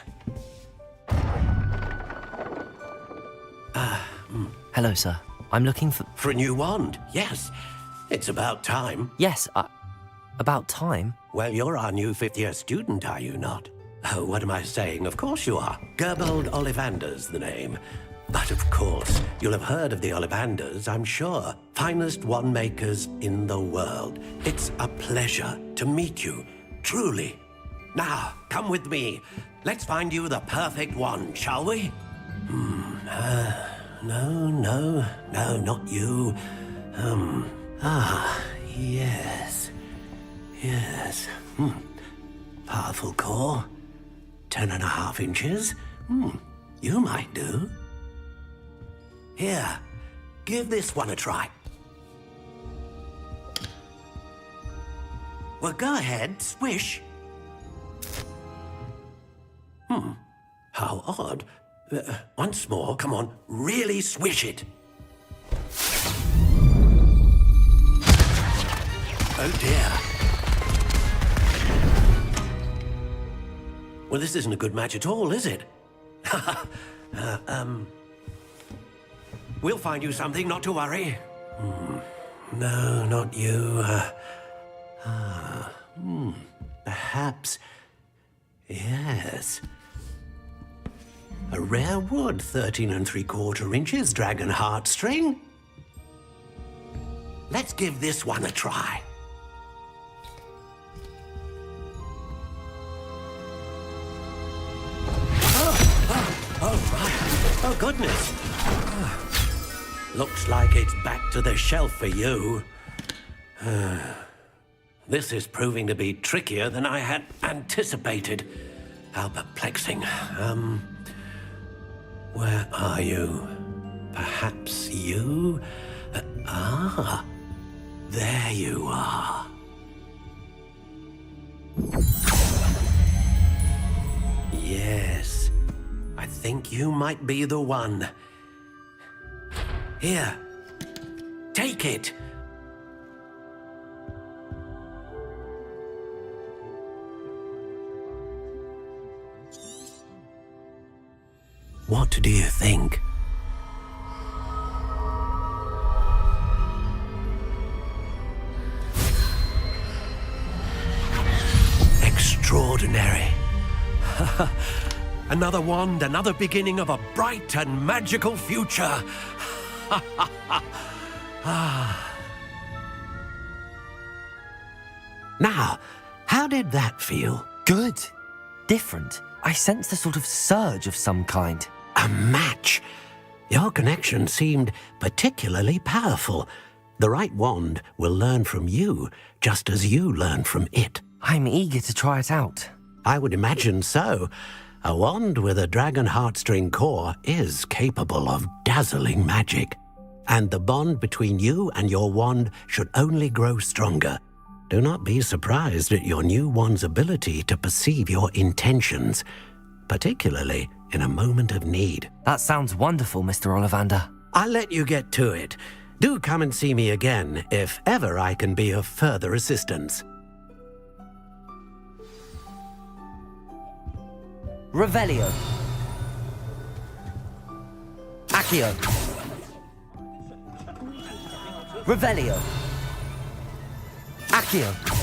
[SPEAKER 5] Hello, sir. I'm looking for...
[SPEAKER 6] For a new wand, yes. It's about time.
[SPEAKER 5] Yes, about time?
[SPEAKER 6] Well, you're our new fifth-year student, are you not? Oh, what am I saying? Of course you are. Gerbold Ollivander's the name. But of course, you'll have heard of the Ollivanders, I'm sure. Finest wand makers in the world. It's a pleasure to meet you, truly. Now, come with me. Let's find you the perfect wand, shall we? No, not you. Yes. Powerful core. 10.5 inches. You might do. Here, give this one a try. Well, go ahead, swish. How odd. Once more, come on, really swish it. Oh dear. Well, this isn't a good match at all, is it? We'll find you something, not to worry. No, not you. Perhaps... Yes. A rare wood, 13 3/4 inches, dragon heartstring. Let's give this one a try. Oh, goodness. Looks like it's back to the shelf for you. This is proving to be trickier than I had anticipated. How perplexing. Where are you? Perhaps you? There you are. Yes. I think you might be the one. Here. Take it. What do you think? Extraordinary. Another wand, another beginning of a bright and magical future. Now, how did that feel?
[SPEAKER 5] Good. Different. I sensed a sort of surge of some kind.
[SPEAKER 6] A match. Your connection seemed particularly powerful. The right wand will learn from you, just as you learn from it.
[SPEAKER 5] I'm eager to try it out.
[SPEAKER 6] I would imagine so. A wand with a dragon heartstring core is capable of dazzling magic. And the bond between you and your wand should only grow stronger. Do not be surprised at your new wand's ability to perceive your intentions, particularly in a moment of need.
[SPEAKER 5] That sounds wonderful, Mr. Ollivander.
[SPEAKER 6] I'll let you get to it. Do come and see me again if ever I can be of further assistance.
[SPEAKER 2] Revelio. Accio. Revelio. Accio.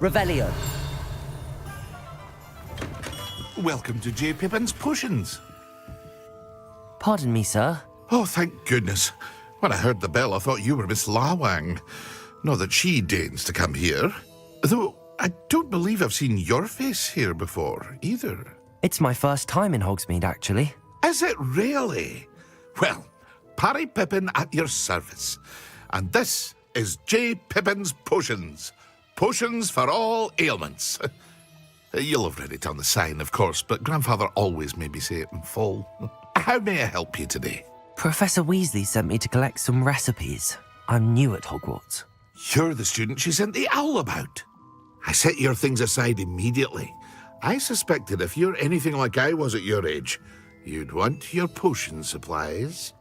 [SPEAKER 2] Revelio.
[SPEAKER 18] Welcome to J. Pippin's Potions.
[SPEAKER 2] Pardon me, sir.
[SPEAKER 18] Oh, thank goodness. When I heard the bell, I thought you were Miss Lawang. Not that she deigns to come here. Though I don't believe I've seen your face here before, either.
[SPEAKER 2] It's my first time in Hogsmeade, actually.
[SPEAKER 18] Is it really? Well, Parry Pippin at your service. And this is J. Pippin's Potions. Potions for all ailments. You'll have read it on the sign, of course, but Grandfather always made me say it in full. How may I help you today?
[SPEAKER 2] Professor Weasley sent me to collect some recipes. I'm new at Hogwarts.
[SPEAKER 18] You're the student she sent the owl about. I set your things aside immediately. I suspected if you're anything like I was at your age, you'd want your potion supplies.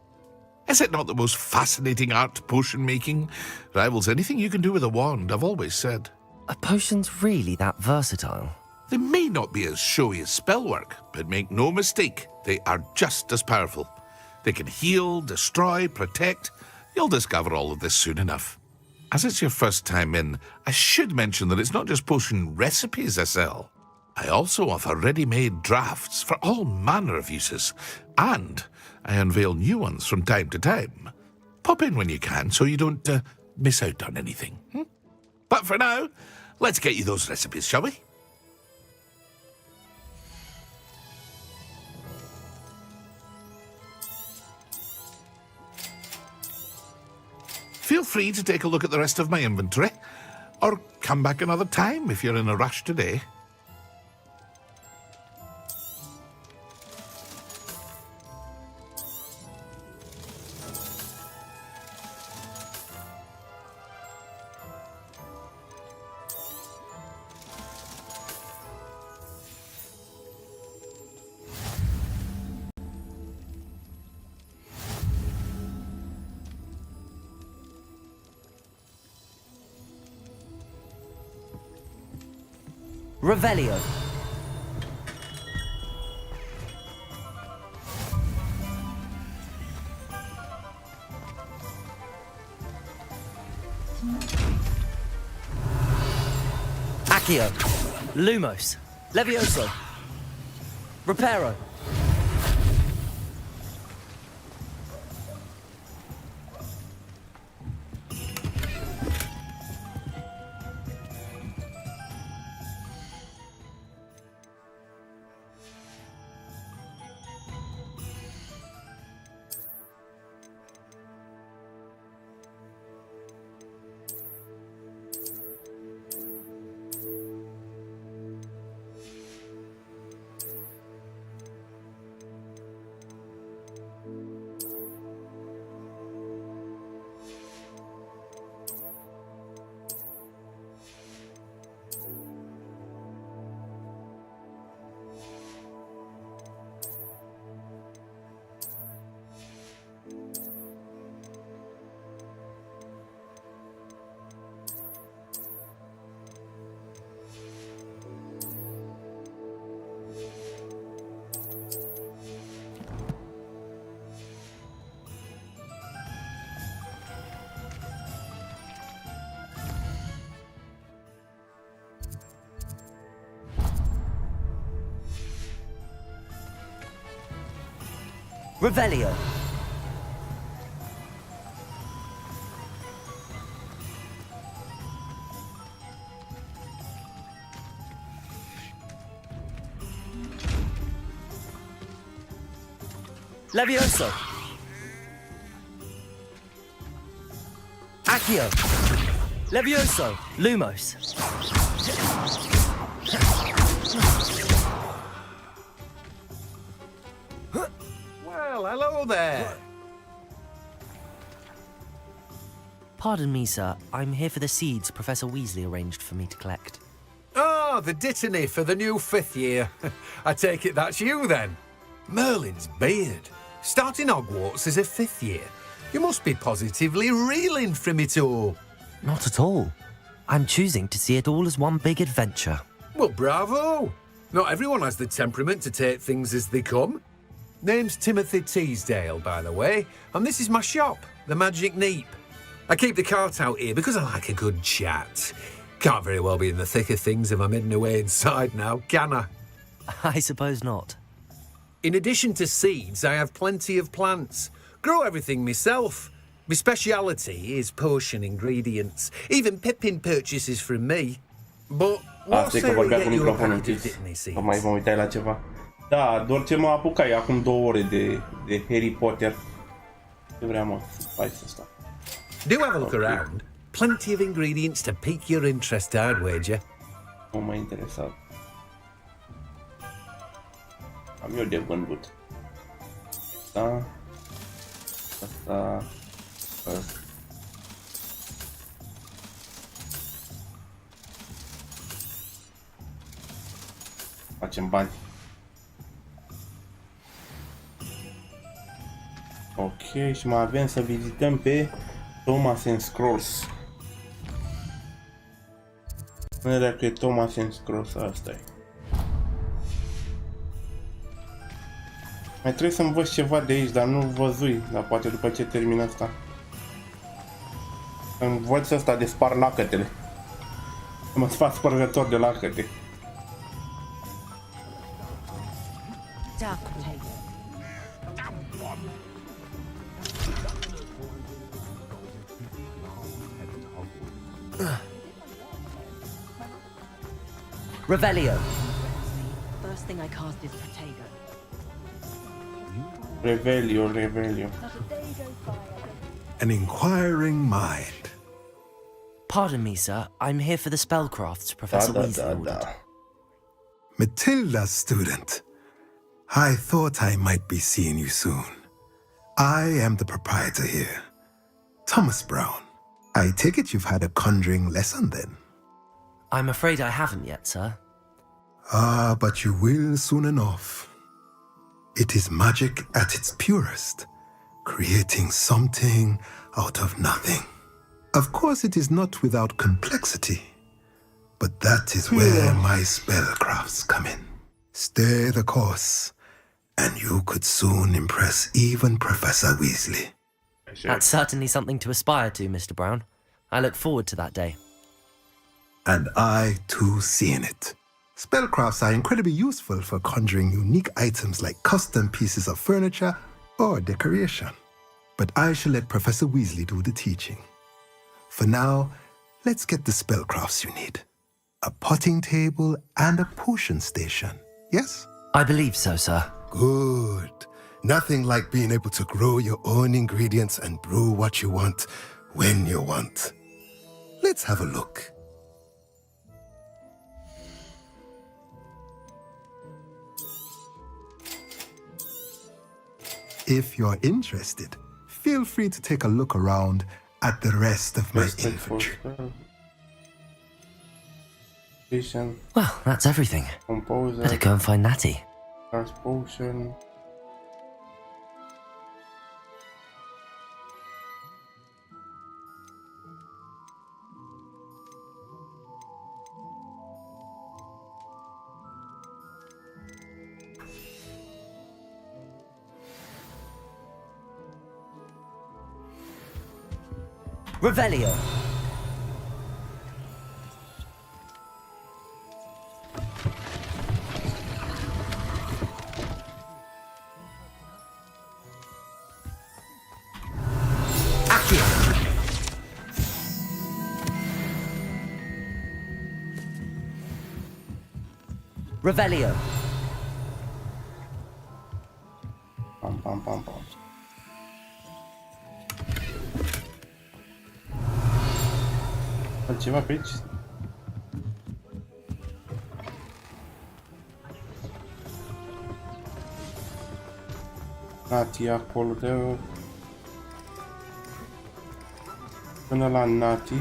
[SPEAKER 18] Is it not the most fascinating art, potion making? Rivals anything you can do with a wand, I've always said.
[SPEAKER 2] Are potions really that versatile?
[SPEAKER 18] They may not be as showy as spellwork, but make no mistake, they are just as powerful. They can heal, destroy, protect. You'll discover all of this soon enough. As it's your first time in, I should mention that it's not just potion recipes I sell. I also offer ready-made drafts for all manner of uses, and I unveil new ones from time to time. Pop in when you can so you don't miss out on anything. But for now, let's get you those recipes, shall we? Feel free to take a look at the rest of my inventory, or come back another time if you're in a rush today.
[SPEAKER 2] Revelio. Accio. Lumos. Levioso. Reparo. Revelio. Levioso. Accio.
[SPEAKER 5] Levioso! Lumos!
[SPEAKER 3] Well, hello there!
[SPEAKER 5] Pardon me, sir. I'm here for the seeds Professor Weasley arranged for me to collect.
[SPEAKER 3] Oh, the dittany for the new 5th year. I take it that's you, then. Merlin's beard. Starting Hogwarts as a 5th year. You must be positively reeling from it all.
[SPEAKER 5] Not at all. I'm choosing to see it all as one big adventure.
[SPEAKER 3] Well, bravo! Not everyone has the temperament to take things as they come. Name's Timothy Teasdale, by the way, and this is my shop, the Magic Neep. I keep the cart out here because I like a good chat. Can't very well be in the thick of things if I'm hidden away inside now, can I?
[SPEAKER 5] I suppose not.
[SPEAKER 3] In addition to seeds, I have plenty of plants. Grow everything myself. My speciality is potion ingredients. Even Pippin purchases from me. But
[SPEAKER 1] Asta e că vorbea cu microfonul închis. Sau mai mă uitai la ceva. Da, doar ce mă apucai acum 2 ore de Harry Potter. Ce vreau, mă, hai să stau.
[SPEAKER 3] Do have a look around. Plenty of ingredients to pique your interest, I'd wager.
[SPEAKER 1] Nu m-a interesat. Am eu de vândut. Asta. Asta. Asta. Facem bani. Ok, și mai avem să vizităm pe Thomas and Scrolls. Nu era că e Thomas and Scrolls, asta e. Mai trebuie să învăț ceva de aici, dar nu văzui, dar poate după ce termin asta. Învăț asta de spar lacătele. Să mă fac spărgător de lacăte.
[SPEAKER 5] Revelio.
[SPEAKER 22] First thing I cast is Protego.
[SPEAKER 1] Revelio.
[SPEAKER 23] An inquiring mind.
[SPEAKER 5] Pardon me, sir. I'm here for the spellcrafts Professor Weasley ordered.
[SPEAKER 23] Matilda, student. I thought I might be seeing you soon. I am the proprietor here, Thomas Brown. I take it you've had a conjuring lesson then?
[SPEAKER 5] I'm afraid I haven't yet, sir.
[SPEAKER 23] Ah, but you will soon enough. It is magic at its purest, creating something out of nothing. Of course, it is not without complexity, but that is where my spellcrafts come in. Stay the course, and you could soon impress even Professor Weasley.
[SPEAKER 5] That's certainly something to aspire to, Mr. Brown. I look forward to that day.
[SPEAKER 23] And I, too, see in it. Spellcrafts are incredibly useful for conjuring unique items like custom pieces of furniture or decoration. But I shall let Professor Weasley do the teaching. For now, let's get the spellcrafts you need. A potting table and a potion station, yes?
[SPEAKER 5] I believe so, sir.
[SPEAKER 23] Good. Nothing like being able to grow your own ingredients and brew what you want when you want. Let's have a look. If you're interested, feel free to take a look around at the rest of my inventory.
[SPEAKER 5] Well, that's everything.
[SPEAKER 1] Composer.
[SPEAKER 5] Better go and find Natty.
[SPEAKER 1] Potion.
[SPEAKER 5] Revelio. Accio. Revelio.
[SPEAKER 1] Pam pam pam pam. altceva pe aici? Nati acolo de... Până la Nati.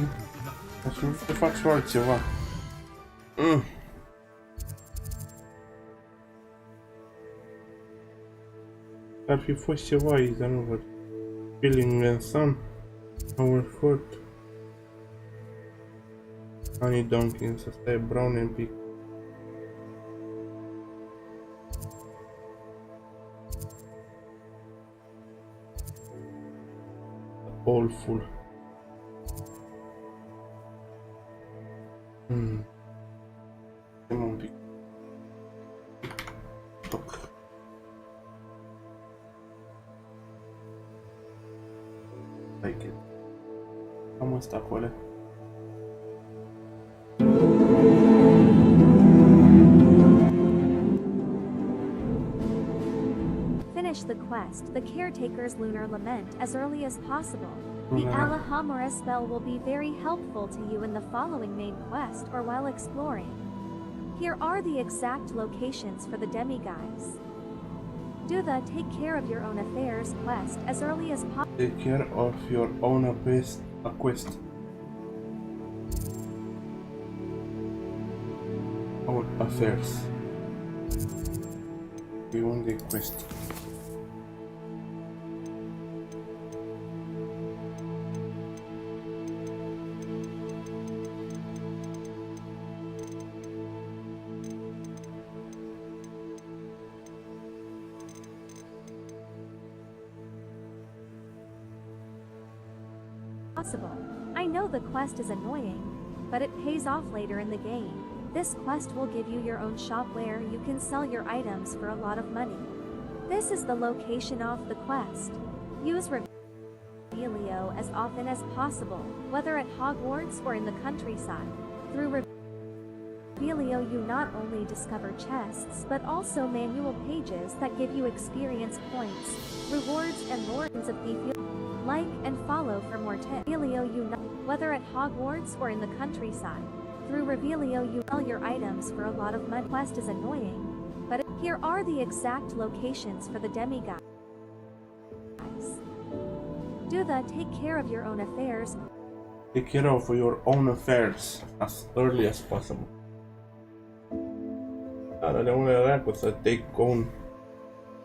[SPEAKER 1] Trebuie să fac și altceva. Ar fi fost ceva aici, dar nu văd. Feeling and Sun. Our Fort. Honey Dunkins, asta e brown and pig. Awful. Un pic. Toc. Like it. Cam asta acolo.
[SPEAKER 12] Finish the quest, the Caretaker's Lunar Lament, as early as possible. The Alahamora spell will be very helpful to you in the following main quest or while exploring. Here are the exact locations for the demigods. Do the Take Care of Your Own Affairs quest as early as possible.
[SPEAKER 1] Take care of your own quest. Own affairs. We want the quest.
[SPEAKER 12] I know the quest is annoying, but it pays off later in the game. This quest will give you your own shop where you can sell your items for a lot of money. This is the location of the quest. Use Revelio as often as possible, whether at Hogwarts or in the countryside. Through Revelio you not only discover chests, but also manual pages that give you experience points, rewards and lords of Thief. Like and follow for more tips. Revelio you whether at Hogwarts or in the countryside. Through Revelio you sell your items for a lot of money. Quest is annoying, but here are the exact locations for the demigods. Do the Take Care of Your Own Affairs.
[SPEAKER 1] Take care of your own affairs as early as possible. Dar de unde era cu să take own.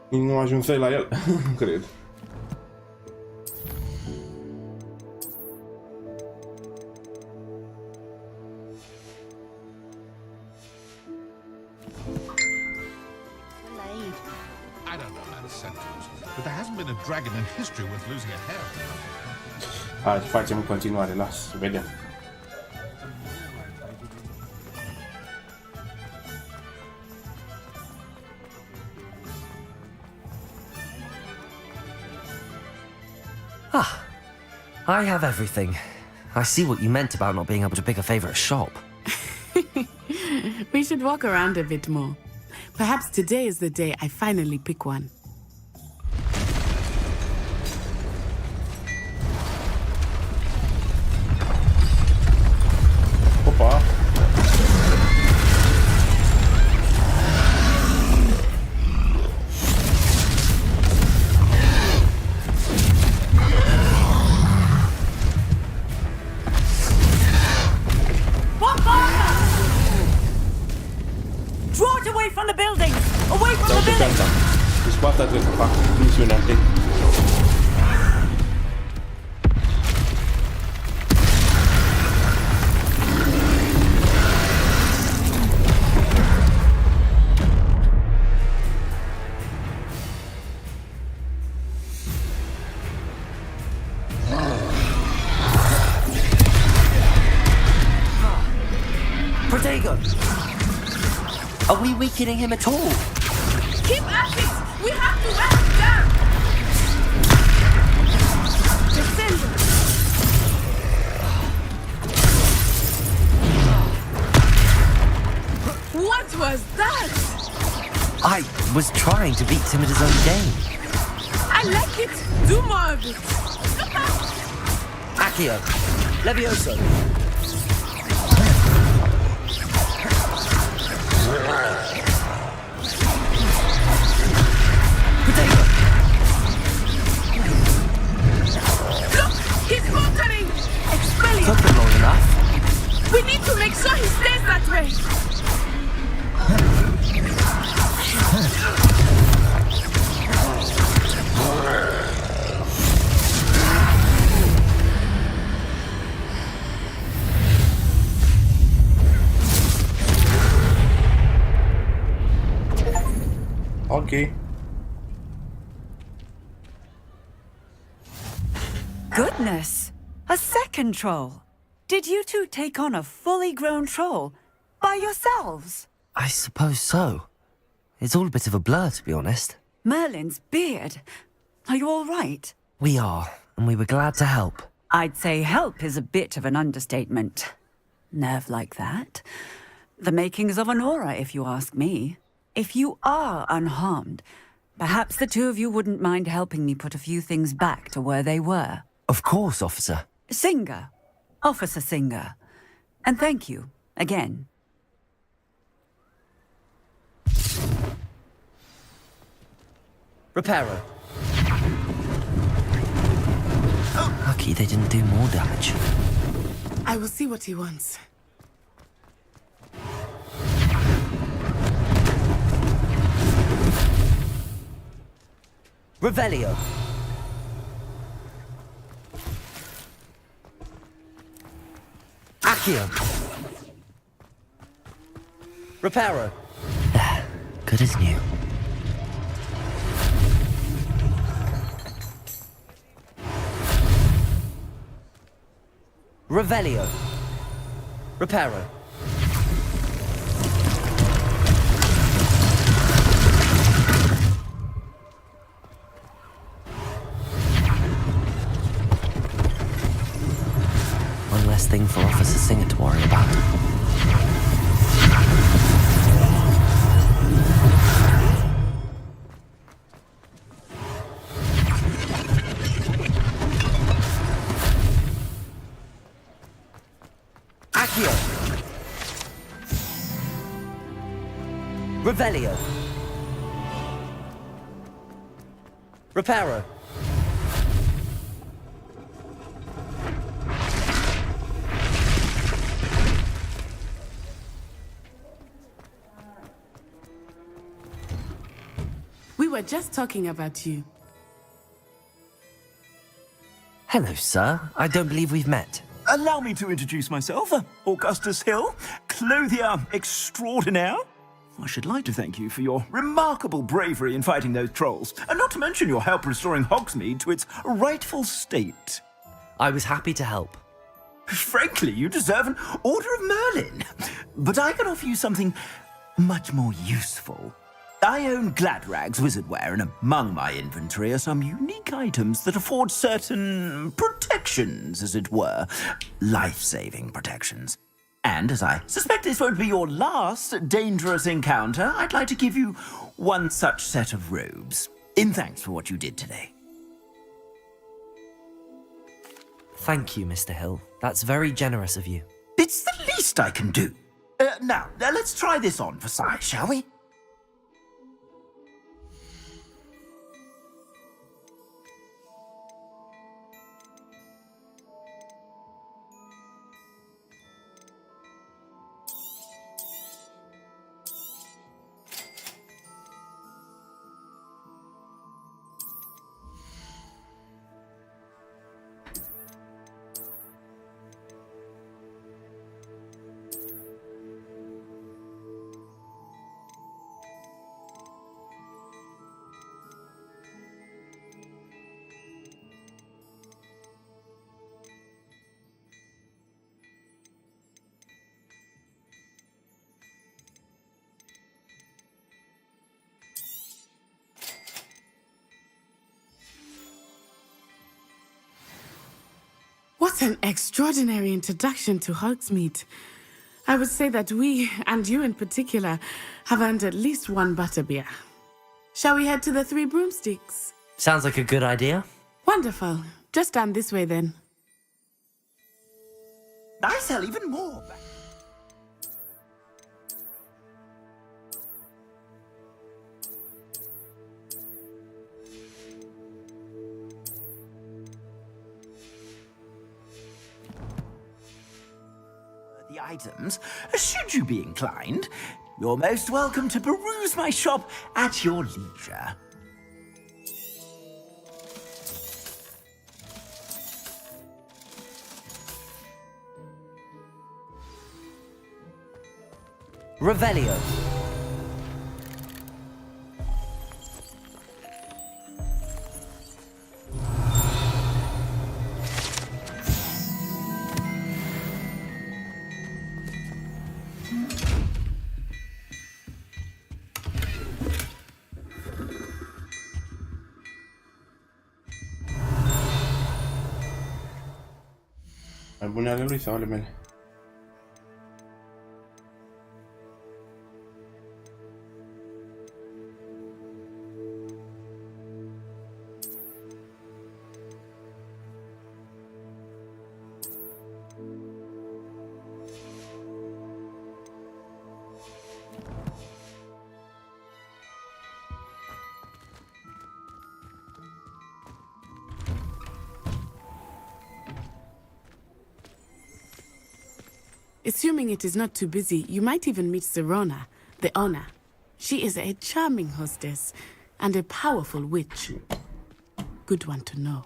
[SPEAKER 1] Nu ajunsei la el, cred.
[SPEAKER 18] But there hasn't been a dragon in history worth losing a hair.
[SPEAKER 1] Hai, facem în continuare, las, vedem.
[SPEAKER 5] Ah, I have everything. I see what you meant about not being able to pick a favorite shop.
[SPEAKER 20] We should walk around a bit more. Perhaps today is the day I finally pick one.
[SPEAKER 1] Opa!
[SPEAKER 22] Draw it away from the building! Away from the building!
[SPEAKER 1] Deci poate trebuie să fac misiunea întâi.
[SPEAKER 5] Protego! Are we weakening him at all?
[SPEAKER 20] Keep at it! We have to wear him down! Descend! What was that?
[SPEAKER 5] I was trying to beat him at his own game.
[SPEAKER 20] I like it! Do more of it!
[SPEAKER 5] Accio! Levioso!
[SPEAKER 22] That way!
[SPEAKER 1] Okay.
[SPEAKER 22] Goodness! A second troll! Did you two take on a fully grown troll by yourselves?
[SPEAKER 5] I suppose so. It's all a bit of a blur, to be honest.
[SPEAKER 22] Merlin's beard. Are you all right?
[SPEAKER 5] We are, and we were glad to help.
[SPEAKER 22] I'd say help is a bit of an understatement. Nerve like that. The makings of an aura, if you ask me. If you are unharmed, perhaps the two of you wouldn't mind helping me put a few things back to where they were.
[SPEAKER 5] Of course, officer.
[SPEAKER 22] Singer. Officer Singer. And thank you, again.
[SPEAKER 5] Reparo. Lucky they didn't do more damage.
[SPEAKER 20] I will see what he wants.
[SPEAKER 5] Revelio. Accio. Reparo. Good as new. Revelio. Reparo. One less thing for Officer Singer to worry about. Accio. Revelio. Reparo.
[SPEAKER 20] We were just talking about you.
[SPEAKER 5] Hello, sir. I don't believe we've met.
[SPEAKER 11] Allow me to introduce myself, Augustus Hill, clothier extraordinaire. I should like to thank you for your remarkable bravery in fighting those trolls, and not to mention your help restoring Hogsmeade to its rightful state.
[SPEAKER 5] I was happy to help.
[SPEAKER 11] Frankly, you deserve an Order of Merlin. But I can offer you something much more useful. I own Gladrag's wizardware, and among my inventory are some unique items that afford certain protections, as it were. Life-saving protections. And as I suspect this won't be your last dangerous encounter, I'd like to give you one such set of robes, in thanks for what you did today.
[SPEAKER 5] Thank you, Mr. Hill. That's very generous of you.
[SPEAKER 11] It's the least I can do. Now, let's try this on for size, shall we?
[SPEAKER 20] What an extraordinary introduction to Hogsmeade. I would say that we, and you in particular, have earned at least one butterbeer. Shall we head to the Three Broomsticks?
[SPEAKER 5] Sounds like a good idea.
[SPEAKER 20] Wonderful. Just down this way then.
[SPEAKER 11] I sell even more. items, should you be inclined, you're most welcome to peruse my shop at your leisure.
[SPEAKER 5] Revelio.
[SPEAKER 1] Albunea lui sau ale mele?
[SPEAKER 20] Assuming it is not too busy, you might even meet Sirona, the owner. She is a charming hostess and a powerful witch. Good one to know.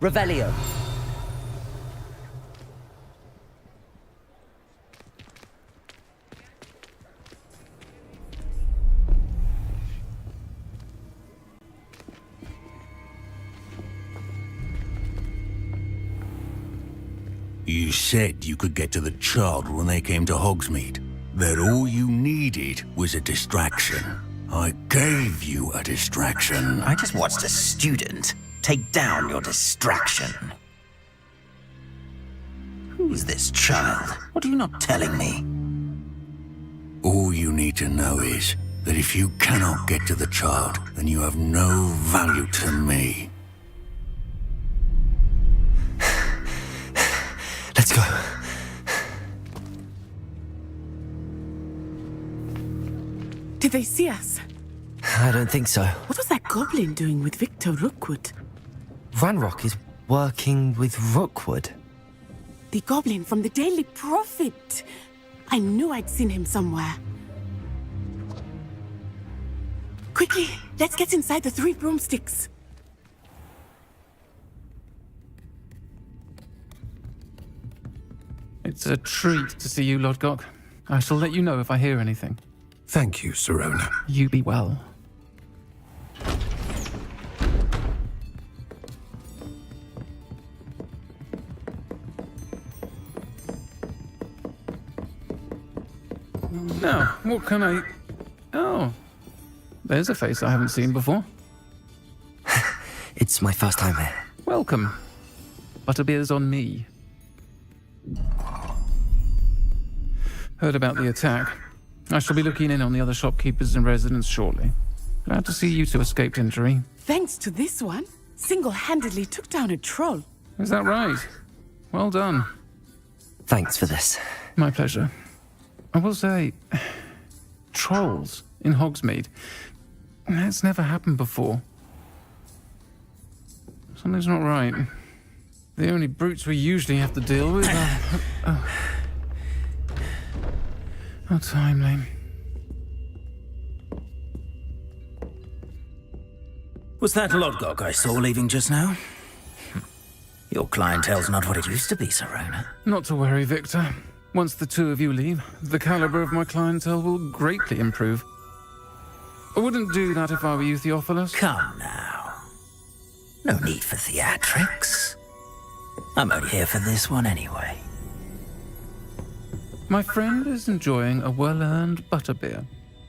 [SPEAKER 5] Revelio.
[SPEAKER 6] You said you could get to the child when they came to Hogsmeade. That all you needed was a distraction. I gave you a distraction.
[SPEAKER 10] I just watched a student take down your distraction. Who is this child? What are you not telling me?
[SPEAKER 6] All you need to know is that if you cannot get to the child, then you have no value to me.
[SPEAKER 5] Let's go.
[SPEAKER 20] Did they see us?
[SPEAKER 5] I don't think so.
[SPEAKER 20] What was that goblin doing with Victor Rookwood?
[SPEAKER 5] Ranrock is working with Rookwood.
[SPEAKER 20] The goblin from the Daily Prophet. I knew I'd seen him somewhere. Quickly, let's get inside the 3 broomsticks.
[SPEAKER 15] It's a treat to see you, Lodgok. I shall let you know if I hear anything.
[SPEAKER 3] Thank you, Sirona.
[SPEAKER 15] You be well. Now, what can I... Oh, there's a face I haven't seen before.
[SPEAKER 5] It's my first time here.
[SPEAKER 15] Welcome. Butterbeer's on me. Heard about the attack. I shall be looking in on the other shopkeepers and residents shortly. Glad to see you two escaped injury.
[SPEAKER 20] Thanks to this one, single-handedly took down a troll.
[SPEAKER 15] Is that right? Well done.
[SPEAKER 5] Thanks for this.
[SPEAKER 15] My pleasure. I will say, trolls in Hogsmeade. That's never happened before. Something's not right. The only brutes we usually have to deal with are... How timely.
[SPEAKER 10] Was that Lodgok I saw leaving just now? Your clientele's not what it used to be, Sirona.
[SPEAKER 15] Not to worry, Victor. Once the 2 of you leave, the caliber of my clientele will greatly improve. I wouldn't do that if I were you, Theophilus.
[SPEAKER 10] Come now. No need for theatrics. I'm only here for this one anyway.
[SPEAKER 15] My friend is enjoying a well-earned butterbeer.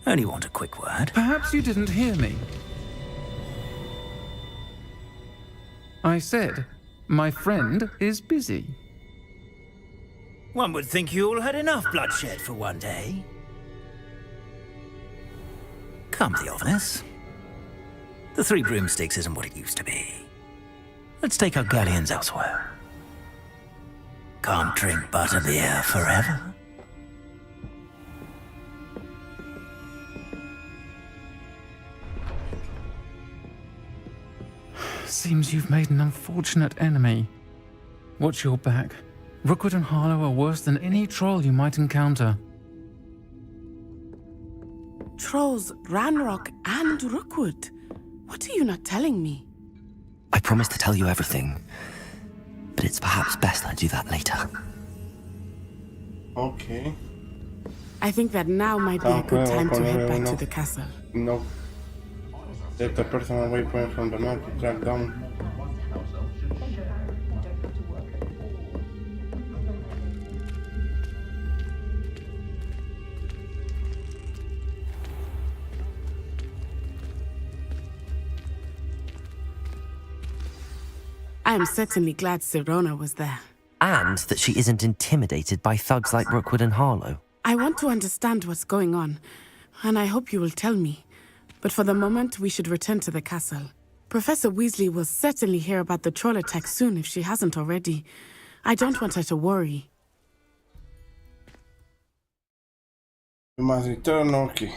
[SPEAKER 10] Only want a quick word.
[SPEAKER 15] Perhaps you didn't hear me. I said, my friend is busy.
[SPEAKER 10] One would think you all had enough bloodshed for one day. Come, Theophilus. The 3 broomsticks isn't what it used to be. Let's take our galleons elsewhere. Can't drink butterbeer forever.
[SPEAKER 15] Seems you've made an unfortunate enemy. Watch your back. Rookwood and Harlow are worse than any troll you might encounter.
[SPEAKER 20] Trolls, Ranrock, and Rookwood. What are you not telling me?
[SPEAKER 2] I promised to tell you everything, but it's perhaps best I do that later.
[SPEAKER 1] Okay.
[SPEAKER 20] I think that now might be a good time to head back to the castle.
[SPEAKER 1] No. Take the personal waypoint from the map to track down.
[SPEAKER 20] I am certainly glad Sirona was there.
[SPEAKER 2] And that she isn't intimidated by thugs like Rookwood and Harlow.
[SPEAKER 20] I want to understand what's going on, and I hope you will tell me. But for the moment, we should return to the castle. Professor Weasley will certainly hear about the troll attack soon if she hasn't already. I don't want her to worry.
[SPEAKER 1] We must return, okay.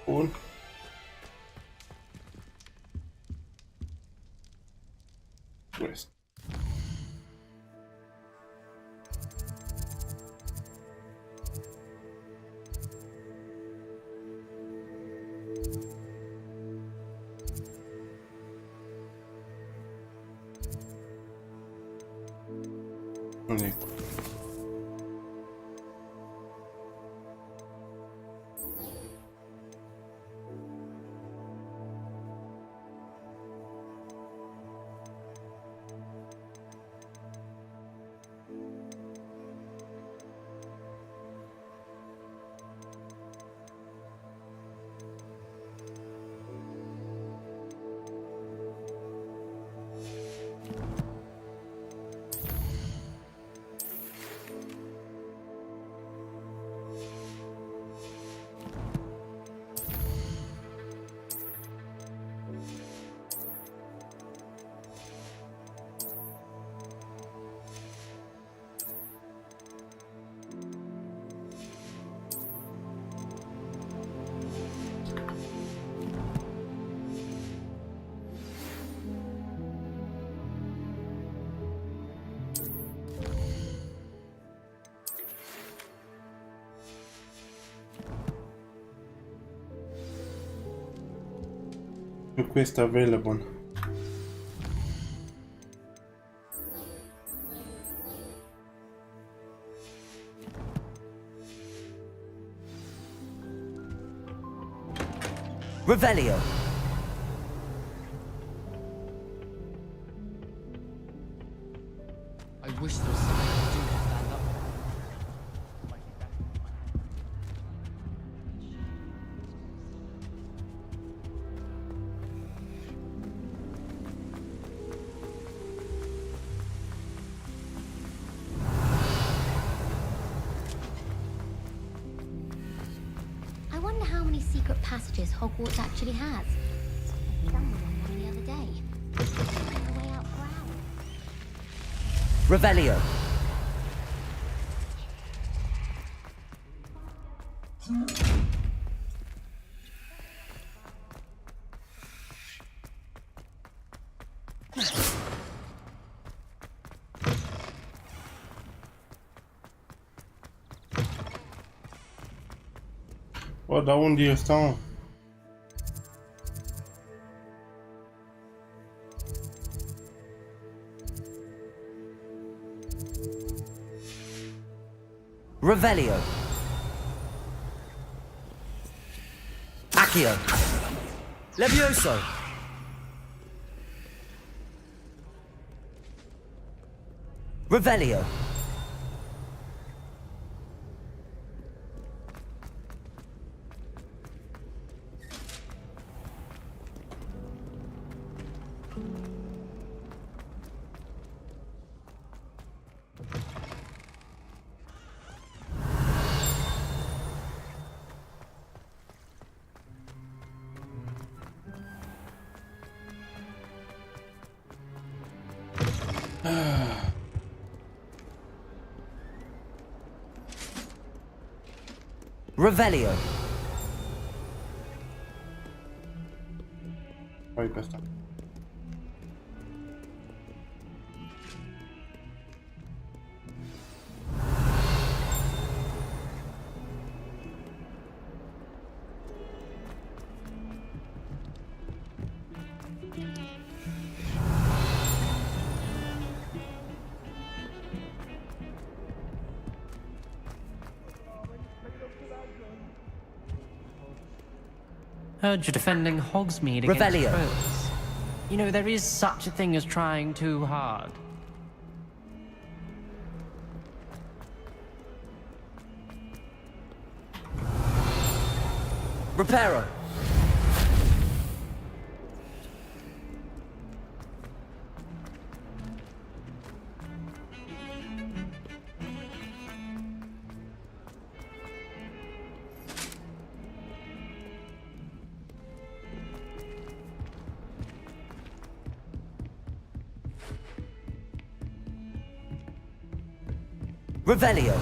[SPEAKER 1] Cool. West. Okay. Request available.
[SPEAKER 2] Revelio.
[SPEAKER 9] I wish there was something I could do to stand up.
[SPEAKER 13] I wonder how many secret passages Hogwarts actually has. I found one the other day. On the way out for hours.
[SPEAKER 2] Revelio.
[SPEAKER 1] Oh, da unde estão?
[SPEAKER 2] Revelio. Accio. Levioso. Revelio. Revelio.
[SPEAKER 1] Poi pe asta.
[SPEAKER 9] Heard you're defending Hogsmeade against
[SPEAKER 2] Revelio.
[SPEAKER 9] foes. You know, there is such a thing as trying too hard.
[SPEAKER 2] Reparo. Revelio.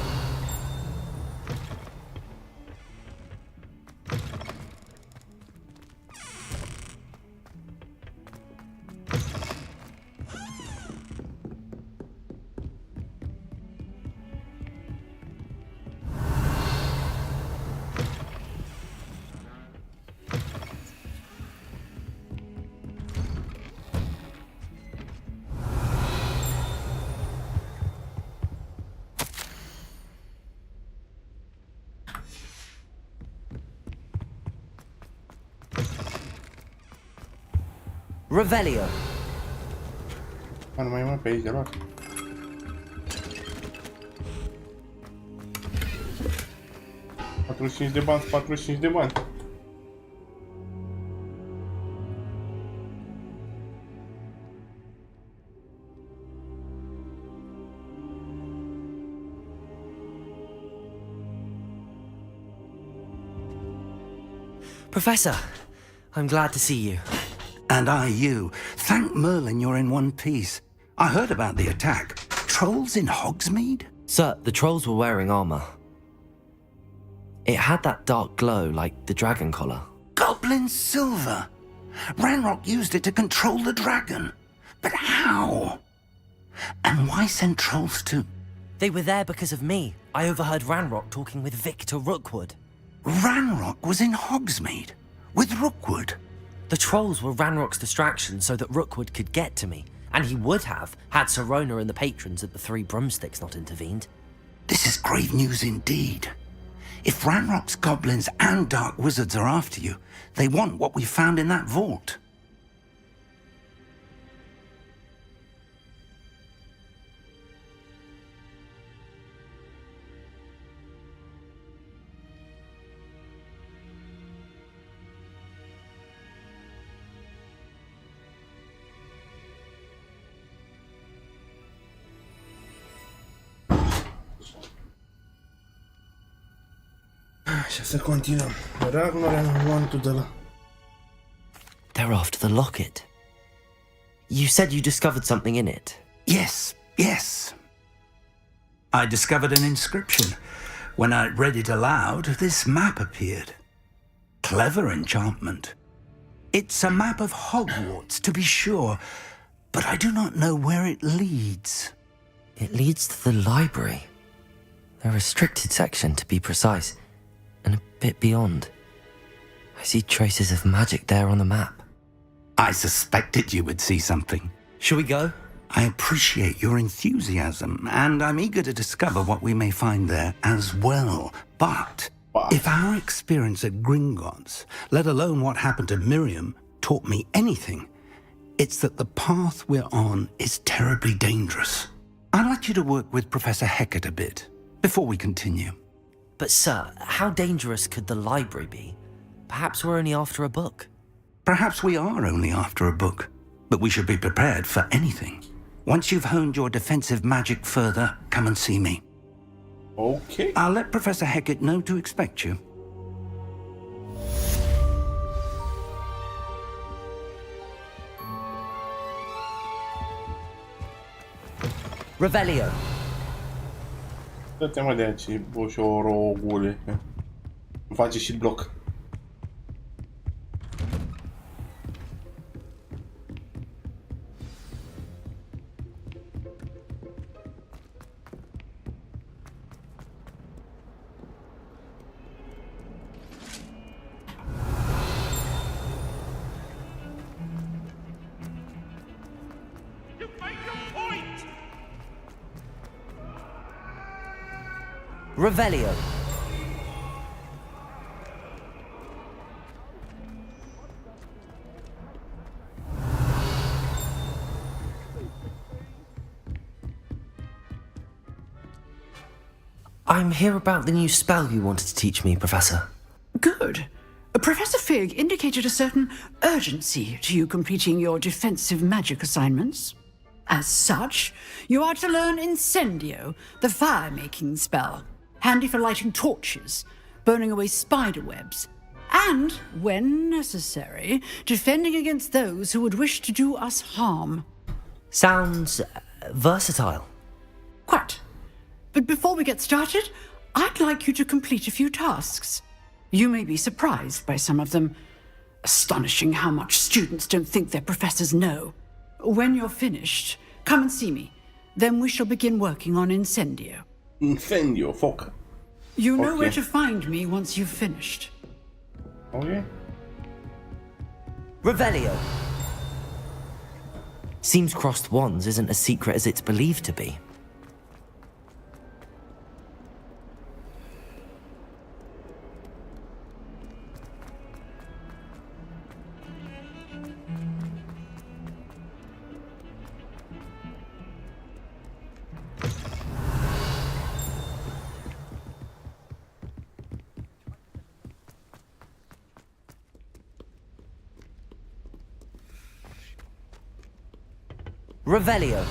[SPEAKER 2] Revelio.
[SPEAKER 1] Ma nu mai e una pe aici de luat. $45 de bani, $45 de bani.
[SPEAKER 5] Professor, I'm glad to see you.
[SPEAKER 11] And I you. Thank Merlin you're in one piece. I heard about the attack. Trolls in Hogsmeade?
[SPEAKER 2] Sir, the trolls were wearing armor. It had that dark glow like the dragon collar.
[SPEAKER 11] Goblin silver. Ranrock used it to control the dragon. But how? And why send trolls to...
[SPEAKER 2] They were there because of me. I overheard Ranrock talking with Victor Rookwood.
[SPEAKER 11] Ranrock was in Hogsmeade? With Rookwood?
[SPEAKER 2] The trolls were Ranrock's distraction so that Rookwood could get to me. And he would have, had Sirona and the patrons at the Three Broomsticks not intervened.
[SPEAKER 11] This is grave news indeed. If Ranrock's goblins and dark wizards are after you, they want what we found in that vault.
[SPEAKER 1] Așa să continuăm. Ragnar and want to the...
[SPEAKER 2] They're after the locket. You said you discovered something in it.
[SPEAKER 11] Yes, yes. I discovered an inscription. When I read it aloud, this map appeared. Clever enchantment. It's a map of Hogwarts, to be sure, but I do not know where it leads.
[SPEAKER 2] It leads to the library. A restricted section, to be precise, and a bit beyond. I see traces of magic there on the map.
[SPEAKER 11] I suspected you would see something.
[SPEAKER 2] Shall we go?
[SPEAKER 11] I appreciate your enthusiasm, and I'm eager to discover what we may find there as well. But if our experience at Gringotts, let alone what happened to Miriam, taught me anything, it's that the path we're on is terribly dangerous. I'd like you to work with Professor Hecat a bit before we continue.
[SPEAKER 2] But sir, how dangerous could the library be? Perhaps we're only after a book.
[SPEAKER 11] Perhaps we are only after a book, but we should be prepared for anything. Once you've honed your defensive magic further, come and see me.
[SPEAKER 1] Okay.
[SPEAKER 11] I'll let Professor Hecat know to expect you.
[SPEAKER 2] Revelio.
[SPEAKER 1] Dă-te mă de aici, boșorogule. Îmi face și bloc.
[SPEAKER 2] Revelio. I'm here about the new spell you wanted to teach me, Professor.
[SPEAKER 14] Good. Professor Fig indicated a certain urgency to you completing your defensive magic assignments. As such, you are to learn Incendio, the fire-making spell, handy for lighting torches, burning away spider webs, and, when necessary, defending against those who would wish to do us harm.
[SPEAKER 2] Sounds versatile.
[SPEAKER 14] Quite. But before we get started, I'd like you to complete a few tasks. You may be surprised by some of them. Astonishing how much students don't think their professors know. When you're finished, come and see me. Then we shall begin working on Incendio.
[SPEAKER 1] Incendio, foc.
[SPEAKER 14] You know where to find me once you've finished.
[SPEAKER 1] Okay.
[SPEAKER 2] Revelio. Seems crossed wands isn't as secret as it's believed to be. Revelio.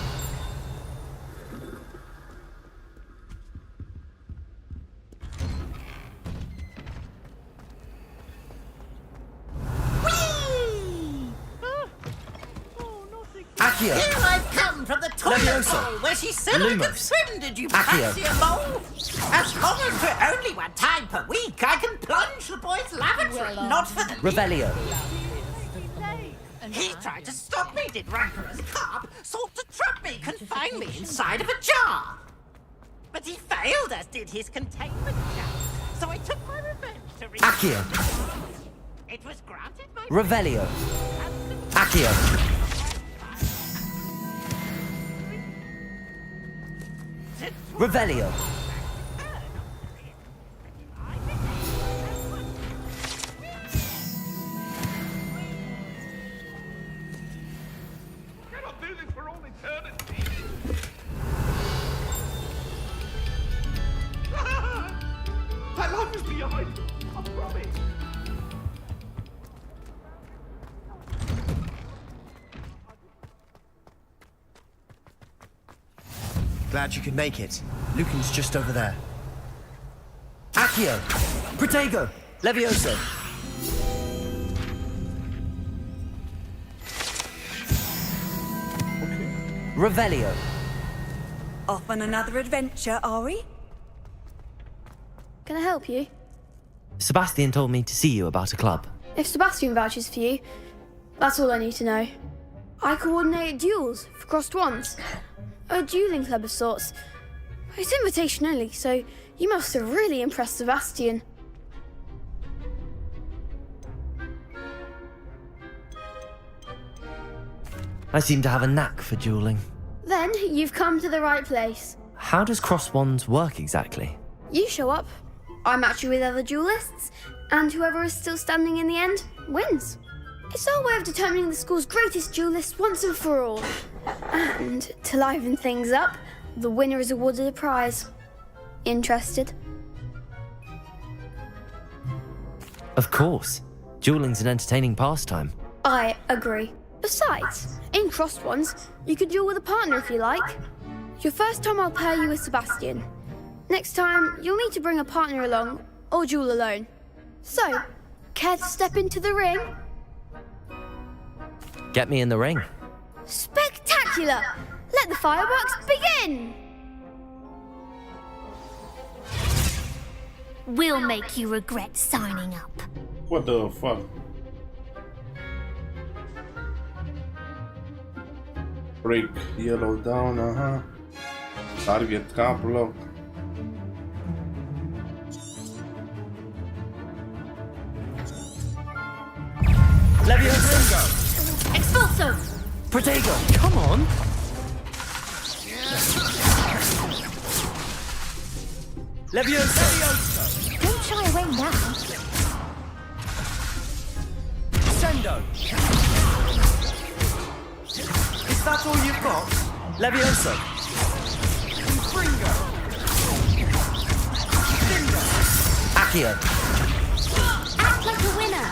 [SPEAKER 2] Accio.
[SPEAKER 4] Here I've come from the toilet
[SPEAKER 2] Levioso.
[SPEAKER 4] bowl where she said I could
[SPEAKER 2] Lumos.
[SPEAKER 4] swim, did you
[SPEAKER 2] Accio.
[SPEAKER 4] fancy a mole? As long as for only one time per week, I can plunge the boys' lavatory, not for the
[SPEAKER 2] Revelio.
[SPEAKER 4] He tried to stop me, did rancorous carp, sought to trap me, confine me inside of a jar. But he failed, as did his containment jar. So I took my revenge to
[SPEAKER 2] Accio.
[SPEAKER 4] It was granted by
[SPEAKER 2] Revelio. Accio. Revelio.
[SPEAKER 18] My life is behind you, I promise.
[SPEAKER 16] Glad you could make it. Lucan's just over there.
[SPEAKER 2] Accio. Protego. Levioso. Revelio.
[SPEAKER 8] Off on another adventure, are we?
[SPEAKER 19] Can I help you?
[SPEAKER 2] Sebastian told me to see you about a club.
[SPEAKER 19] If Sebastian vouches for you, that's all I need to know. I coordinate duels for crossed wands. A dueling club of sorts. It's invitation only, so you must have really impressed Sebastian.
[SPEAKER 2] I seem to have a knack for dueling.
[SPEAKER 19] Then you've come to the right place.
[SPEAKER 2] How does cross wands work exactly?
[SPEAKER 19] You show up, I match you with other duelists, and whoever is still standing in the end wins. It's our way of determining the school's greatest duelist once and for all. And to liven things up, the winner is awarded a prize. Interested?
[SPEAKER 2] Of course. Dueling's an entertaining pastime.
[SPEAKER 19] I agree. Besides, in crossed ones, you could duel with a partner if you like. Your first time I'll pair you with Sebastian. Next time, you'll need to bring a partner along, or duel alone. So, care to step into the ring?
[SPEAKER 2] Get me in the ring.
[SPEAKER 19] Spectacular! Let the fireworks begin!
[SPEAKER 13] We'll make you regret signing up.
[SPEAKER 1] What the fuck? Break yellow down, Target cap lock.
[SPEAKER 5] Levioso!
[SPEAKER 13] Expulso!
[SPEAKER 5] Protego! Come on! Levioso!
[SPEAKER 13] Don't shy away now.
[SPEAKER 5] Sendo! Is that all you've got? Levioso! Fringo! Finger! Accio!
[SPEAKER 13] Act like a winner.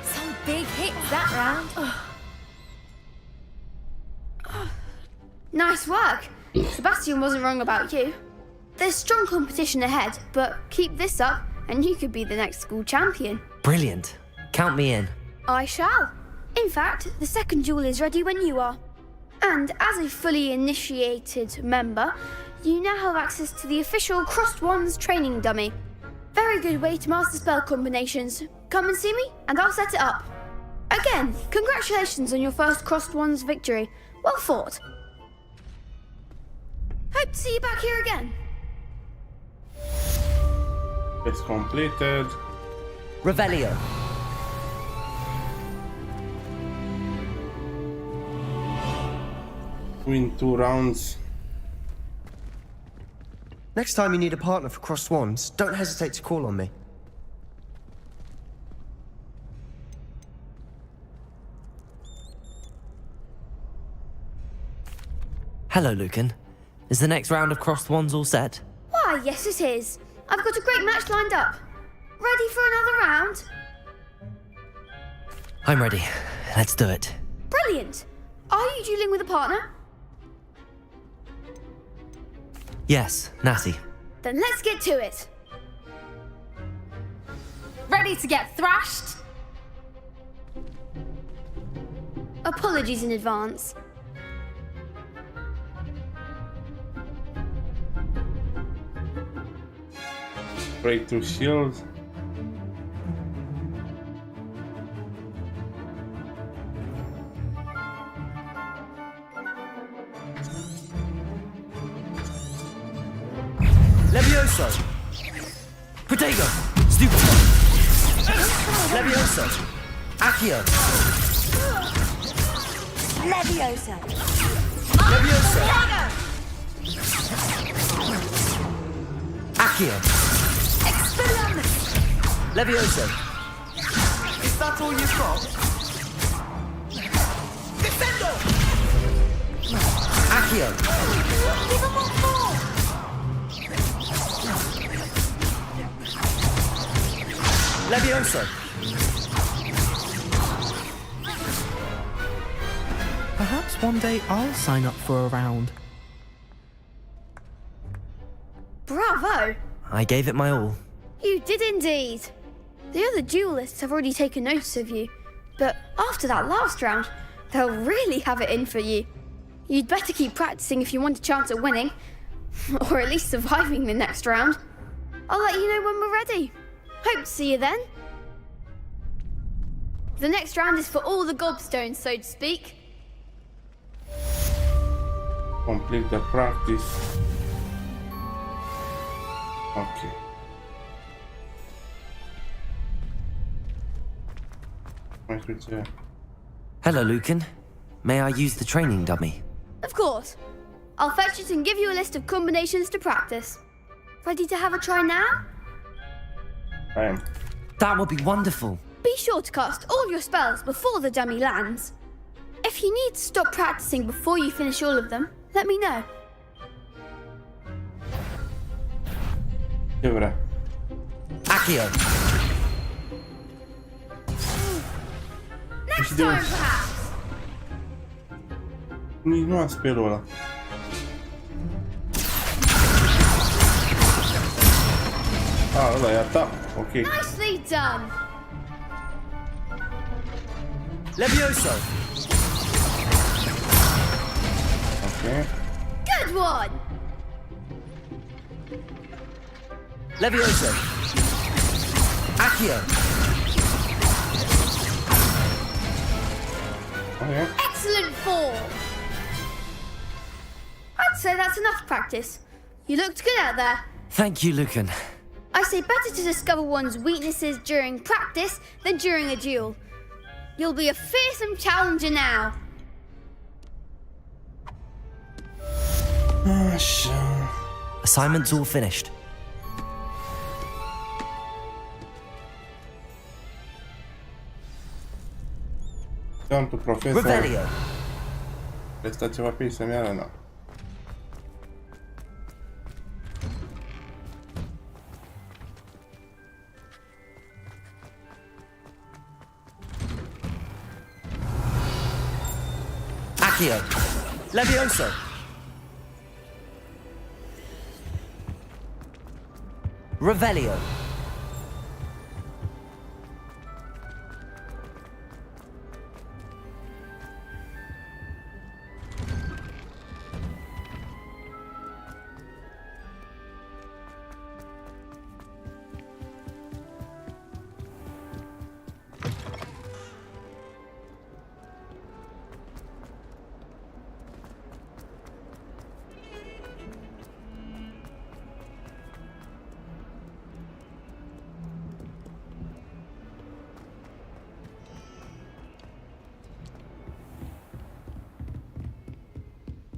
[SPEAKER 13] Some big hits that round.
[SPEAKER 19] Nice work. Sebastian wasn't wrong about you. There's strong competition ahead, but keep this up and you could be the next school champion.
[SPEAKER 5] Brilliant. Count me in.
[SPEAKER 19] I shall. In fact, the second duel is ready when you are. And as a fully initiated member, you now have access to the official Crossed Wands training dummy. Very good way to master spell combinations. Come and see me and I'll set it up. Again, congratulations on your first Crossed Wands victory. Well fought. Hope to see you back here again.
[SPEAKER 1] It's completed.
[SPEAKER 5] Revelio.
[SPEAKER 1] Win 2 rounds.
[SPEAKER 16] Next time you need a partner for Crossed Wands, don't hesitate to call on me.
[SPEAKER 5] Hello, Lucan. Is the next round of Crossed Wands all set?
[SPEAKER 19] Why, yes it is. I've got a great match lined up. Ready for another round?
[SPEAKER 5] I'm ready. Let's do it.
[SPEAKER 19] Brilliant. Are you dueling with a partner?
[SPEAKER 5] Yes, Natty.
[SPEAKER 19] Then let's get to it.
[SPEAKER 13] Ready to get thrashed?
[SPEAKER 19] Apologies in advance.
[SPEAKER 1] Breakthrough shield.
[SPEAKER 5] Levioso! Protego! Stupid! Levioso! Accio!
[SPEAKER 8] Leviosa!
[SPEAKER 5] Levioso! Accio!
[SPEAKER 8] Expelliarmus!
[SPEAKER 5] Levioso! Is that all you've got? Defendo! Accio!
[SPEAKER 8] Give him one more!
[SPEAKER 5] Levioso!
[SPEAKER 9] Perhaps one day I'll sign up for a round.
[SPEAKER 19] Bravo!
[SPEAKER 5] I gave it my all.
[SPEAKER 19] You did indeed. The other duelists have already taken notice of you, but after that last round, they'll really have it in for you. You'd better keep practicing if you want a chance at winning, or at least surviving the next round. I'll let you know when we're ready. Hope to see you then. The next round is for all the gobstones, so to speak.
[SPEAKER 1] Complete the practice. Okay.
[SPEAKER 5] Hello, Lucan. May I use the training dummy?
[SPEAKER 19] Of course. I'll fetch it and give you a list of combinations to practice. Ready to have a try now?
[SPEAKER 1] I am.
[SPEAKER 5] That would be wonderful.
[SPEAKER 19] Be sure to cast all your spells before the dummy lands. If you need to stop practicing before you finish all of them, let me know.
[SPEAKER 1] Dobra.
[SPEAKER 5] Accio!
[SPEAKER 19] Next time, perhaps.
[SPEAKER 1] Nici nu am spelul ăla. Ăla e atac. Ok.
[SPEAKER 19] Nicely done.
[SPEAKER 5] Levioso!
[SPEAKER 1] Okay.
[SPEAKER 19] Good one!
[SPEAKER 5] Levioso. Accio.
[SPEAKER 1] Okay.
[SPEAKER 19] Excellent form! I'd say that's enough practice. You looked good out there.
[SPEAKER 5] Thank you, Lucan.
[SPEAKER 19] I say better to discover one's weaknesses during practice than during a duel. You'll be a fearsome challenger now.
[SPEAKER 5] Assignment's all finished.
[SPEAKER 1] Domnul profesor.
[SPEAKER 5] Revelio.
[SPEAKER 1] Ăsta ceva pe semeală, nu.
[SPEAKER 5] Accio. Levioso. Revelio.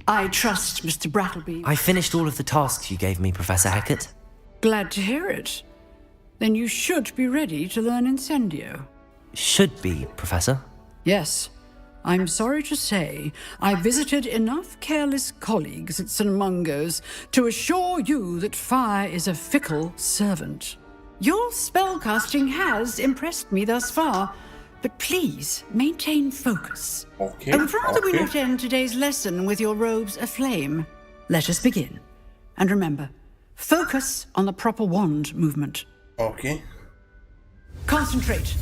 [SPEAKER 14] I trust Mr. Brattleby.
[SPEAKER 5] I finished all of the tasks you gave me, Professor Hackett.
[SPEAKER 14] Glad to hear it. Then you should be ready to learn Incendio.
[SPEAKER 5] Should be, Professor.
[SPEAKER 14] Yes. I'm sorry to say, I visited enough careless colleagues at St. Mungo's to assure you that fire is a fickle servant. Your spellcasting has impressed me thus far, but please maintain focus.
[SPEAKER 1] Okay.
[SPEAKER 14] I would rather we not end today's lesson with your robes aflame. Let us begin. And remember, focus on the proper wand movement.
[SPEAKER 1] Okay.
[SPEAKER 14] Concentrate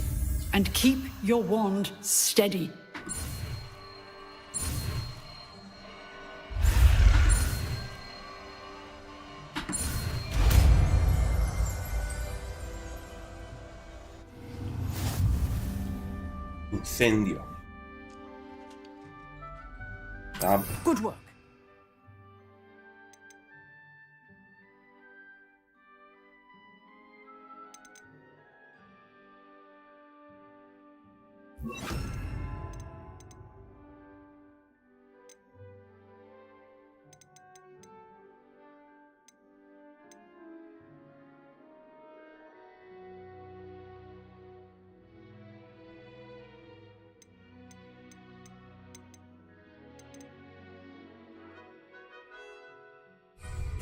[SPEAKER 14] and keep your wand steady.
[SPEAKER 1] Incendio. Tab.
[SPEAKER 14] Good work.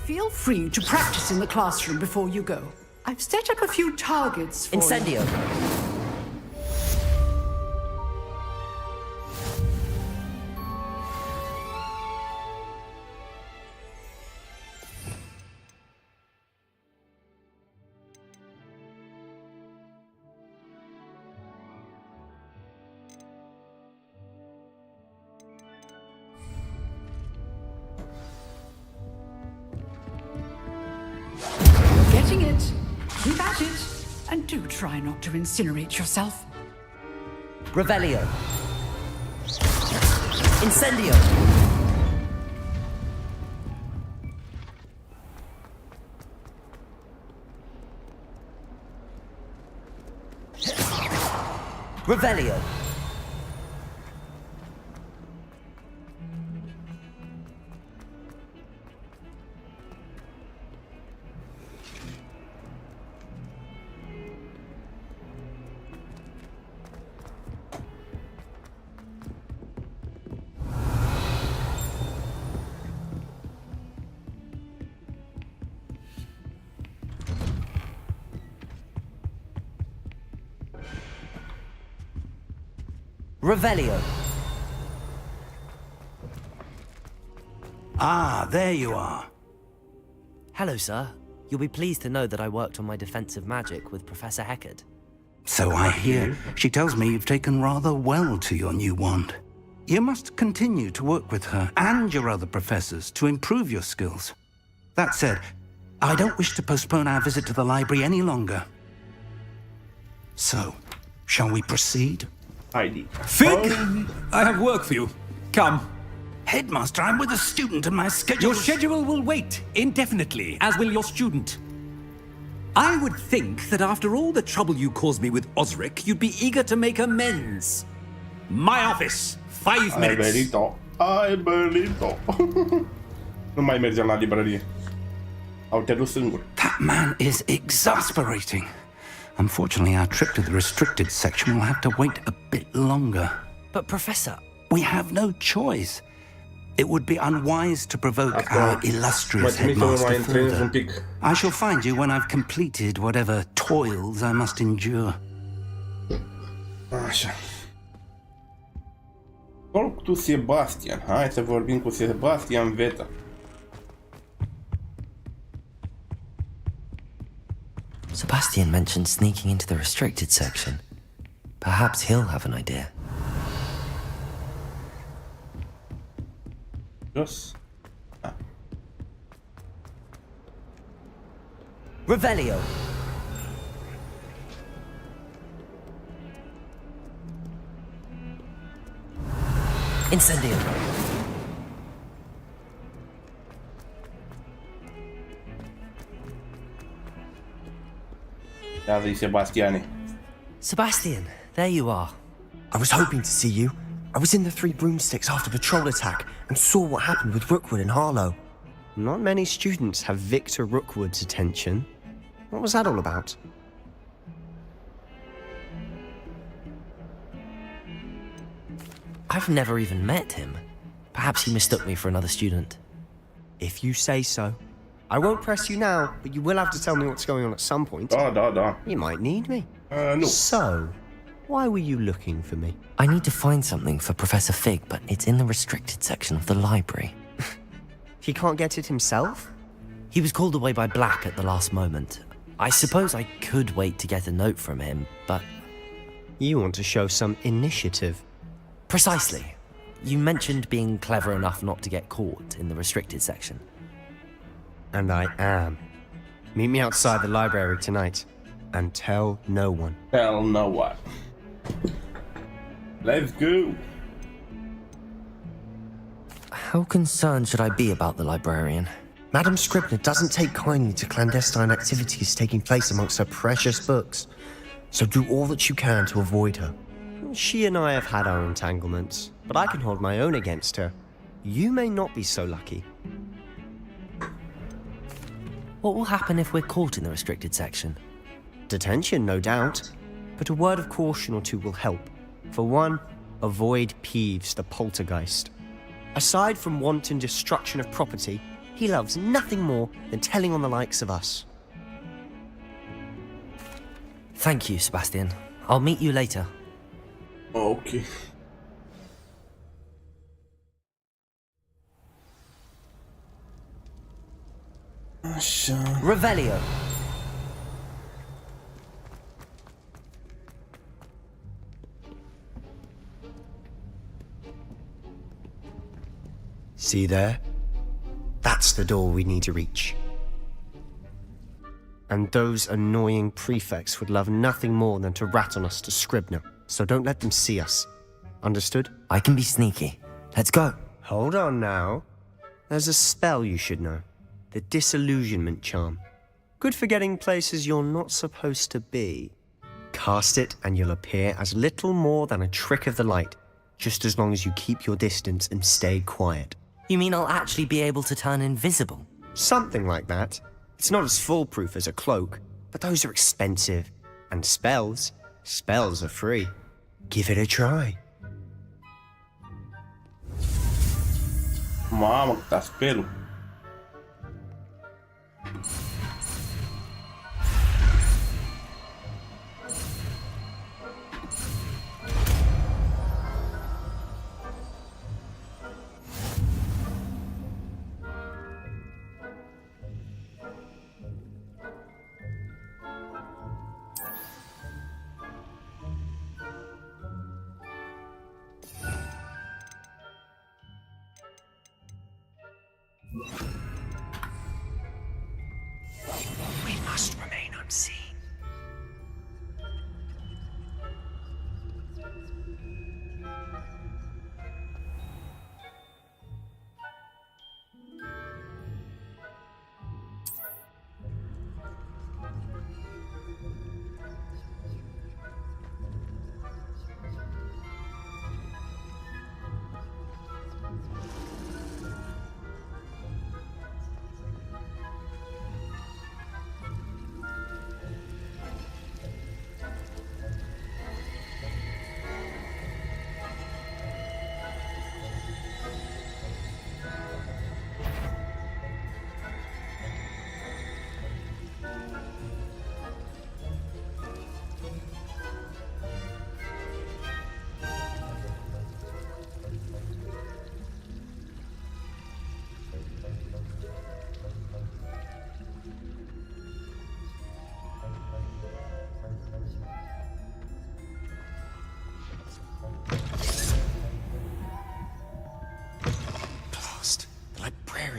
[SPEAKER 14] Feel free to practice in the classroom before you go. I've set up a few targets for
[SPEAKER 5] Incendio.
[SPEAKER 14] Getting it. Keep at it. And do try not to incinerate yourself.
[SPEAKER 5] Revelio. Incendio. Revelio. Revelio.
[SPEAKER 11] Ah, there you are.
[SPEAKER 5] Hello, sir. You'll be pleased to know that I worked on my defensive magic with Professor Heckard.
[SPEAKER 11] So I hear. She tells me you've taken rather well to your new wand.
[SPEAKER 7] You must continue to work with her and your other professors to improve your skills. That said, I don't wish to postpone our visit to the library any longer. So, shall we proceed?
[SPEAKER 17] Fig, I have work for you. Come.
[SPEAKER 7] Headmaster, I'm with a student and my schedule...
[SPEAKER 17] Your schedule will wait indefinitely, as will your student. I would think that after all the trouble you caused me with Osric, you'd be eager to make amends. My office, 5 minutes.
[SPEAKER 1] Ai berito. Nu mai mergem la librărie. Au te dus singur.
[SPEAKER 7] That man is exasperating. Unfortunately, our trip to the restricted section will have to wait a bit longer.
[SPEAKER 5] But Professor...
[SPEAKER 7] We have no choice. It would be unwise to provoke our illustrious headmaster further. I shall find you when I've completed whatever toils I must endure.
[SPEAKER 1] Așa. Talk to Sebastian. Hai să vorbim cu Sebastian Veta.
[SPEAKER 2] Sebastian mentioned sneaking into the restricted section. Perhaps he'll have an idea.
[SPEAKER 1] Jos.
[SPEAKER 5] Revelio. Incendio.
[SPEAKER 1] Ia-zi, Sebastiane.
[SPEAKER 5] Sebastian, there you are.
[SPEAKER 21] I was hoping to see you. I was in the Three Broomsticks after patrol attack and saw what happened with Rookwood and Harlow.
[SPEAKER 16] Not many students have Victor Rookwood's attention. What was that all about?
[SPEAKER 2] I've never even met him. Perhaps he mistook me for another student.
[SPEAKER 16] If you say so. I won't press you now, but you will have to tell me what's going on at some point.
[SPEAKER 1] Da.
[SPEAKER 16] You might need me.
[SPEAKER 1] No.
[SPEAKER 16] So, why were you looking for me?
[SPEAKER 2] I need to find something for Professor Fig, but it's in the restricted section of the library.
[SPEAKER 16] He can't get it himself?
[SPEAKER 2] He was called away by Black at the last moment. I suppose I could wait to get a note from him, but...
[SPEAKER 16] You want to show some initiative.
[SPEAKER 2] Precisely. You mentioned being clever enough not to get caught in the restricted section.
[SPEAKER 16] And I am. Meet me outside the library tonight. And tell no one.
[SPEAKER 1] Tell no one. Let's go.
[SPEAKER 2] How concerned should I be about the librarian?
[SPEAKER 21] Madam Scribner doesn't take kindly to clandestine activities taking place amongst her precious books. So do all that you can to avoid her.
[SPEAKER 16] She and I have had our entanglements, but I can hold my own against her. You may not be so lucky.
[SPEAKER 2] What will happen if we're caught in the restricted section?
[SPEAKER 16] Detention, no doubt. But a word of caution or two will help. For one, avoid Peeves, the poltergeist. Aside from wanton destruction of property, he loves nothing more than telling on the likes of us.
[SPEAKER 2] Thank you, Sebastian. I'll meet you later.
[SPEAKER 1] Okay. Așa.
[SPEAKER 5] Revelio.
[SPEAKER 16] See there? That's the door we need to reach. And those annoying prefects would love nothing more than to rat on us to Scribner, so don't let them see us. Understood?
[SPEAKER 2] I can be sneaky. Let's go.
[SPEAKER 16] Hold on now. There's a spell you should know. The Disillusionment Charm. Good for getting places you're not supposed to be. Cast it and you'll appear as little more than a trick of the light, just as long as you keep your distance and stay quiet.
[SPEAKER 2] You mean I'll actually be able to turn invisible?
[SPEAKER 16] Something like that. It's not as foolproof as a cloak, but those are expensive. And spells are free. Give it a try.
[SPEAKER 1] Mamă, cât a spelul.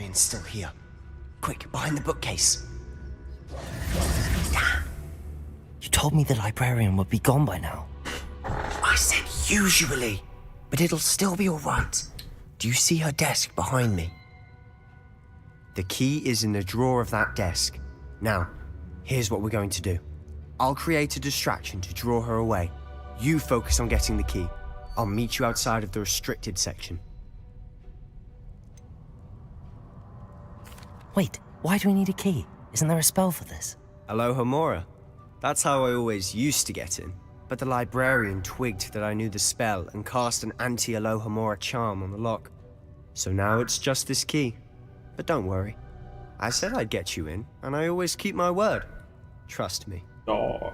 [SPEAKER 21] librarian's still here. Quick, behind the bookcase.
[SPEAKER 2] You told me the librarian would be gone by now.
[SPEAKER 21] I said usually, but it'll still be all right. Do you see her desk behind me? The key is in the drawer of that desk. Now, here's what we're going to do. I'll create a distraction to draw her away. You focus on getting the key. I'll meet you outside of the restricted section.
[SPEAKER 2] Wait, why do we need a key? Isn't there a spell for this?
[SPEAKER 21] Alohomora. That's how I always used to get in. But the librarian twigged that I knew the spell and cast an anti-Alohomora charm on the lock. So now it's just this key. But don't worry. I said I'd get you in, and I always keep my word. Trust me.
[SPEAKER 1] Oh.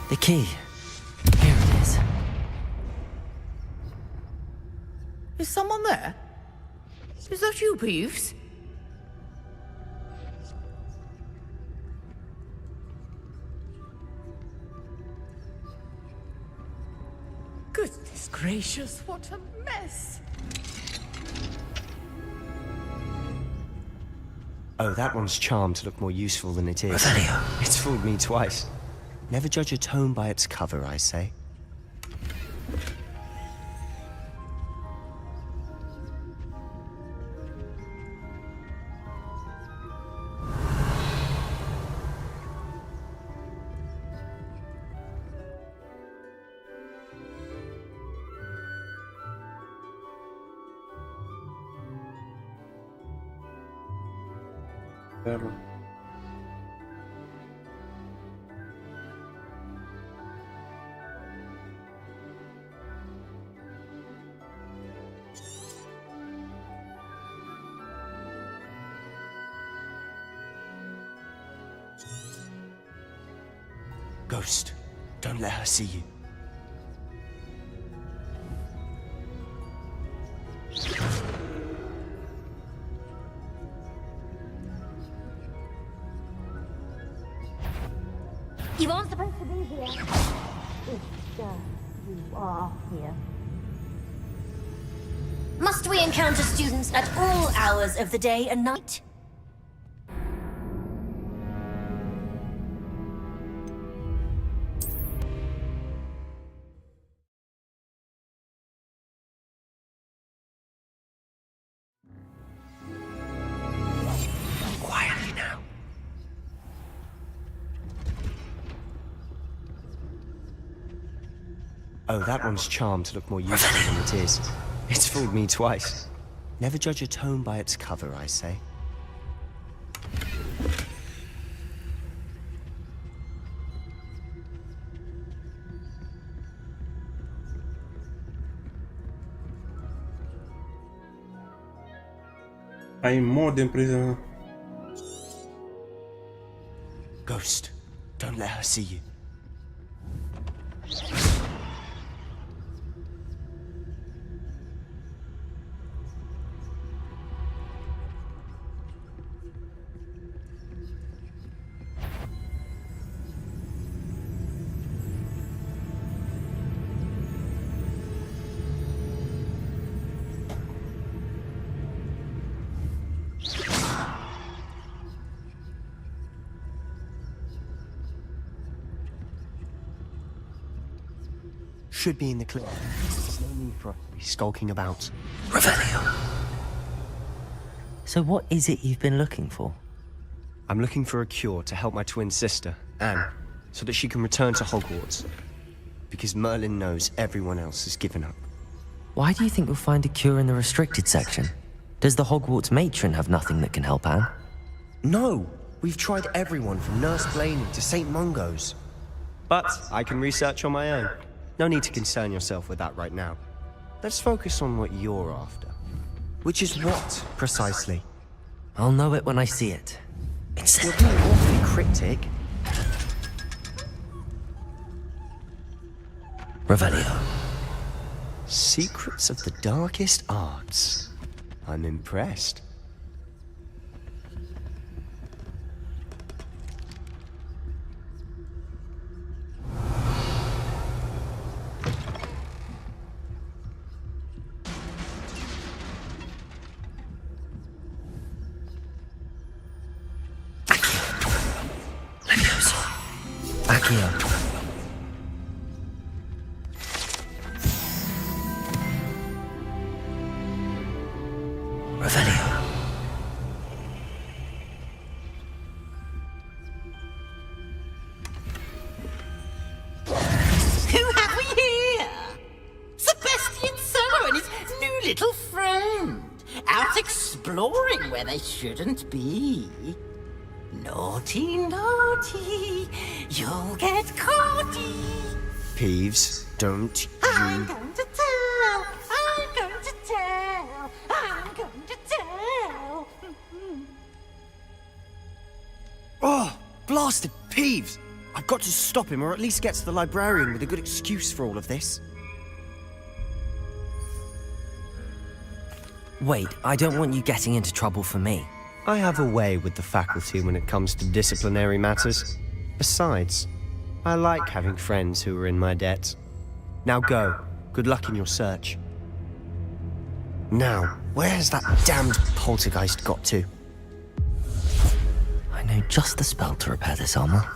[SPEAKER 2] The key. Here it is.
[SPEAKER 20] Is someone there? Is that you, Peeves? Goodness gracious, what a mess!
[SPEAKER 21] Oh, that one's charmed to look more useful than it is. Revelio. It's fooled me twice. Never judge a tome by its cover, I say. Ghost, don't let her see you.
[SPEAKER 13] You aren't supposed to be here. If you are here. Must we encounter students at all hours of the day and night?
[SPEAKER 21] Quietly now. Oh, that one's charmed to look more useful than it is. It's fooled me twice. Never judge a tome by its cover, I say.
[SPEAKER 1] I'm more than prisoner.
[SPEAKER 21] Ghost, don't let her see you. Should be in the clip. There's no need for us to be skulking about.
[SPEAKER 2] Revelio. So what is it you've been looking for?
[SPEAKER 21] I'm looking for a cure to help my twin sister, Anne, so that she can return to Hogwarts. Because Merlin knows everyone else has given up.
[SPEAKER 2] Why do you think we'll find a cure in the restricted section? Does the Hogwarts matron have nothing that can help Anne?
[SPEAKER 21] No! We've tried everyone from Nurse Blaney to St. Mungo's. But I can research on my own. No need to concern yourself with that right now. Let's focus on what you're after. Which is what, precisely?
[SPEAKER 2] I'll know it when I see it.
[SPEAKER 21] You're being awfully cryptic.
[SPEAKER 2] Revelio.
[SPEAKER 21] Secrets of the darkest arts. I'm impressed.
[SPEAKER 5] Accio. Revelio.
[SPEAKER 4] Who have we here? Sebastian Summer and his new little friend. Out exploring where they shouldn't be. Naughty, naughty. You'll get caughty.
[SPEAKER 16] Peeves, don't
[SPEAKER 4] I'm
[SPEAKER 16] you...
[SPEAKER 4] going to tell. I'm going to tell. I'm going to tell.
[SPEAKER 16] Oh, blasted Peeves! I've got to stop him, or at least get to the librarian with a good excuse for all of this.
[SPEAKER 5] Wait, I don't want you getting into trouble for me.
[SPEAKER 16] I have a way with the faculty when it comes to disciplinary matters. Besides, I like having friends who are in my debt. Now go. Good luck in your search. Now, where has that damned poltergeist got to?
[SPEAKER 5] I know just the spell to repair this armor.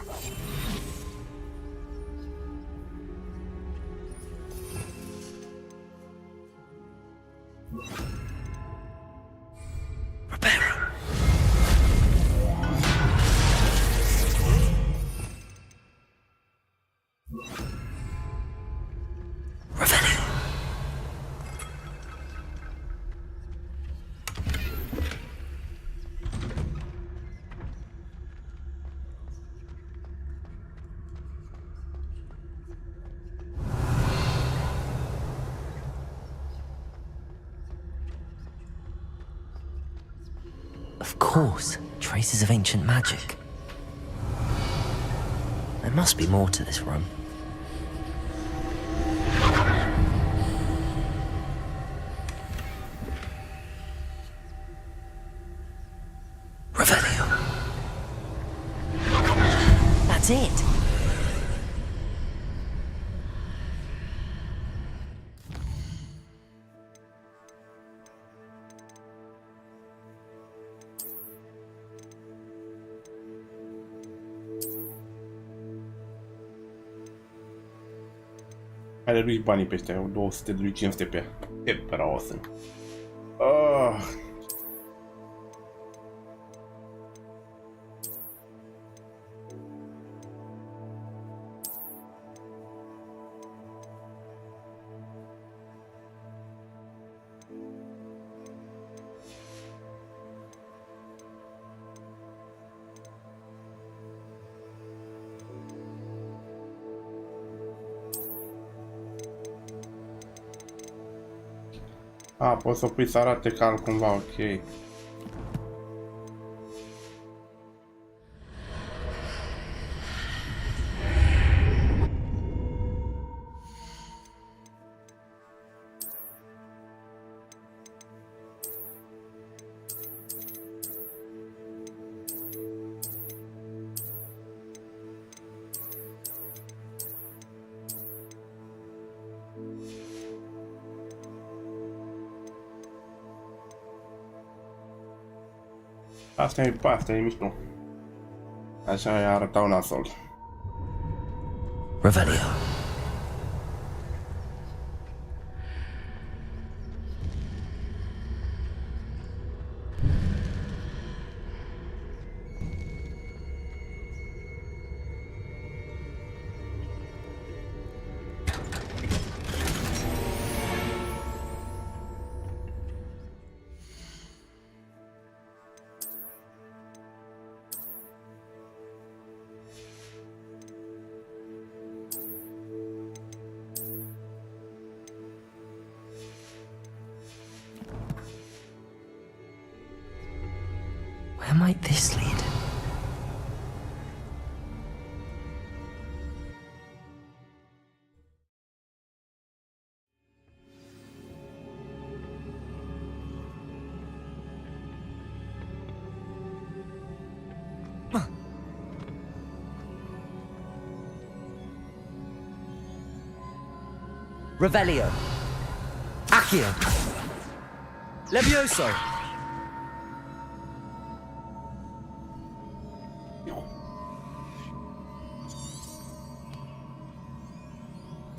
[SPEAKER 5] Of course, traces of ancient magic. There must be more to this room. Revelio. That's it.
[SPEAKER 1] Are lui banii pe ăștia, 200 de lui 500 pe ea. E prea awesome. Poți să pui să arate ca altcumva, ok. Asta e mișto. Așa arăta un nasol.
[SPEAKER 5] Revelio. Where might this lead?
[SPEAKER 21] Revelio. Accio. Levioso.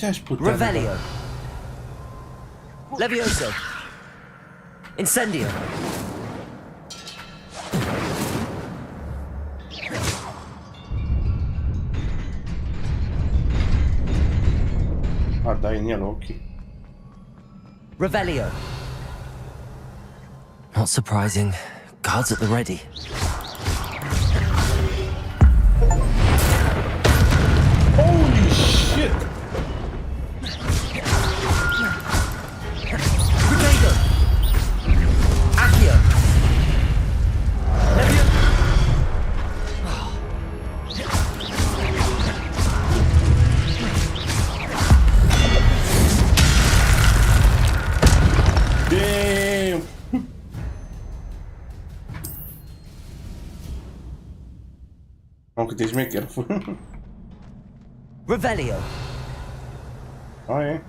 [SPEAKER 1] te-aș putea.
[SPEAKER 2] Revelio. Levioso. Incendio.
[SPEAKER 1] Ah, dai în el ochii.
[SPEAKER 2] Revelio. Not surprising. Guards at the ready.
[SPEAKER 1] Holy shit!
[SPEAKER 2] Protego. Accio. Levio.
[SPEAKER 1] Damn! Am cât e șmecher.
[SPEAKER 2] Revelio.
[SPEAKER 1] Aia.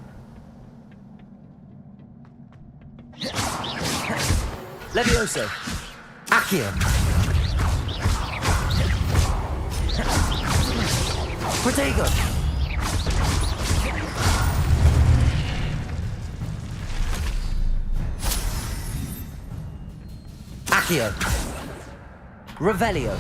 [SPEAKER 2] Levioso. Accio. Protego. Accio. Revelio.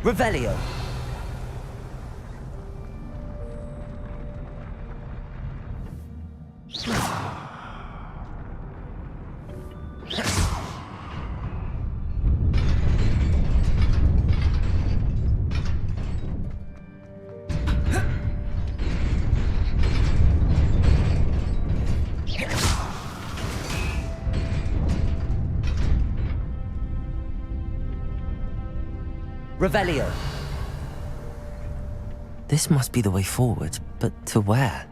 [SPEAKER 2] Revelio. Revelio. This must be the way forward, but to where?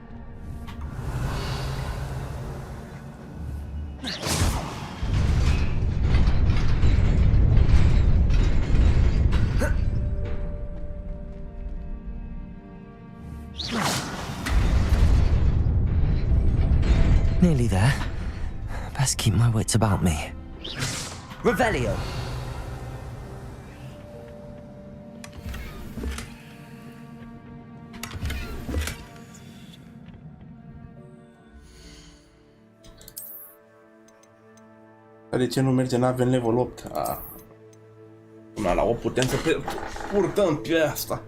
[SPEAKER 2] Nearly there. Best keep my wits about me. Revelio.
[SPEAKER 1] De ce nu merge? N-avem level 8? Până la 8 putem să purtăm pe asta.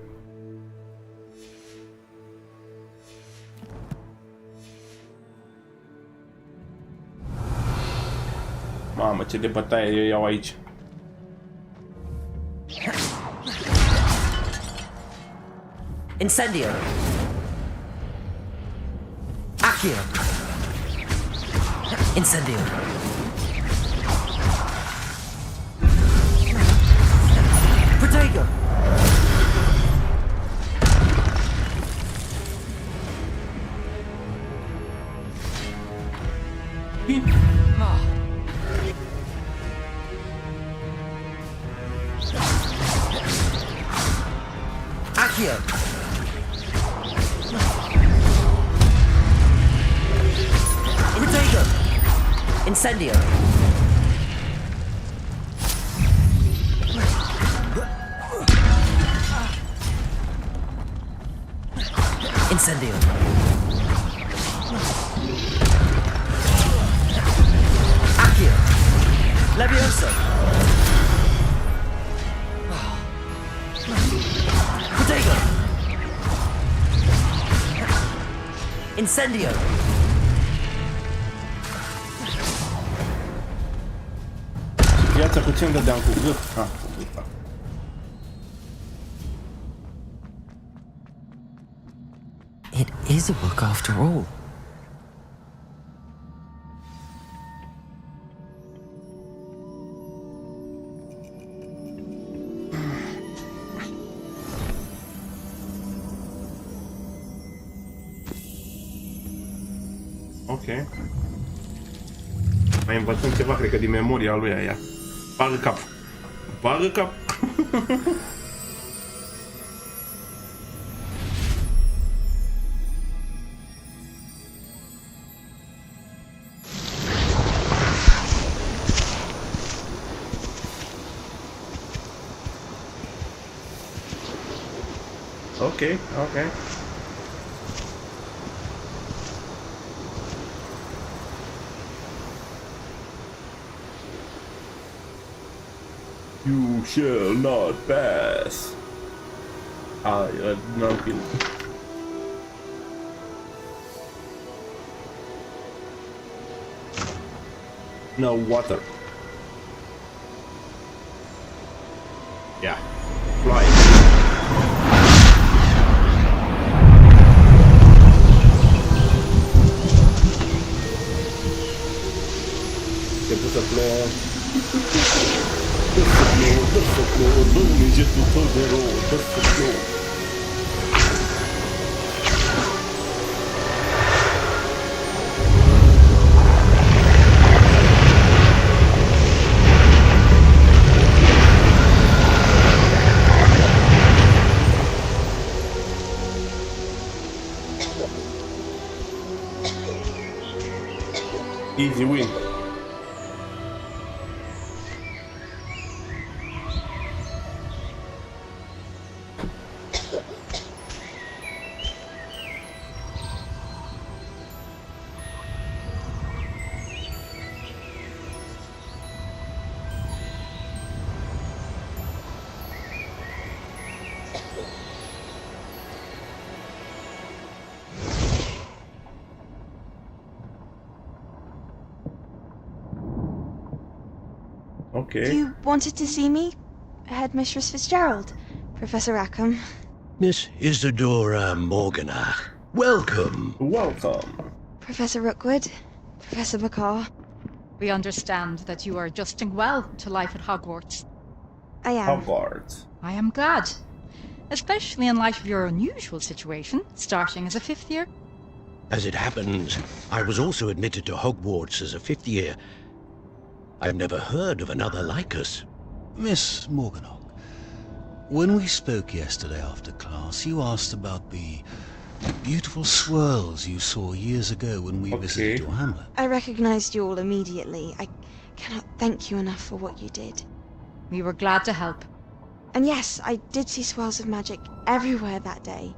[SPEAKER 1] Mamă, ce de bătaie eu iau aici.
[SPEAKER 2] Incendio. Accio. Incendio. Protego. Accio. Protego. Incendio. Incendio. Accio. Levioso. Protego. Incendio.
[SPEAKER 1] Viața puțin dădeam cu gât. Uita.
[SPEAKER 2] It is a book after all.
[SPEAKER 1] Ok. Mai învățăm ceva, cred că din memoria lui aia. Bagă cap. Bagă cap. Ok, ok. You shall not pass. N-am film. No water. Yeah. Fly. Te pus să plouă. Dă să plouă, dă-mi gestul tău de rău, dă să plouă. Easy win. Okay.
[SPEAKER 12] You wanted to see me? Headmistress Fitzgerald? Professor Rackham?
[SPEAKER 6] Miss Isadora Morganach, welcome.
[SPEAKER 1] Welcome.
[SPEAKER 12] Professor Rookwood? Professor McCaw?
[SPEAKER 22] We understand that you are adjusting well to life at Hogwarts.
[SPEAKER 12] I am.
[SPEAKER 1] Hogwarts.
[SPEAKER 22] I am glad. Especially in light of your unusual situation, starting as a 5th year.
[SPEAKER 6] As it happens, I was also admitted to Hogwarts as a 5th year. I've never heard of another like us.
[SPEAKER 23] Miss Morganach, when we spoke yesterday after class, you asked about the beautiful swirls you saw years ago when we visited your hamlet.
[SPEAKER 12] I recognized you all immediately. I cannot thank you enough for what you did.
[SPEAKER 22] We were glad to help.
[SPEAKER 12] And yes, I did see swirls of magic everywhere that day.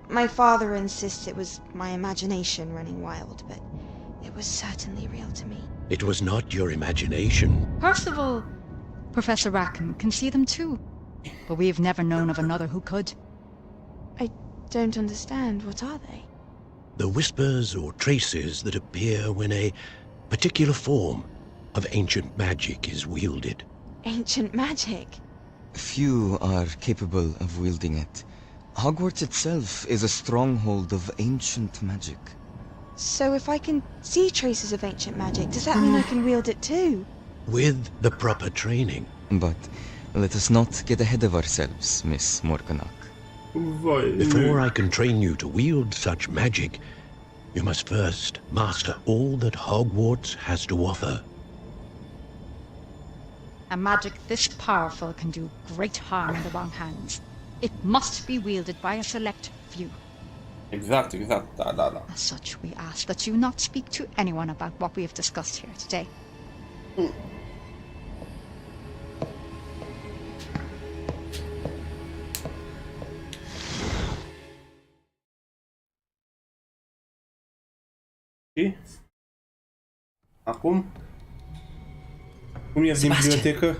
[SPEAKER 12] My father insists it was my imagination running wild, but it was certainly real to me.
[SPEAKER 6] It was not your imagination.
[SPEAKER 22] Percival, Professor Rackham can see them too. But we've never known of another who could.
[SPEAKER 12] I don't understand. What are they?
[SPEAKER 6] The whispers or traces that appear when a particular form of ancient magic is wielded.
[SPEAKER 12] Ancient magic?
[SPEAKER 24] Few are capable of wielding it. Hogwarts itself is a stronghold of ancient magic.
[SPEAKER 12] So if I can see traces of ancient magic, does that mean I can wield it too?
[SPEAKER 6] With the proper training.
[SPEAKER 24] But let us not get ahead of ourselves, Miss Morganach.
[SPEAKER 6] Before I can train you to wield such magic, you must first master all that Hogwarts has to offer.
[SPEAKER 22] A magic this powerful can do great harm in the wrong hands. It must be wielded by a select few.
[SPEAKER 1] Exact, da.
[SPEAKER 22] As such, we ask that you not speak to anyone about what we have discussed here today.
[SPEAKER 1] Acum? Cum ies din bibliotecă?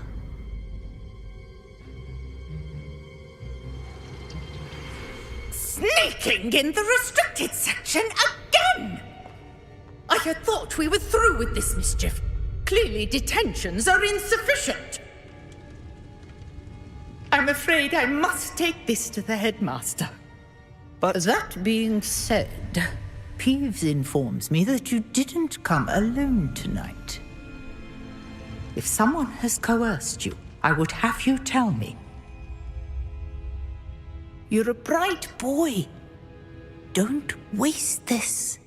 [SPEAKER 4] Sneaking in the restricted section again! I had thought we were through with this mischief. Clearly detentions are insufficient. I'm afraid I must take this to the headmaster.
[SPEAKER 25] But that being said, Peeves informs me that you didn't come alone tonight. If someone has coerced you, I would have you tell me. You're a bright boy. Don't waste this.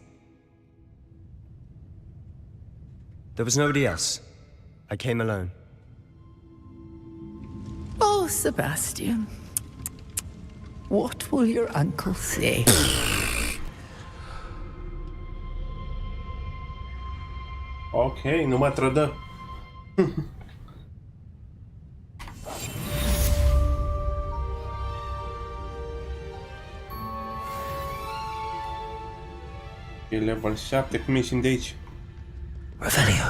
[SPEAKER 16] There was nobody else. I came alone.
[SPEAKER 25] Oh, Sebastian. What will your uncle say?
[SPEAKER 1] Ok, nu mă trădă. E level 7, cum ieșim de aici?
[SPEAKER 2] Revelio.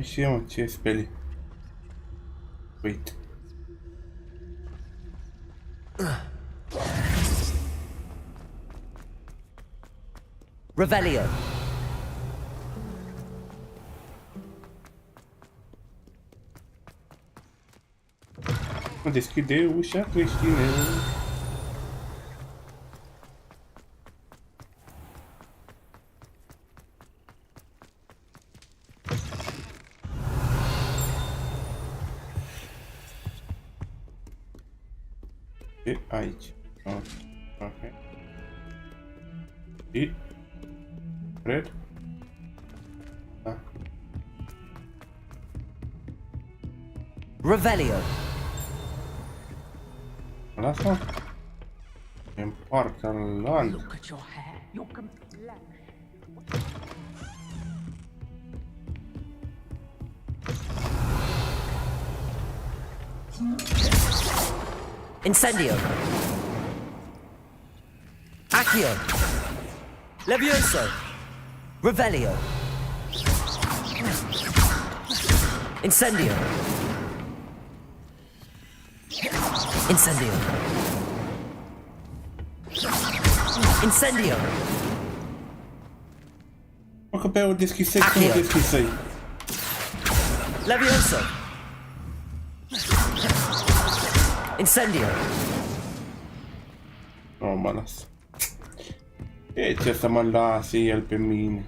[SPEAKER 1] Și eu, ce speli? Wait.
[SPEAKER 2] Revelio.
[SPEAKER 1] Deschide ușa creștină. E aici. Ok. Și cred. Da.
[SPEAKER 2] Revelio.
[SPEAKER 1] Lasă. Împarcă în land.
[SPEAKER 22] Look at your hair. You're complex.
[SPEAKER 2] Incendio. Accio. Levioso. Revelio. Incendio. Incendio. Incendio.
[SPEAKER 1] Mă, că pe aia o deschisei, cum o deschisei?
[SPEAKER 2] Levioso. Incendio.
[SPEAKER 1] Nu mă las. E ce să mă lase el pe mine?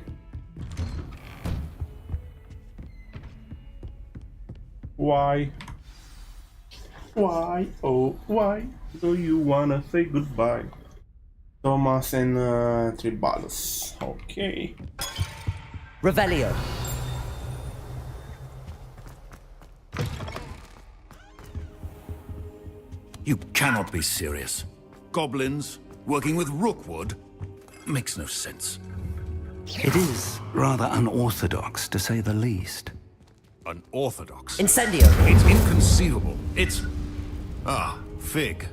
[SPEAKER 1] Why? Why? Oh, why do you wanna say goodbye? Thomas and Tribalus. Okay.
[SPEAKER 2] Revelio.
[SPEAKER 17] You cannot be serious. Goblins working with Rookwood makes no sense.
[SPEAKER 7] It is rather unorthodox, to say the least.
[SPEAKER 17] Unorthodox?
[SPEAKER 2] Incendio.
[SPEAKER 17] It's inconceivable. It's... Ah, Fig.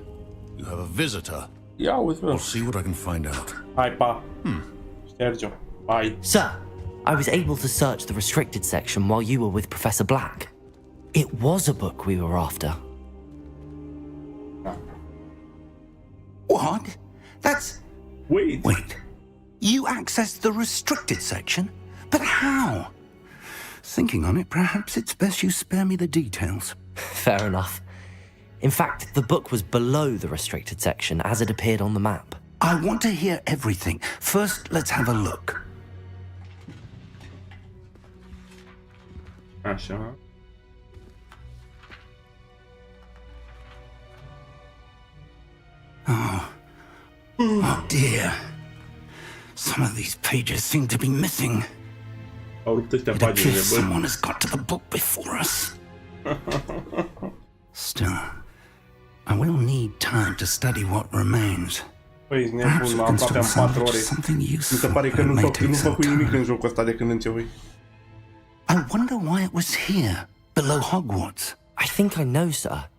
[SPEAKER 17] You have a visitor.
[SPEAKER 1] Yeah, with me.
[SPEAKER 17] I'll see what I can find out.
[SPEAKER 1] Hi, Pa. Sergio. Bye.
[SPEAKER 2] Sir, I was able to search the restricted section while you were with Professor Black. It was a book we were after.
[SPEAKER 7] What? That's...
[SPEAKER 1] Wait.
[SPEAKER 7] You accessed the restricted section? But how? Thinking on it, perhaps it's best you spare me the details.
[SPEAKER 2] Fair enough. In fact, the book was below the restricted section as it appeared on the map.
[SPEAKER 7] I want to hear everything. First, let's have a look.
[SPEAKER 1] Așa.
[SPEAKER 7] Oh dear. Some of these pages seem to be missing. It appears someone has got to the book before us. Still, I will need time to study what remains.
[SPEAKER 1] Păi, ești nebun, am aproape în 4 ore. Mi se pare că nu făcui nimic în jocul ăsta de când începui.
[SPEAKER 7] I wonder why it was here, below Hogwarts.
[SPEAKER 2] I think I know, sir.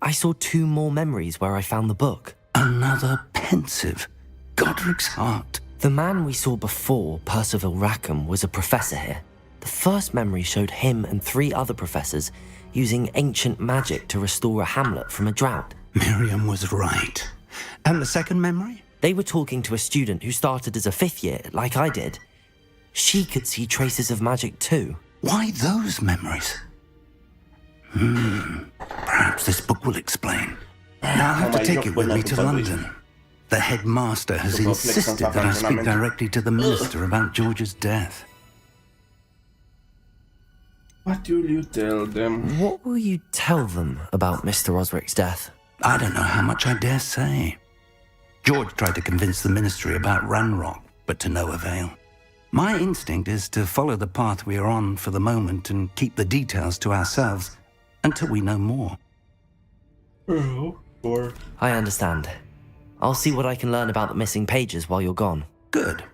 [SPEAKER 2] I saw 2 more memories where I found the book.
[SPEAKER 7] Another pensive. Godric's heart.
[SPEAKER 2] The man we saw before, Percival Rackham, was a professor here. The first memory showed him and 3 other professors using ancient magic to restore a hamlet from a drought.
[SPEAKER 7] Miriam was right. And the second memory?
[SPEAKER 5] They were talking to a student who started as a 5th year, like I did. She could see traces of magic too.
[SPEAKER 7] Why those memories? Perhaps this book will explain. Now I'll have to take it with me to London. The headmaster has insisted that I speak directly to the minister about George's death.
[SPEAKER 1] What will you tell them?
[SPEAKER 5] What will you tell them about Mr. Osric's death?
[SPEAKER 7] I don't know how much I dare say. George tried to convince the ministry about Ranrock, but to no avail. My instinct is to follow the path we are on for the moment and keep the details to ourselves until we know more.
[SPEAKER 5] I understand. I'll see what I can learn about the missing pages while you're gone.
[SPEAKER 7] Good.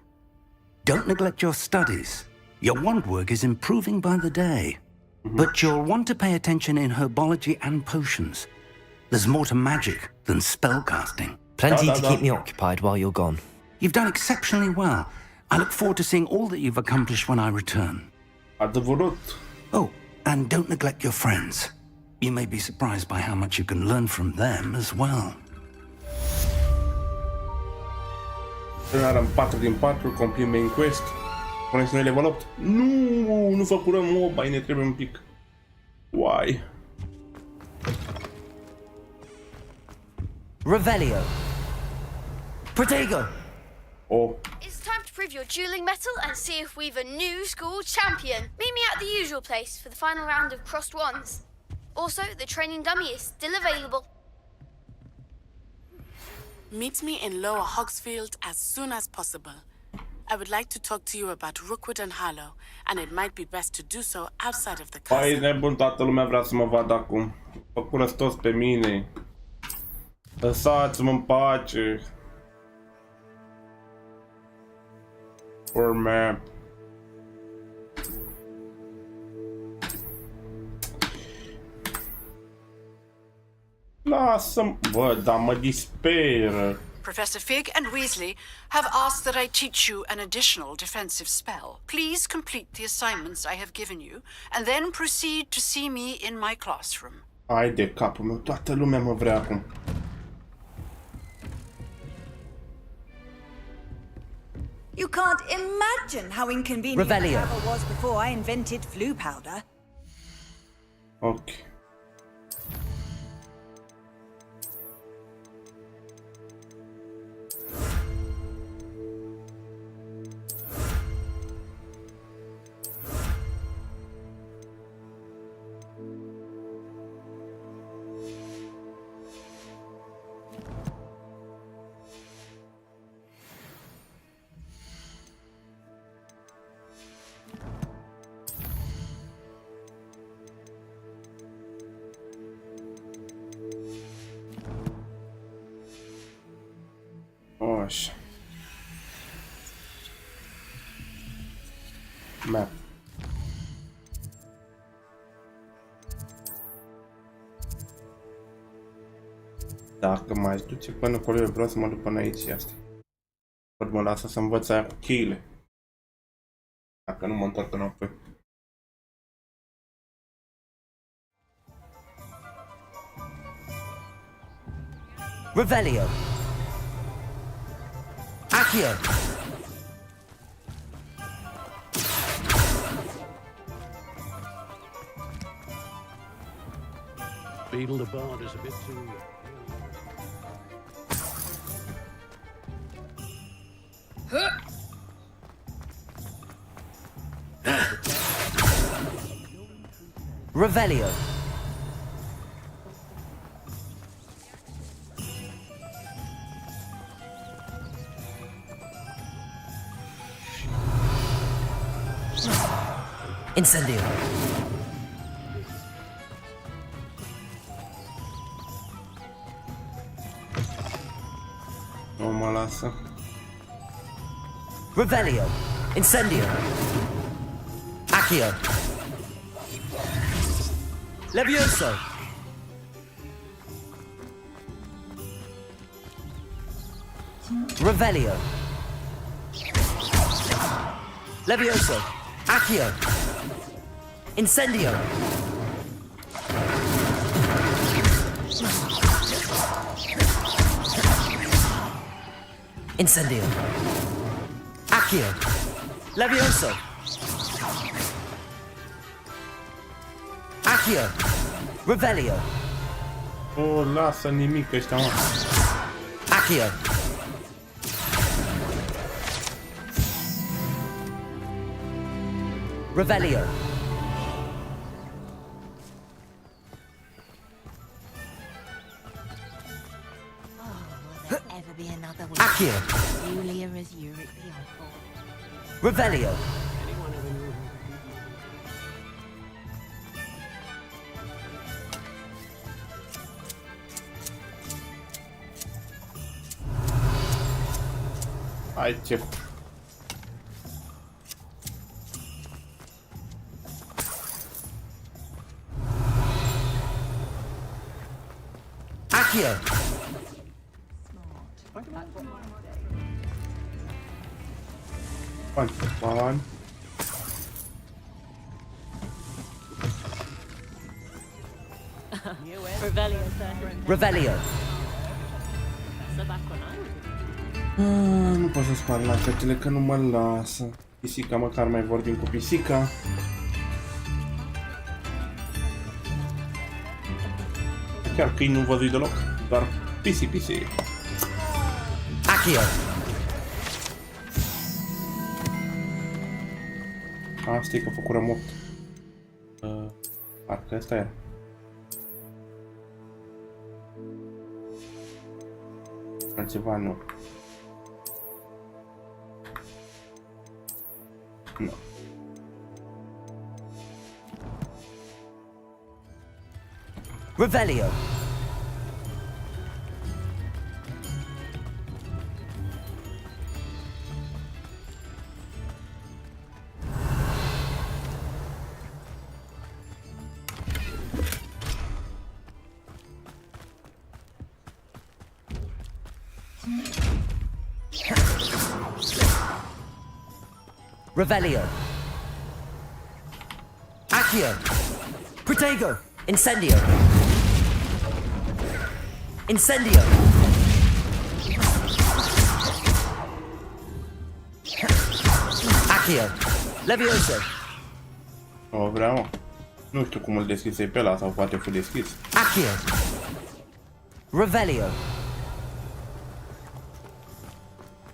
[SPEAKER 7] Don't neglect your studies. Your wand work is improving by the day. But you'll want to pay attention in herbology and potions. There's more to magic than spellcasting.
[SPEAKER 5] Plenty to keep me occupied while you're gone.
[SPEAKER 7] You've done exceptionally well. I look forward to seeing all that you've accomplished when I return. Oh, and don't neglect your friends. You may be surprised by how much you can learn from them as well.
[SPEAKER 1] Am 4 din 4, complete main quest. Pune să noi level 8. Nu făcurăm moba, ne trebuie un pic. Why?
[SPEAKER 5] Revelio. Protego.
[SPEAKER 1] Oh.
[SPEAKER 19] It's time to prove your dueling mettle and see if we've a new school champion. Meet me at the usual place for the final round of crossed wands. Also, the training dummy is still available.
[SPEAKER 20] Meet me in Lower Hogsfield as soon as possible. I would like to talk to you about Rookwood and Harlow, and it might be best to do so outside of the castle.
[SPEAKER 1] Păi, nebun, toată lumea vrea să mă vadă acum. Făcură-ți toți pe mine. Lăsați-mă în pace. Or map. Lasă-mi... Bă, dar mă disperă.
[SPEAKER 14] Professor Fig and Weasley have asked that I teach you an additional defensive spell. Please complete the assignments I have given you, and then proceed to see me in my classroom.
[SPEAKER 1] Hai de capul meu, toată lumea mă vrea acum.
[SPEAKER 3] You can't imagine how inconvenient
[SPEAKER 5] Revelio.
[SPEAKER 3] travel was before I invented flu powder.
[SPEAKER 1] Ok. Așa. Map. Dacă m-aș duce până acolo, eu vreau să mă duc până aici asta. Pot mă lasă să învăț aia cu cheile. Dacă nu mă întorc înapoi.
[SPEAKER 5] Revelio. Accio.
[SPEAKER 6] Beetle the Bard is a bit too...
[SPEAKER 5] Revelio. Incendio.
[SPEAKER 1] Nu mă lasă.
[SPEAKER 5] Revelio. Incendio. Accio. Levioso. Revelio. Levioso. Accio. Incendio. Incendio. Accio. Levioso. Accio. Revelio.
[SPEAKER 1] Oh, lasă nimic ăștia, mă.
[SPEAKER 5] Accio. Revelio. Accio. Revelio.
[SPEAKER 1] Hai, ce...
[SPEAKER 5] Accio.
[SPEAKER 1] Bani.
[SPEAKER 5] Revelio.
[SPEAKER 1] Nu pot să spar lacătele că nu mă lasă. Pisica, măcar mai vorbim cu pisica. Chiar câini nu văzui deloc, doar pisi.
[SPEAKER 5] Accio.
[SPEAKER 1] Asta e că făcurăm 8. Parcă asta era. Altceva nu. Nu.
[SPEAKER 5] Revelio. Revelio. Accio. Protego. Incendio. Incendio. Accio. Levioso.
[SPEAKER 1] O vreau. Nu știu cum îl deschise pe ăla sau poate fi deschis.
[SPEAKER 5] Accio. Revelio.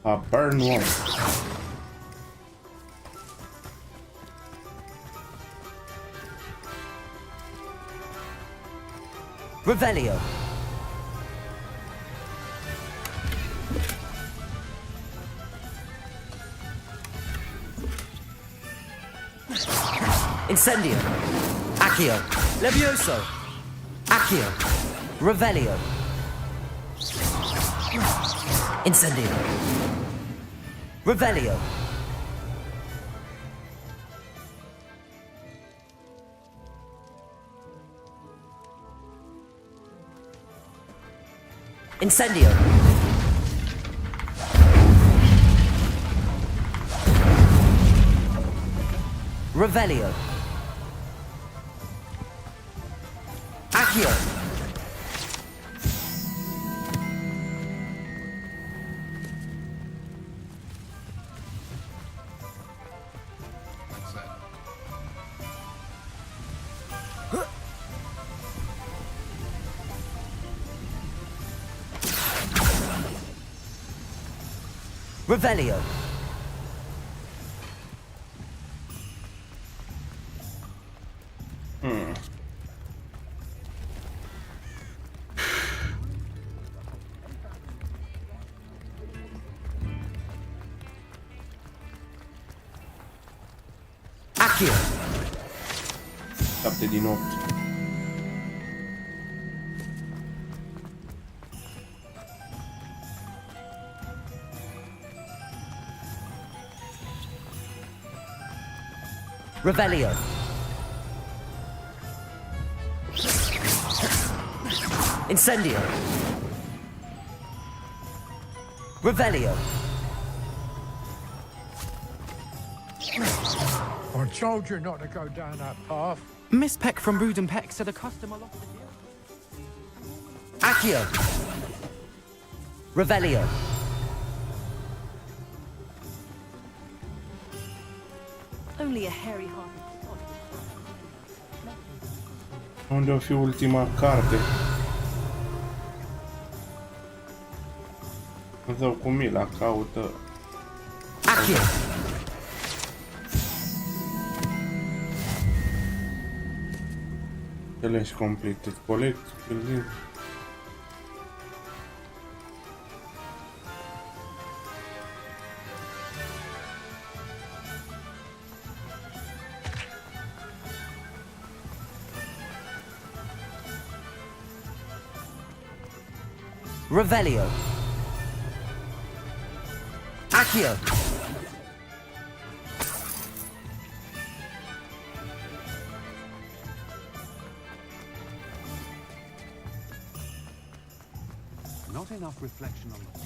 [SPEAKER 1] A burn one.
[SPEAKER 5] Revelio. Incendio. Accio. Levioso. Accio. Revelio. Incendio. Revelio. Incendio. Revelio. Accio. Revelio. Accio.
[SPEAKER 1] 7 din 8.
[SPEAKER 5] Revelio. Incendio. Revelio.
[SPEAKER 8] I told you not to go down that path.
[SPEAKER 9] Miss Peck from Brood and Peck said a customer lost the deal.
[SPEAKER 5] Accio. Revelio.
[SPEAKER 10] only a hairy-hearted.
[SPEAKER 1] Unde o fi ultima carte? Zău cu mila caută.
[SPEAKER 5] Accio!
[SPEAKER 1] Challenge completed. Collect building.
[SPEAKER 5] Revelio. Accio.
[SPEAKER 7] Not enough reflection on the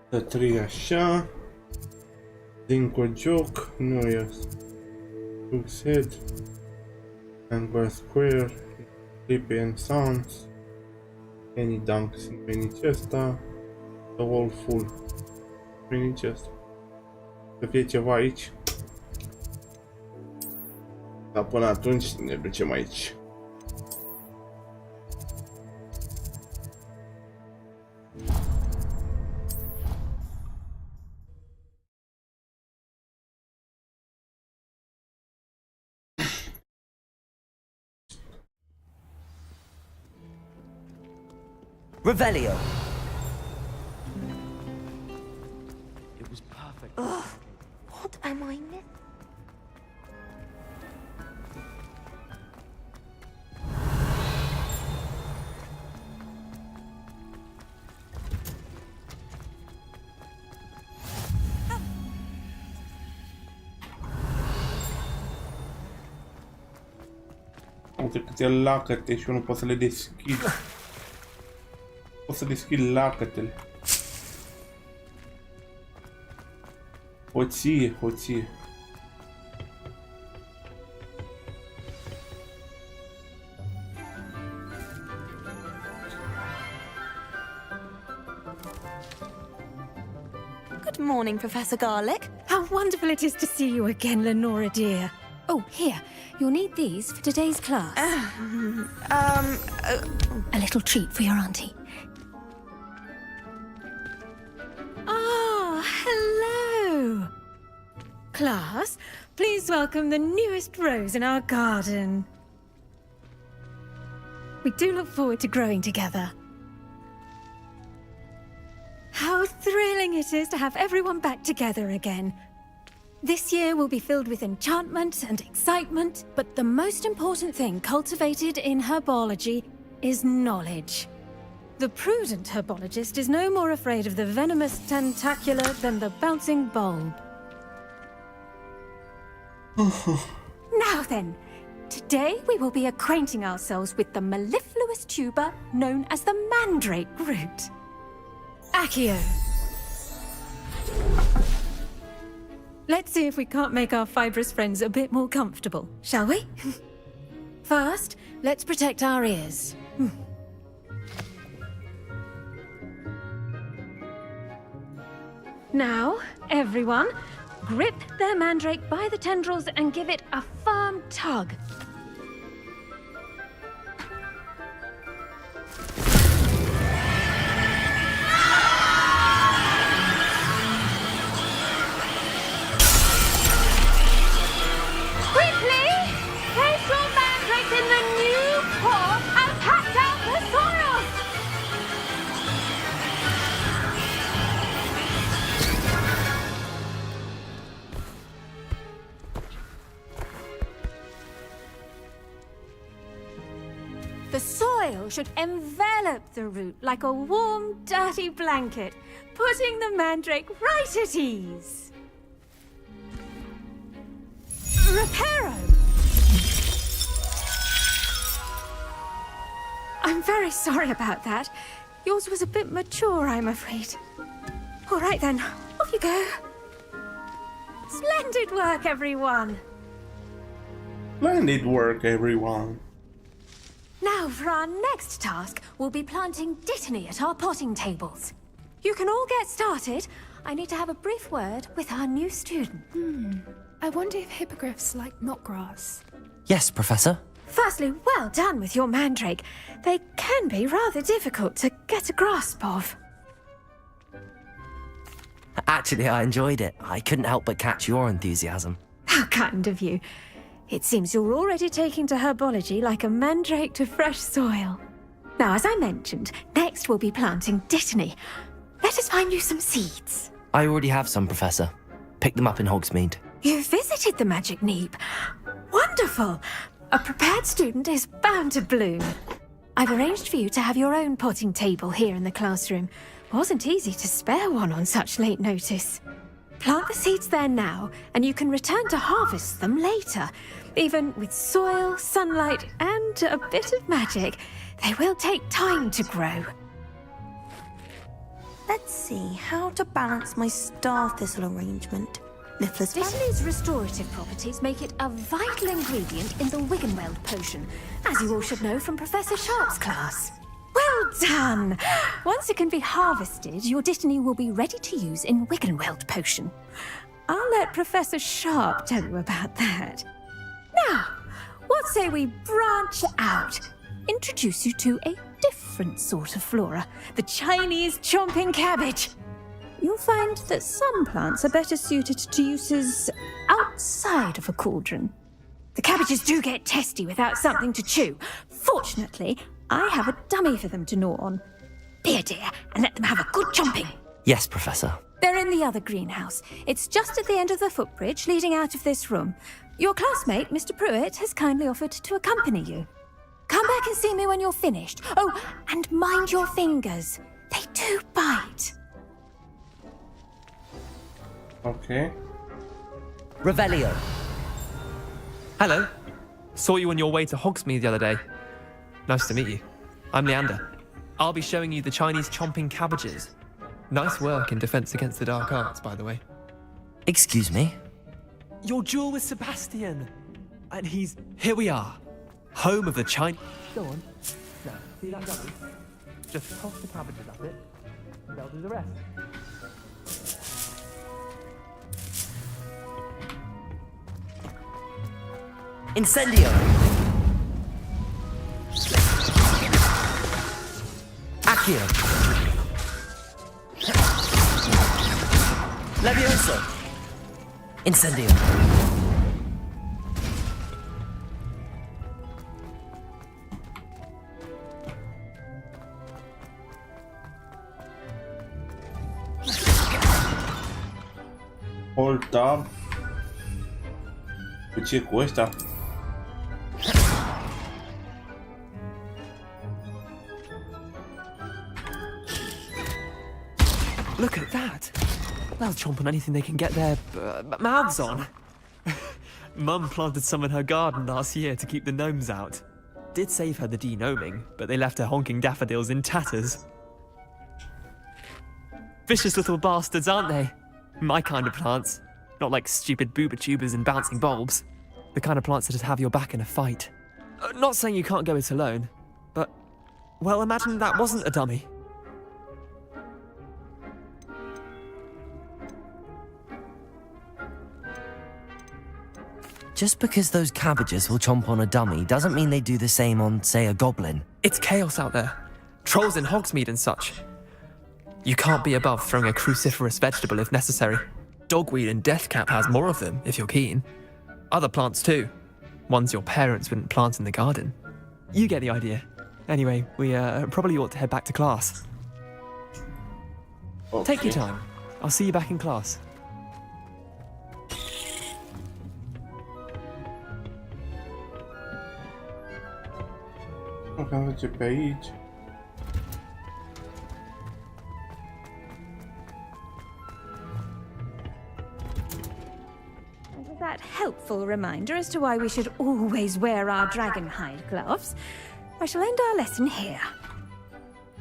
[SPEAKER 1] Da 3 așa. Dinco joc, nu ies. Succeed. Angle square. Sleepy and sounds. Any dunks în menici ăsta. The wall full. Menici ăsta. Să fie ceva aici. Dar până atunci ne ducem aici.
[SPEAKER 5] Revelio.
[SPEAKER 9] It was perfect.
[SPEAKER 12] Ugh, what am I missing?
[SPEAKER 1] Uite câte lacăte și eu nu pot să le deschid. Pot să deschid lacătele. Hoție, hoție.
[SPEAKER 10] Good morning, Professor Garlic. How wonderful it is to see you again, Lenora dear. Oh, here. You'll need these for today's class. A little treat for your auntie. Ah, hello. Class, please welcome the newest rose in our garden. We do look forward to growing together. How thrilling it is to have everyone back together again. This year will be filled with enchantment and excitement, but the most important thing cultivated in herbology is knowledge. The prudent herbologist is no more afraid of the venomous tentacula than the bouncing bulb. Now then, today we will be acquainting ourselves with the mellifluous tuber known as the mandrake root. Accio. Let's see if we can't make our fibrous friends a bit more comfortable, shall we? First, let's protect our ears. Now, everyone, grip their mandrake by the tendrils and give it a firm tug. Quickly! Place your mandrake in the new pot and pack down the soil! The soil should envelop the root like a warm, dirty blanket, putting the mandrake right at ease. Reparo! I'm very sorry about that. Yours was a bit mature, I'm afraid. All right then, off you go. Splendid work, everyone.
[SPEAKER 1] Splendid work, everyone.
[SPEAKER 10] Now, for our next task, we'll be planting dittany at our potting tables. You can all get started. I need to have a brief word with our new student.
[SPEAKER 11] I wonder if hippogriffs like knotgrass.
[SPEAKER 2] Yes, Professor.
[SPEAKER 10] Firstly, well done with your mandrake. They can be rather difficult to get a grasp of.
[SPEAKER 2] Actually, I enjoyed it. I couldn't help but catch your enthusiasm.
[SPEAKER 10] How kind of you. It seems you're already taking to herbology like a mandrake to fresh soil. Now, as I mentioned, next we'll be planting dittany. Let us find you some seeds.
[SPEAKER 2] I already have some, Professor. Picked them up in Hogsmeade.
[SPEAKER 10] You visited the Magic Neep. Wonderful! A prepared student is bound to bloom. I've arranged for you to have your own potting table here in the classroom. Wasn't easy to spare one on such late notice. Plant the seeds there now, and you can return to harvest them later. Even with soil, sunlight, and a bit of magic, they will take time to grow.
[SPEAKER 12] Let's see how to balance my star thistle arrangement.
[SPEAKER 10] Dittany's restorative properties make it a vital ingredient in the Wiggenweld potion, as you all should know from Professor Sharp's class. Well done! Once it can be harvested, your dittany will be ready to use in Wiggenweld potion. I'll let Professor Sharp tell you about that. Now, what say we branch out? Introduce you to a different sort of flora, the Chinese chomping cabbage. You'll find that some plants are better suited to uses outside of a cauldron. The cabbages do get testy without something to chew. Fortunately, I have a dummy for them to gnaw on. Be a dear and let them have a good chomping.
[SPEAKER 2] Yes, Professor.
[SPEAKER 10] They're in the other greenhouse. It's just at the end of the footbridge leading out of this room. Your classmate, Mr. Pruitt, has kindly offered to accompany you. Come back and see me when you're finished. Oh, and mind your fingers. They do bite.
[SPEAKER 1] Okay.
[SPEAKER 13] Revelio. Hello. Saw you on your way to Hogsmeade the other day. Nice to meet you. I'm Leander. I'll be showing you the Chinese chomping cabbages. Nice work in defense against the dark arts, by the way.
[SPEAKER 2] Excuse me?
[SPEAKER 13] Your duel with Sebastian. And he's... Here we are. Home of the Chinese... Go on. Now, see that dummy? Just toss the cabbages at it, and they'll do the rest.
[SPEAKER 2] Incendio! Accio! Levioso! Incendio!
[SPEAKER 1] Hold tab. Ce e cu ăștia?
[SPEAKER 13] Look at that! They'll chomp on anything they can get their mouths on. Mum planted some in her garden last year to keep the gnomes out. Did save her the de-gnoming, but they left her honking daffodils in tatters. Vicious little bastards, aren't they? My kind of plants. Not like stupid booba tubers and bouncing bulbs. The kind of plants that'd have your back in a fight. Not saying you can't go it alone, but... Well, imagine that wasn't a dummy.
[SPEAKER 2] Just because those cabbages will chomp on a dummy doesn't mean they do the same on, say, a goblin.
[SPEAKER 13] It's chaos out there. Trolls in Hogsmeade and such. You can't be above throwing a cruciferous vegetable if necessary. Dogweed and deathcap has more of them, if you're keen. Other plants too. Ones your parents wouldn't plant in the garden. You get the idea. Anyway, we probably ought to head back to class.
[SPEAKER 1] Okay.
[SPEAKER 13] Take your time. I'll see you back in class.
[SPEAKER 1] Nu cam merge pe aici.
[SPEAKER 10] With that helpful reminder as to why we should always wear our dragonhide gloves, I shall end our lesson here.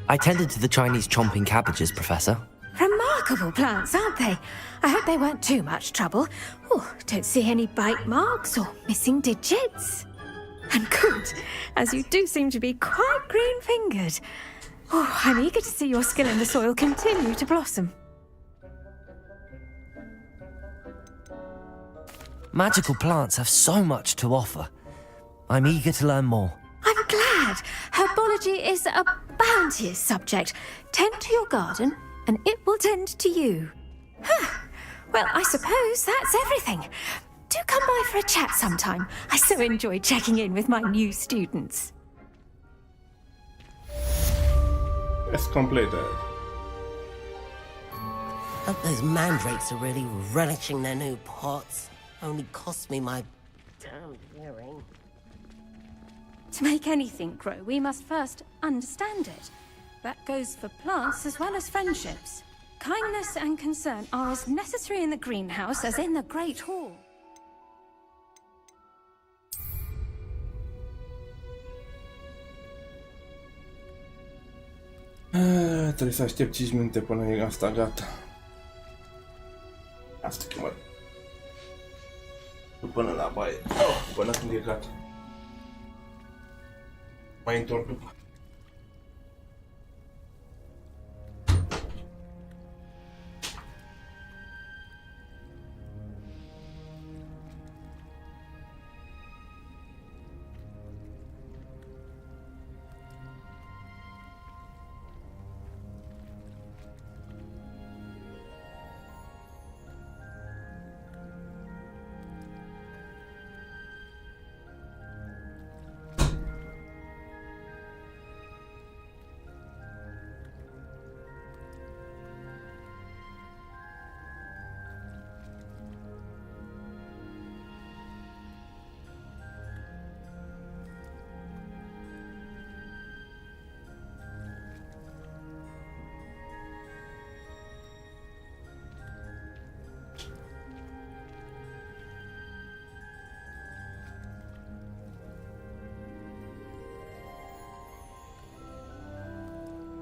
[SPEAKER 2] I tended to the Chinese chomping cabbages, Professor.
[SPEAKER 10] Remarkable plants, aren't they? I hope they weren't too much trouble. Oh, don't see any bite marks or missing digits. And good, as you do seem to be quite green-fingered. Oh, I'm eager to see your skill in the soil continue to blossom.
[SPEAKER 2] Magical plants have so much to offer. I'm eager to learn more.
[SPEAKER 10] I'm glad. Herbology is a bounteous subject. Tend to your garden, and it will tend to you. Well, I suppose that's everything. Do come by for a chat sometime. I so enjoy checking in with my new students.
[SPEAKER 1] It's completed.
[SPEAKER 4] Hope those mandrakes are really relishing their new pots. Only cost me my damn hearing.
[SPEAKER 10] To make anything grow, we must first understand it. That goes for plants as well as friendships. Kindness and concern are as necessary in the greenhouse as in the Great Hall.
[SPEAKER 1] Trebuie să aștept 5 minute până e asta gata. Asta chemă. Până la baie. Până când e gata. Mai întorc după.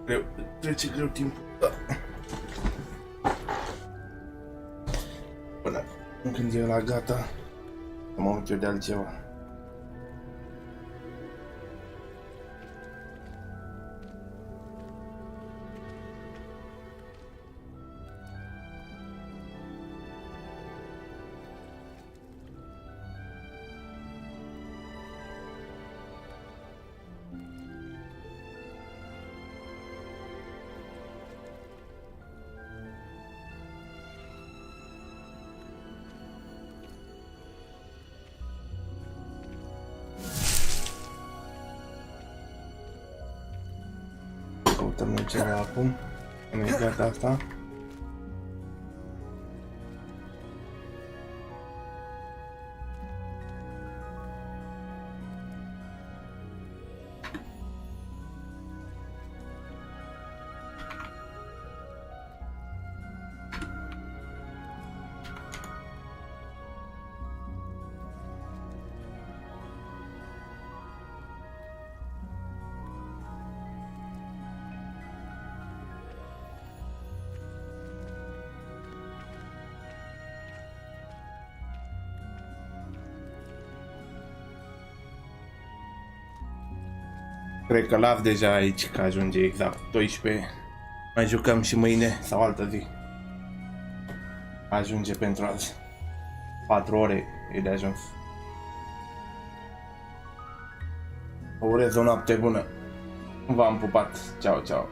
[SPEAKER 1] Greu, trece greu timpul. Până când e la gata, mă uit eu de altceva. Căutăm noi ceva acum, imediat asta. Cred că l-av deja aici, că ajunge exact 12. Mai jucăm și mâine sau altă zi. Ajunge pentru azi. 4 ore e de ajuns. Vă urez o noapte bună. V-am pupat. Ceau, ceau.